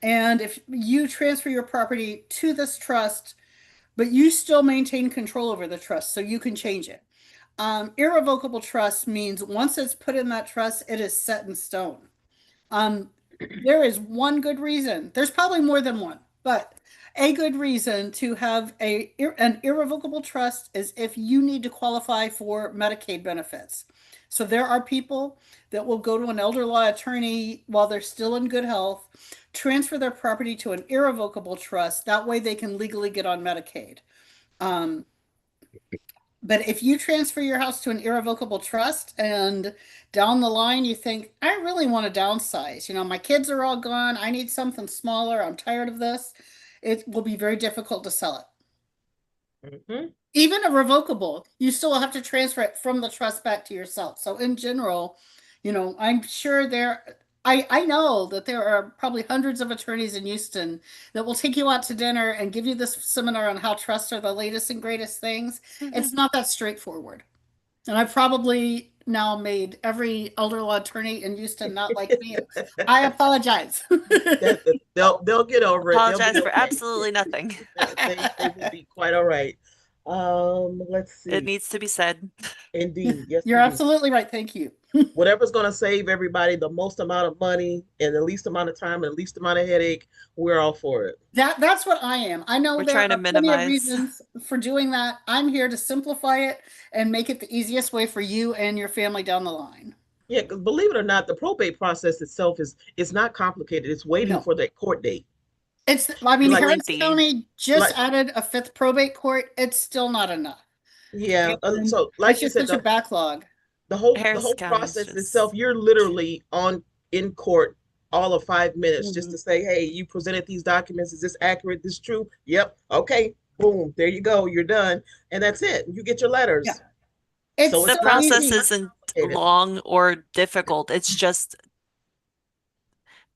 and if you transfer your property to this trust, but you still maintain control over the trust, so you can change it. Irrevocable trust means once it's put in that trust, it is set in stone. There is one good reason. There's probably more than one, but a good reason to have an irrevocable trust is if you need to qualify for Medicaid benefits. So there are people that will go to an elder law attorney while they're still in good health, transfer their property to an irrevocable trust. That way they can legally get on Medicaid. But if you transfer your house to an irrevocable trust and down the line you think, I really want to downsize, my kids are all gone, I need something smaller, I'm tired of this, it will be very difficult to sell it. Mm-hmm. Even a revocable, you still have to transfer it from the trust back to yourself. So in general, I'm sure I know that there are probably hundreds of attorneys in Houston that will take you out to dinner and give you this seminar on how trusts are the latest and greatest things. It's not that straightforward. And I've probably now made every elder law attorney in Houston not like me. I apologize. They'll get over it. Apologize for absolutely nothing. They will be quite all right. Let's see. It needs to be said. Indeed. Yes, You're indeed. absolutely right. Thank you. Whatever's going to save everybody the most amount of money and the least amount of time and the least amount of headache, we're all for it. That's what I am. I know We're there trying are to plenty of minimize. reasons for doing that. I'm here to simplify it and make it the easiest way for you and your family down the line. Yeah, because believe it or not, the probate process itself is not complicated. It's waiting for that court date. Harris lengthy. County just added a 5th probate court. It's still not enough. Yeah. So like you said, such a backlog. The whole Harris County is process just- itself, you're literally in court all of 5 minutes just to say, hey, you presented these documents. Is this accurate? This true? Yep. Okay. Boom. There you go. You're done. And that's it. You get your letters. Yeah. It's the not process easy. isn't long or difficult. It's just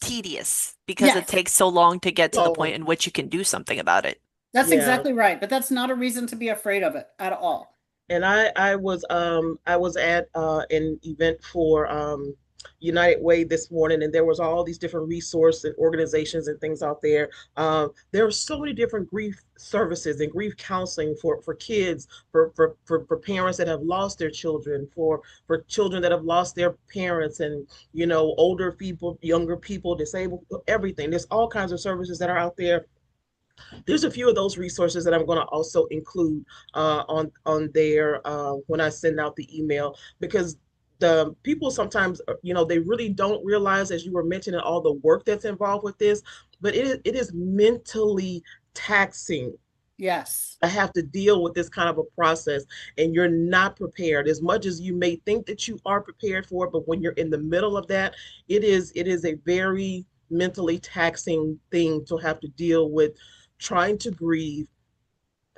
tedious because it takes so long to get to the point in which you can do something about it. That's exactly right. But that's not a reason to be afraid of it at all. And I was at an event for United Way this morning, and there was all these different resource and organizations and things out there. There are so many different grief services and grief counseling for kids, for parents that have lost their children, for children that have lost their parents, and older people, younger people, disabled, everything. There's all kinds of services that are out there. There's a few of those resources that I'm going to also include on there when I send out the email, because the people sometimes, they really don't realize, as you were mentioning, all the work that's involved with this, but it is mentally taxing. Yes. I have to deal with this kind of a process, and you're not prepared as much as you may think that you are prepared for it. But when you're in the middle of that, it is a very mentally taxing thing to have to deal with, trying to grieve,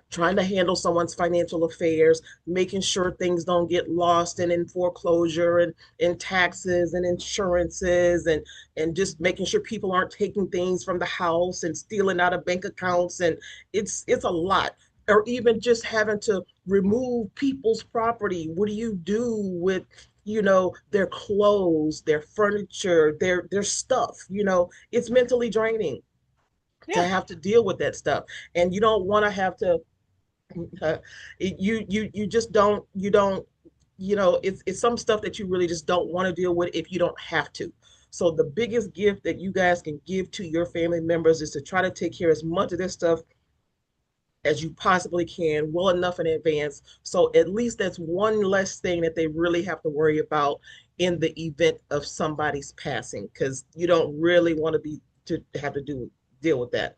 trying to handle someone's financial affairs, making sure things don't get lost and in foreclosure and in taxes and insurances, and just making sure people aren't taking things from the house and stealing out of bank accounts. And it's a lot. Or even just having to remove people's property. What do you do with their clothes, their furniture, their stuff? It's mentally draining to have to deal with that stuff, and you don't want to have to. You just don't. It's some stuff that you really just don't want to deal with if you don't have to. So the biggest gift that you guys can give to your family members is to try to take care of as much of this stuff as you possibly can, well enough in advance, so at least that's one less thing that they really have to worry about in the event of somebody's passing, because you don't really want to have to deal with that.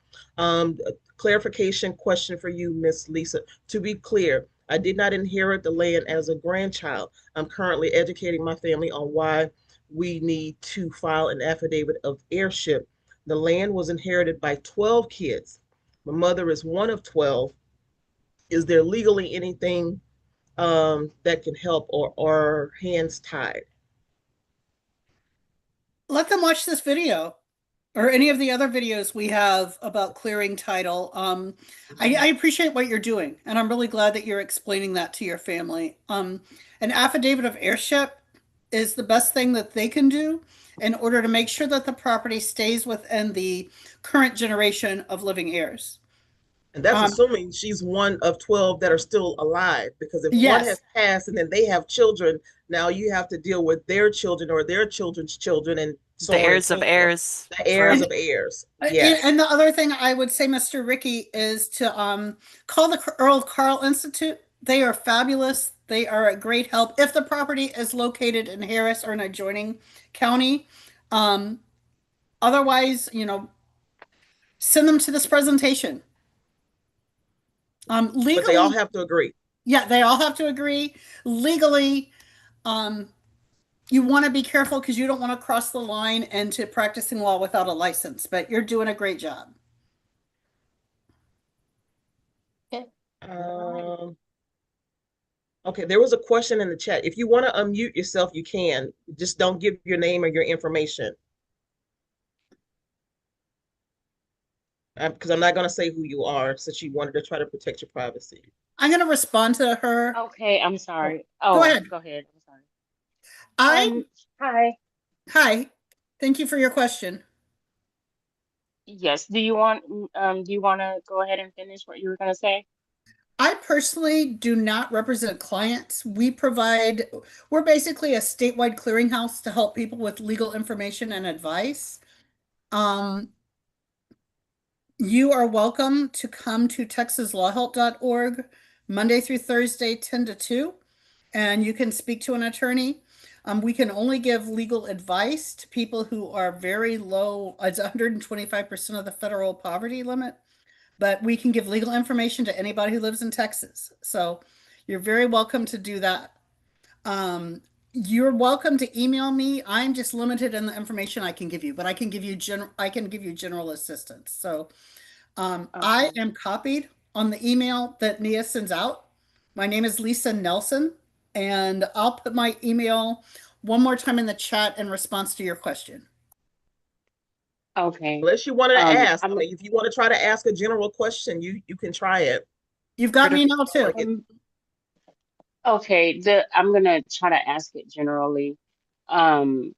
Clarification question for you, Miss Lisa. To be clear, I did not inherit the land as a grandchild. I'm currently educating my family on why we need to file an affidavit of heirship. The land was inherited by 12 kids. My mother is one of 12. Is there legally anything that can help, or are hands tied? Let them watch this video or any of the other videos we have about clearing title. I appreciate what you're doing, and I'm really glad that you're explaining that to your family. An affidavit of heirship is the best thing that they can do in order to make sure that the property stays within the current generation of living heirs. And that's Um, assuming she's one of 12 that are still alive, because if one yes, has passed and then they have children, now you have to deal with their children or their children's children and so The on and heirs so of forth. heirs. The heirs And- of heirs. and Yes. the other thing I would say, Mr. Ricky, is to call the Earl of Carl Institute. They are fabulous. They are a great help if the property is located in Harris or an adjoining county. Um, Otherwise, send them to this presentation. But they all Legally, have to agree. yeah, they all have to agree. Legally, um, you want to be careful because you don't want to cross the line into practicing law without a license, but you're doing a great job. Um, okay, there was a question in the chat. If you want to unmute yourself, you can. Just don't give your name or your information. Because I'm not going to say who you are, since you wanted to try to protect your privacy. I'm going to respond to her. Okay, I'm sorry. Go Oh, ahead. go ahead. I'm sorry. I Hi. Hi. Thank you for your question. Yes, do you want to go ahead and finish what you were gonna say? I personally do not represent clients. We're basically a statewide clearinghouse to help people with legal information and advice. You are welcome to come to texaslawhelp.org Monday through Thursday, 10 to 2, and you can speak to an attorney. We can only give legal advice to people who are very low. It's 125% of the federal poverty limit, but we can give legal information to anybody who lives in Texas. So you're very welcome to do that. You're welcome to email me. I'm just limited in the information I can give you, but I can give you general assistance. So I Okay. am copied on the email that Nia sends out. My name is Lisa Nelson, and I'll put my email one more time in the chat in response to your question. Okay. Unless you wanted to ask. I I'm mean, if you want to try to ask a general question, you can try it. You've got me now too. okay, I'm gonna try to ask it generally. Um,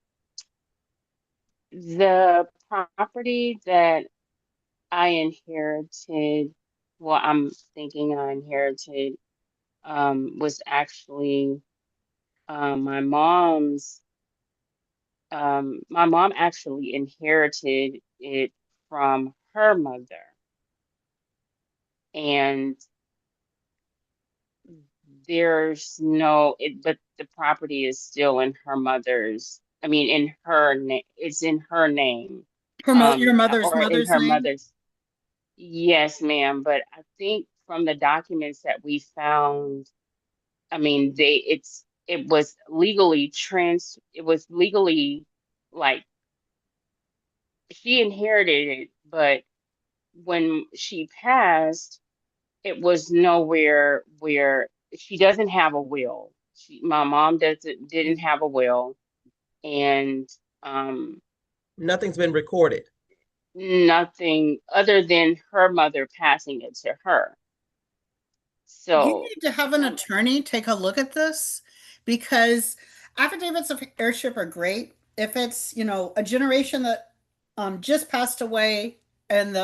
the property that I inherited, well, I'm thinking I inherited, was actually my mom's. My mom actually inherited it from her mother, and but the property is still in her mother's, I mean, in her name, it's in her name, Your mother's or in mother's her name? mother's. Yes, ma'am, but I think from the documents that we found, I mean, it was legally, like, she inherited it, but when she passed, it was nowhere where she doesn't have a will. My mom didn't have a will, and um, Nothing's been recorded. nothing other than her mother passing it to her. You So, need to have an attorney take a look at this because affidavits of heirship are great. If it's, a generation that just passed away and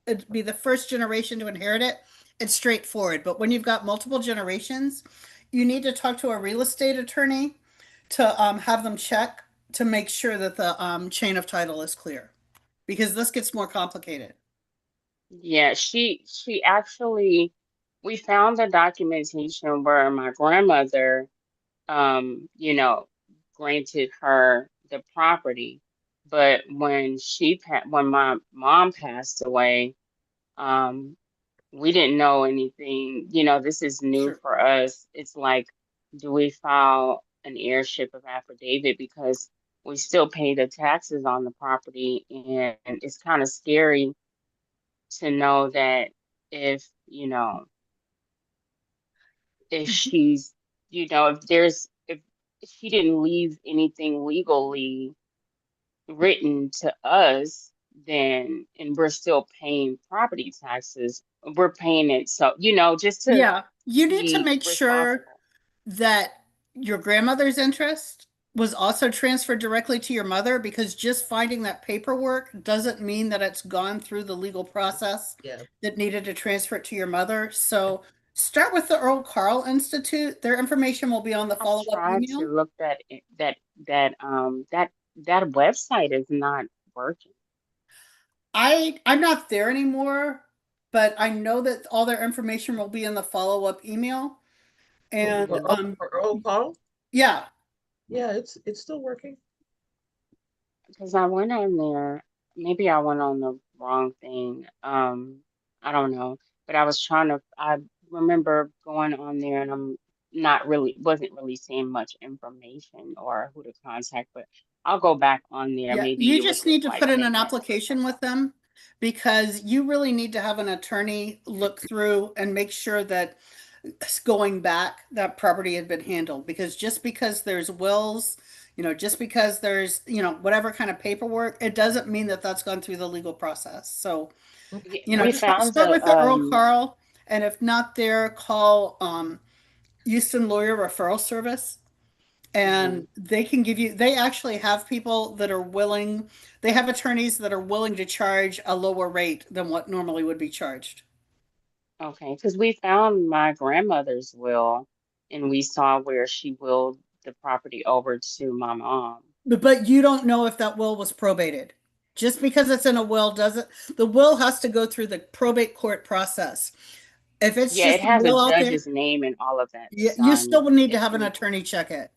it'd be the first generation to inherit it, it's straightforward. But when you've got multiple generations, you need to talk to a real estate attorney to have them check to make sure that the chain of title is clear because this gets more complicated. yeah, she actually, we found the documentation where my grandmother, you know, granted her the property, but when my mom passed away, um, we didn't know anything. This is new Sure. for us. It's like, do we file an heirship of affidavit because we still pay the taxes on the property, and it's kind of scary to know that if, if she's, if she didn't leave anything legally written to us, then, and we're still paying property taxes, we're paying it. So, just to Yeah, you need to be make sure responsible. that your grandmother's interest was also transferred directly to your mother, because just finding that paperwork doesn't mean that it's gone through the legal process Yeah. that needed to transfer it to your mother. So start with the Earl Carl Institute. Their information will be on the I've follow-up tried to email. look that website is not working. I'm not there anymore, but I know that all their information will be in the follow-up email. And For Earl Carl? yeah, Yeah, it's still working. Because I went on there, maybe I went on the wrong thing. I don't know. But I remember going on there and I'm wasn't really seeing much information or who to contact, but I'll go back on there. yeah, Maybe you it was just just need to like put in an maintenance or application with something. them, because you really need to have an attorney look through and make sure that going back, that property had been handled. Because just because there's wills, just because there's, whatever kind of paperwork, it doesn't mean that that's gone through the legal process. So, Okay. Yeah, we just found start the with the Earl Carl, and if not there, call Houston Lawyer Referral Service, mhm. and they actually have people that are willing, they have attorneys that are willing to charge a lower rate than what normally would be charged. Okay, because we found my grandmother's will and we saw where she willed the property over to my mom. But you don't know if that will was probated. Just because it's in a will doesn't, the will has to go through the probate court process. If it's Yeah, it just a has a will out there, judge's name and all of that you signed still would need to it have an in there. attorney check it.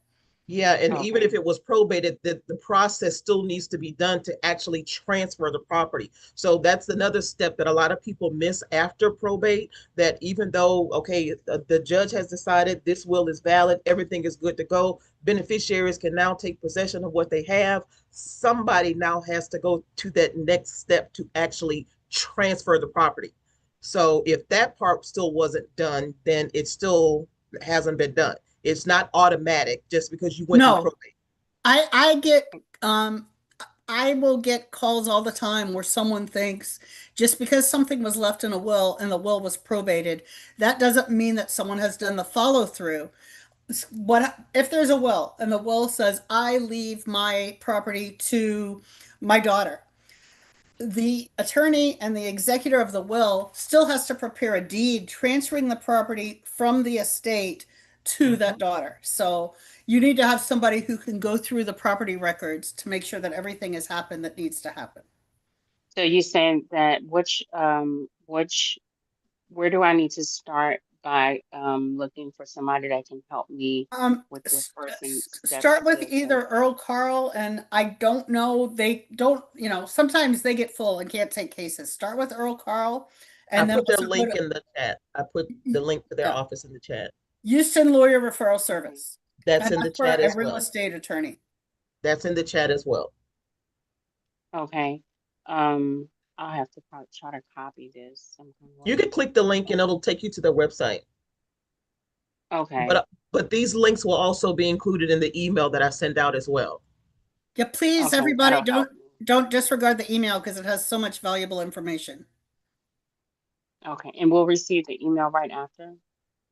Yeah, and even if Okay. it was probated, the process still needs to be done to actually transfer the property. So that's another step that a lot of people miss after probate, that even though, okay, the judge has decided this will is valid, everything is good to go, beneficiaries can now take possession of what they have. Somebody now has to go to that next step to actually transfer the property. So if that part still wasn't done, then it still hasn't been done. It's not automatic just because you went through No, probate. I get I will get calls all the time where someone thinks just because something was left in a will and the will was probated, that doesn't mean that someone has done the follow through. What if there's a will and the will says I leave my property to my daughter? The attorney and the executor of the will still has to prepare a deed transferring the property from the estate to that Mhm. daughter. So you need to have somebody who can go through the property records to make sure that everything has happened that needs to happen. So you're saying that where do I need to start by looking for somebody that can help me with the first steps Start with to go? either Earl Carl, and I don't know, they don't, sometimes they get full and can't take cases. Start with Earl Carl, I and then put their also go link to, in the chat. I put the link to their yeah, office in the chat. Houston Lawyer Referral Okay. Service. That's And in the that's for chat a as real well. estate attorney. That's in the chat as well. Okay. Um, I'll have to probably try to copy this somehow. You can click the link and it'll take you to their website. Okay. But these links will also be included in the email that I send out as well. Yeah, please, Okay, everybody, that'll don't help me. don't disregard the email because it has so much valuable information. Okay, and we'll receive the email right after.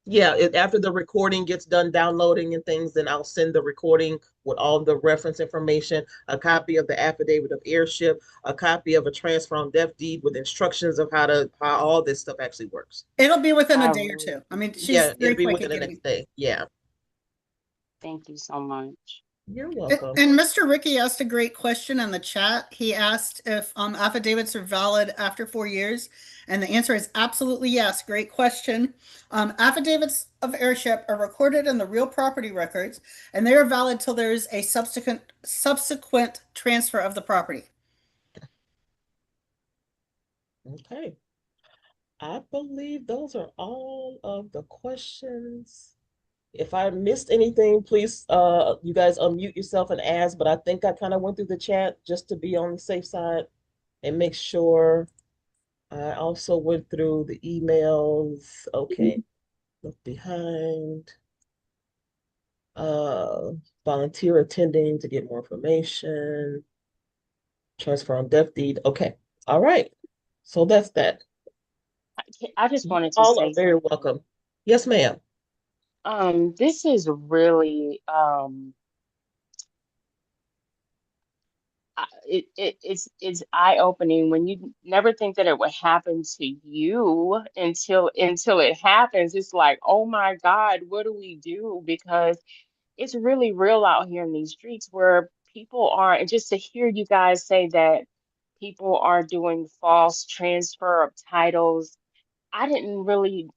Yeah, after the recording gets done downloading and things, then I'll send the recording with all the reference information, a copy of the affidavit of heirship, a copy of a transfer on death deed with instructions of how all this stuff actually works. It'll be within a I day or really two. I mean, she's Yeah, very it'll be quick at within the getting. next day. Yeah. thank you so much. You're welcome. And Mr. Ricky asked a great question in the chat. He asked if affidavits are valid after 4 years, and the answer is absolutely yes. Great question. Affidavits of heirship are recorded in the real property records, and they are valid till there's a subsequent transfer of the property. Okay. I believe those are all of the questions. If I missed anything, please, you guys unmute yourself and ask, but I think I kind of went through the chat just to be on the safe side and make sure. I also went through the emails. Okay, look behind. Uh, Volunteer attending to get more information. Transfer on death deed. Okay, all right. So that's that. I just You wanted to all are say very something. welcome. Yes, ma'am. This is really it's eye-opening when you never think that it would happen to you until it happens. It's like, oh my God, what do we do? Because it's really real out here in these streets where people are, and just to hear you guys say that people are doing false transfer of titles, I didn't really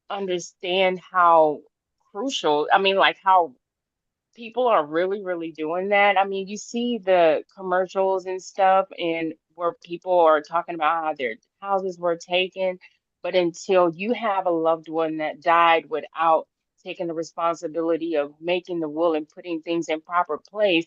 understand how crucial, I mean, like how people are really, really doing that. I mean, you see the commercials and stuff, and where people are talking about how their houses were taken, but until you have a loved one that died without taking the responsibility of making the will and putting things in proper place,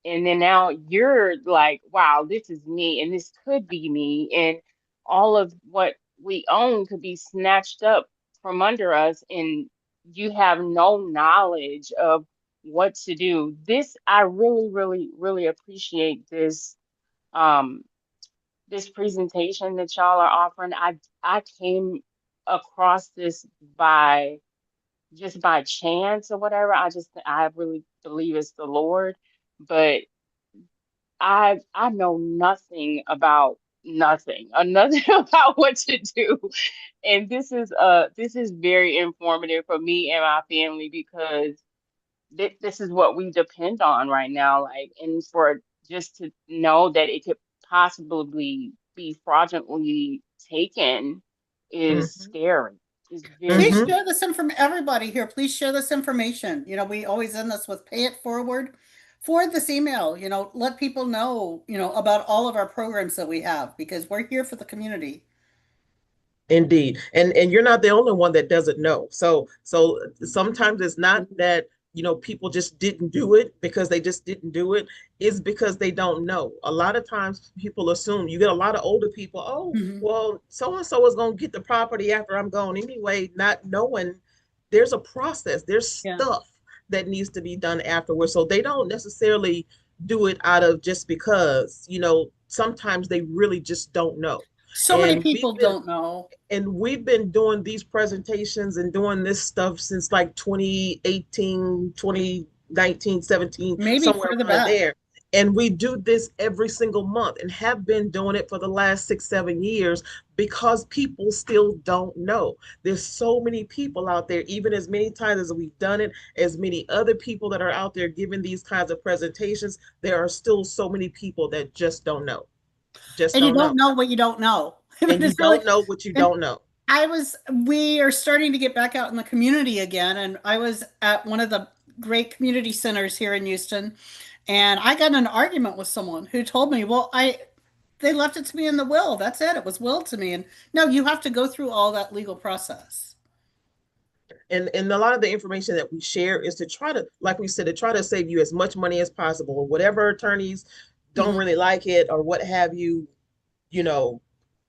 and then now you're like, wow, this is me, and this could be me, and all of what we own could be snatched up from under us, and you have no knowledge of what to do. This, I really, really, really appreciate um this presentation that y'all are offering. I came across this by just by chance or whatever. I really believe it's the Lord, but I know nothing about nothing, nothing about what to do. And this is very informative for me and my family because this is what we depend on right now. Like, and for just to know that it could possibly be fraudulently taken is Mhm. scary. It's very Please Mhm. share this everybody here. Please share this information. You know, we always end this with pay it forward. Forward this email, you know, let people know, you know, about all of our programs that we have because we're here for the community. Indeed. And you're not the only one that doesn't know. So sometimes it's not that, people just didn't do it because they just didn't do it. It's because they don't know. A lot of times people assume you get a lot of older people, oh, Mhm. well, so and so is going to get the property after I'm gone anyway, not knowing there's a process, there's Yeah. stuff that needs to be done afterwards. So they don't necessarily do it out of just because, sometimes they really just don't know. So many And people don't know. we've been doing these presentations and doing this stuff since like 2018, 2019, 17, Maybe somewhere further around back. there. And we do this every single month and have been doing it for the last 6, 7 years because people still don't know. There's so many people out there, even as many times as we've done it, as many other people that are out there giving these kinds of presentations, there are still so many people that just don't know. Just And you don't don't know. know what you don't know. I mean, And you it's really, don't know what you and don't know. we are starting to get back out in the community again. And I was at one of the great community centers here in Houston, and I got in an argument with someone who told me, well, they left it to me in the will. That's it. It was willed to me. And no, you have to go through all that legal process. And a lot of the information that we share is to try to, like we said, to try to save you as much money as possible. Whatever attorneys don't Mhm. really like it or what have you, you know,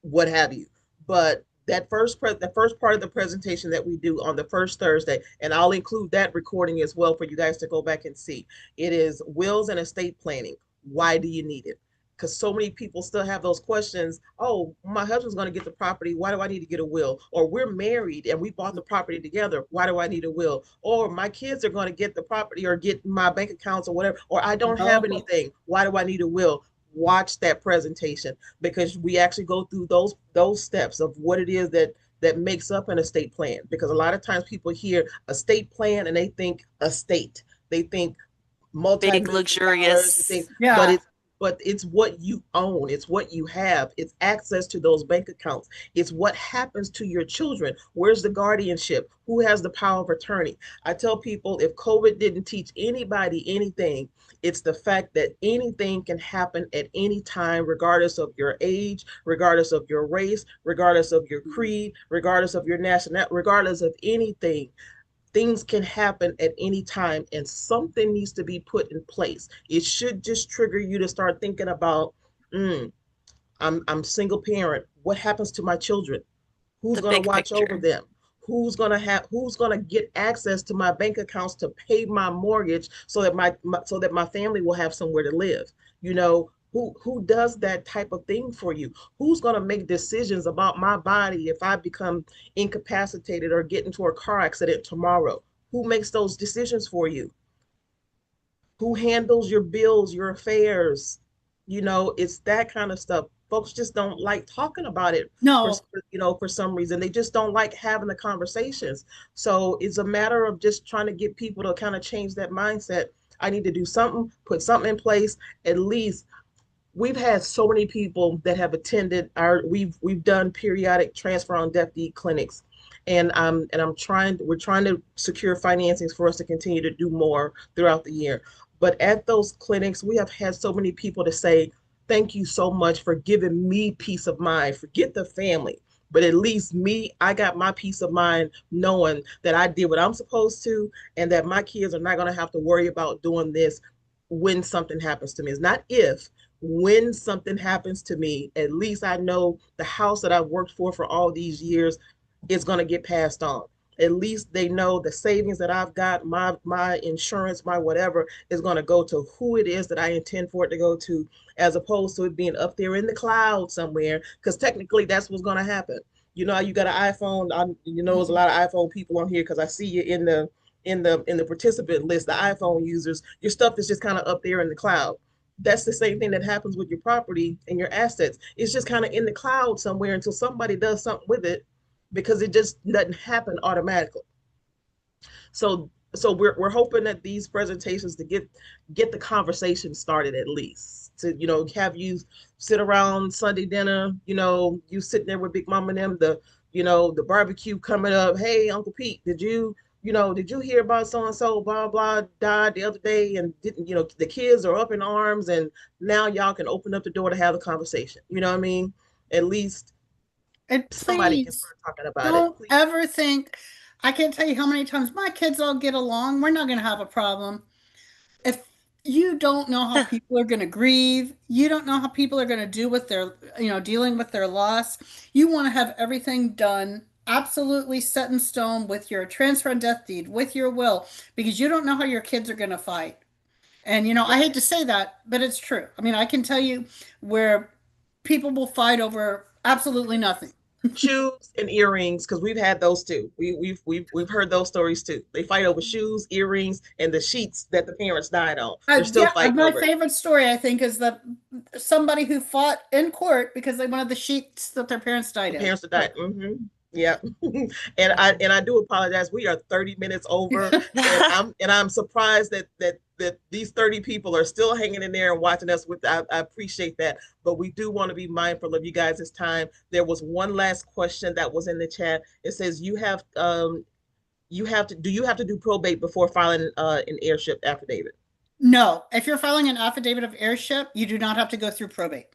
what have you. But the first part of the presentation that we do on the first Thursday, and I'll include that recording as well for you guys to go back and see. It is wills and estate planning. Why do you need it? Because so many people still have those questions. Oh, my husband's going to get the property. Why do I need to get a will? Or we're married and we bought the property together. Why do I need a will? Or my kids are going to get the property or get my bank accounts or whatever. Or I don't have Oh, anything. Why do I need a will? Watch that presentation because we actually go through those steps of what it is that makes up an estate plan. Because a lot of times people hear estate plan and they think estate. They think Big, multi-millions of dollars and things, luxurious. but yeah. it's what you own, it's what you have, it's access to those bank accounts, it's what happens to your children, where's the guardianship, who has the power of attorney. I tell people if COVID didn't teach anybody anything, it's the fact that anything can happen at any time, regardless of your age, regardless of your race, regardless of your creed, regardless of your nationality, regardless of anything. Things can happen at any time and something needs to be put in place. It should just trigger you to start thinking about, mm, I'm single parent. What happens to my children? Who's The going to big watch over picture. them? Who's going to get access to my bank accounts to pay my mortgage so that so that my family will have somewhere to live? Who does that type of thing for you? Who's going to make decisions about my body if I become incapacitated or get into a car accident tomorrow? Who makes those decisions for you? Who handles your bills, your affairs? It's that kind of stuff. Folks just don't like talking about it for, No, for some reason. They just don't like having the conversations. So it's a matter of just trying to get people to kind of change that mindset. I need to do something, put something in place. At least we've had so many people that have attended we've done periodic transfer on deaf deed clinics, we're trying to secure financings for us to continue to do more throughout the year. But at those clinics, we have had so many people to say, thank you so much for giving me peace of mind. Forget the family, but at least me, I got my peace of mind knowing that I did what I'm supposed to, and that my kids are not going to have to worry about doing this when something happens to me. It's not if, when something happens to me, at least I know the house that I've worked for all these years is going to get passed on. At least they know the savings that I've got, my insurance, my whatever is going to go to who it is that I intend for it to go to, as opposed to it being up there in the cloud somewhere. Because technically, that's what's going to happen. You got an iPhone. There's a lot of iPhone people on here because I see you in the participant list. The iPhone users, your stuff is just kind of up there in the cloud. That's the same thing that happens with your property and your assets. It's just kind of in the cloud somewhere until somebody does something with it, because it just doesn't happen automatically. So we're hoping that these presentations to get the conversation started, at least to have you sit around Sunday dinner, you sitting there with Big Mama and them, the barbecue coming up. Hey, Uncle Pete, did you hear about so and so blah blah died the other day, and didn't the kids are up in arms, and now y'all can open up the door to have a conversation. You know what I mean? At least and somebody can please start talking about it. don't Please. ever think, I can't tell you how many times my kids all get along. We're not going to have a problem. If you don't know how people are going to grieve, you don't know how people are going to do with their, dealing with their loss. You want to have everything done absolutely set in stone with your transfer and death deed, with your will, because you don't know how your kids are going to fight. And, I hate to say that, but it's true. I mean, I can tell you where people will fight over absolutely nothing. Shoes and earrings, because we've had those too. We've heard those stories too. They fight over shoes, earrings, and the sheets that the parents died on. They're still Yeah, fighting my over it. favorite story, I think, is that somebody who fought in court because they wanted the sheets that their parents died The in. parents that died. Yeah. And I do apologize. We are 30 minutes over, and I'm surprised that these 30 people are still hanging in there and watching us. I appreciate that, but we do want to be mindful of you guys' time. There was one last question that was in the chat. It says do you have to do probate before filing an heirship affidavit? No, if you're filing an affidavit of heirship, you do not have to go through probate.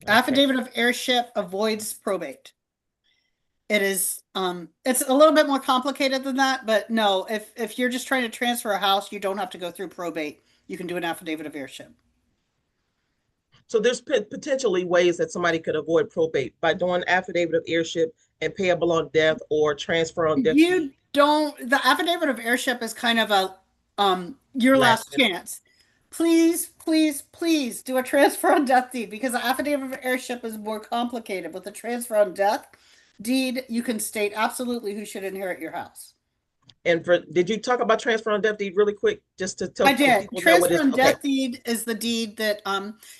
Okay. Affidavit of heirship avoids probate. It is, it's a little bit more complicated than that, but no, if you're just trying to transfer a house, you don't have to go through probate. You can do an affidavit of heirship. So there's potentially ways that somebody could avoid probate by doing affidavit of heirship and payable on death, or transfer on death You deed. don't, the affidavit of heirship is kind of a your Last last minute. chance. Please, please, please do a transfer on death deed, because the affidavit of heirship is more complicated. With the transfer on death deed, you can state absolutely who should inherit your house. And did you talk about transfer on death deed really quick, just to I tell so did. people know what it Transfer is? on Okay. death deed is the deed that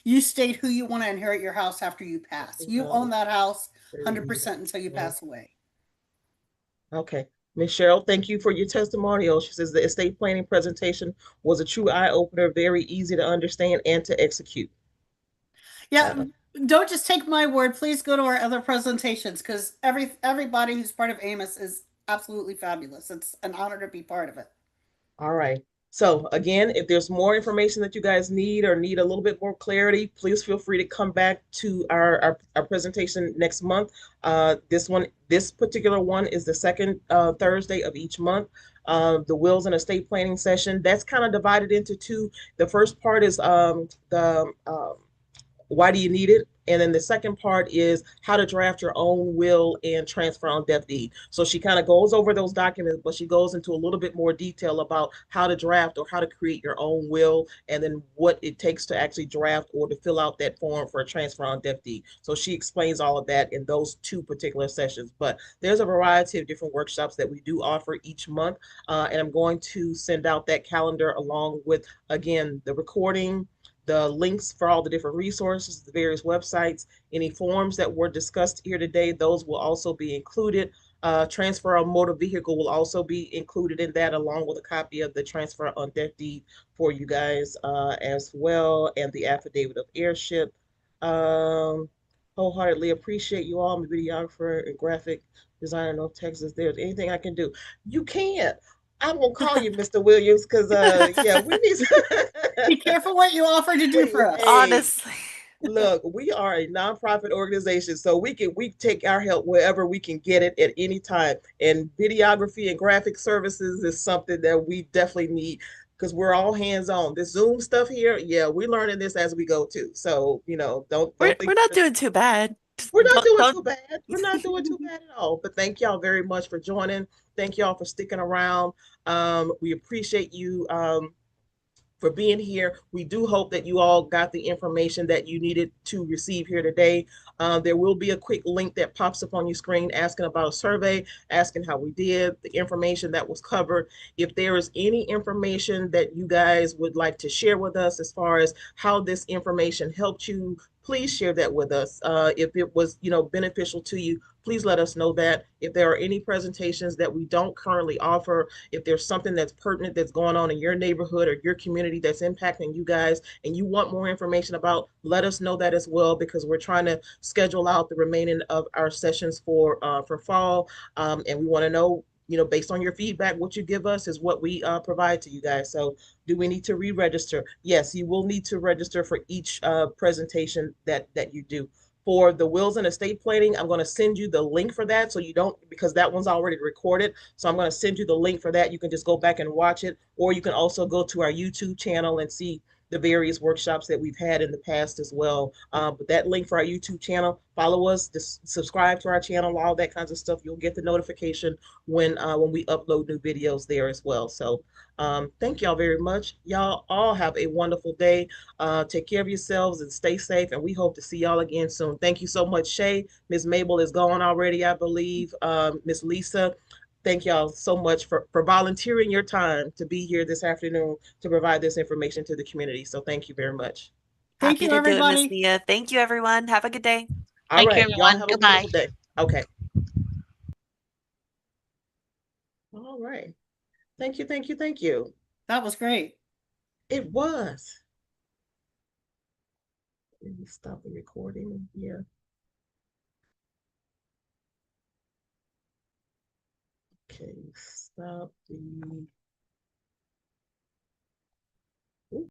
you state who you want to inherit your house after you pass. You own that house 100% until you pass away. Okay. Ms. Cheryl, thank you for your testimonial. She says the estate planning presentation was a true eye opener, very easy to understand and to execute. Yeah, don't just take my word. Please go to our other presentations, because everybody who's part of AMOS is absolutely fabulous. It's an honor to be part of it. All right. So again, if there's more information that you guys need or need a little bit more clarity, please feel free to come back to our presentation next month. This particular one is the second Thursday of each month. The wills and estate planning session, that's kind of divided into two. The first part is the why do you need it? And then the second part is how to draft your own will and transfer on death deed. So she kind of goes over those documents, but she goes into a little bit more detail about how to draft or how to create your own will, and then what it takes to actually draft or to fill out that form for a transfer on death deed. So she explains all of that in those two particular sessions. But there's a variety of different workshops that we do offer each month. And I'm going to send out that calendar along with, again, the recording, the links for all the different resources, the various websites, any forms that were discussed here today, those will also be included. Transfer of motor vehicle will also be included in that, along with a copy of the transfer on death deed for you guys as well, and the affidavit of heirship. Wholeheartedly appreciate you all. I'm a videographer and graphic designer in North Texas. There's anything I can do, you can. I'm gonna call you Mr. Williams because yeah, we need Be careful what you offer to do we for us. hey, Honestly. look, we are a nonprofit organization, so we take our help wherever we can get it at any time. And videography and graphic services is something that we definitely need because we're all hands on. This Zoom stuff here, yeah, we're learning this as we go too. So don't We're think not doing too bad. we're not doing Don't too bad. We're not doing too bad at all. But thank y'all very much for joining. Thank y'all for sticking around. We appreciate you. For being here. We do hope that you all got the information that you needed to receive here today. There will be a quick link that pops up on your screen asking about a survey, asking how we did, the information that was covered. If there is any information that you guys would like to share with us as far as how this information helped you, please share that with us. If it was, beneficial to you, please let us know that. If there are any presentations that we don't currently offer, if there's something that's pertinent that's going on in your neighborhood or your community that's impacting you guys and you want more information about, let us know that as well, because we're trying to schedule out the remaining of our sessions for fall. And we want to know, based on your feedback, what you give us is what we provide to you guys. So do we need to re-register? Yes, you will need to register for each presentation that you do. For the wills and estate planning, I'm going to send you the link for that, so you don't, because that one's already recorded. So I'm going to send you the link for that. You can just go back and watch it, or you can also go to our YouTube channel and see the various workshops that we've had in the past as well. But that link for our YouTube channel, follow us, just subscribe to our channel, all that kinds of stuff. You'll get the notification when we upload new videos there as well. So thank y'all very much. Y'all all have a wonderful day. Take care of yourselves and stay safe. And we hope to see y'all again soon. Thank you so much, Shay. Miss Mabel is gone already, I believe. Miss Lisa, thank y'all so much for volunteering your time to be here this afternoon to provide this information to the community. So thank you very much. Thank happy you, to do it, Miss everybody. Nia. Thank you, everyone. Have a good day. All Thank you, right. Y'all everyone. have a Goodbye. wonderful day. Okay. All right. Thank you. Thank you. Thank you. That was great. It was. Let me stop the recording here. Okay, stop the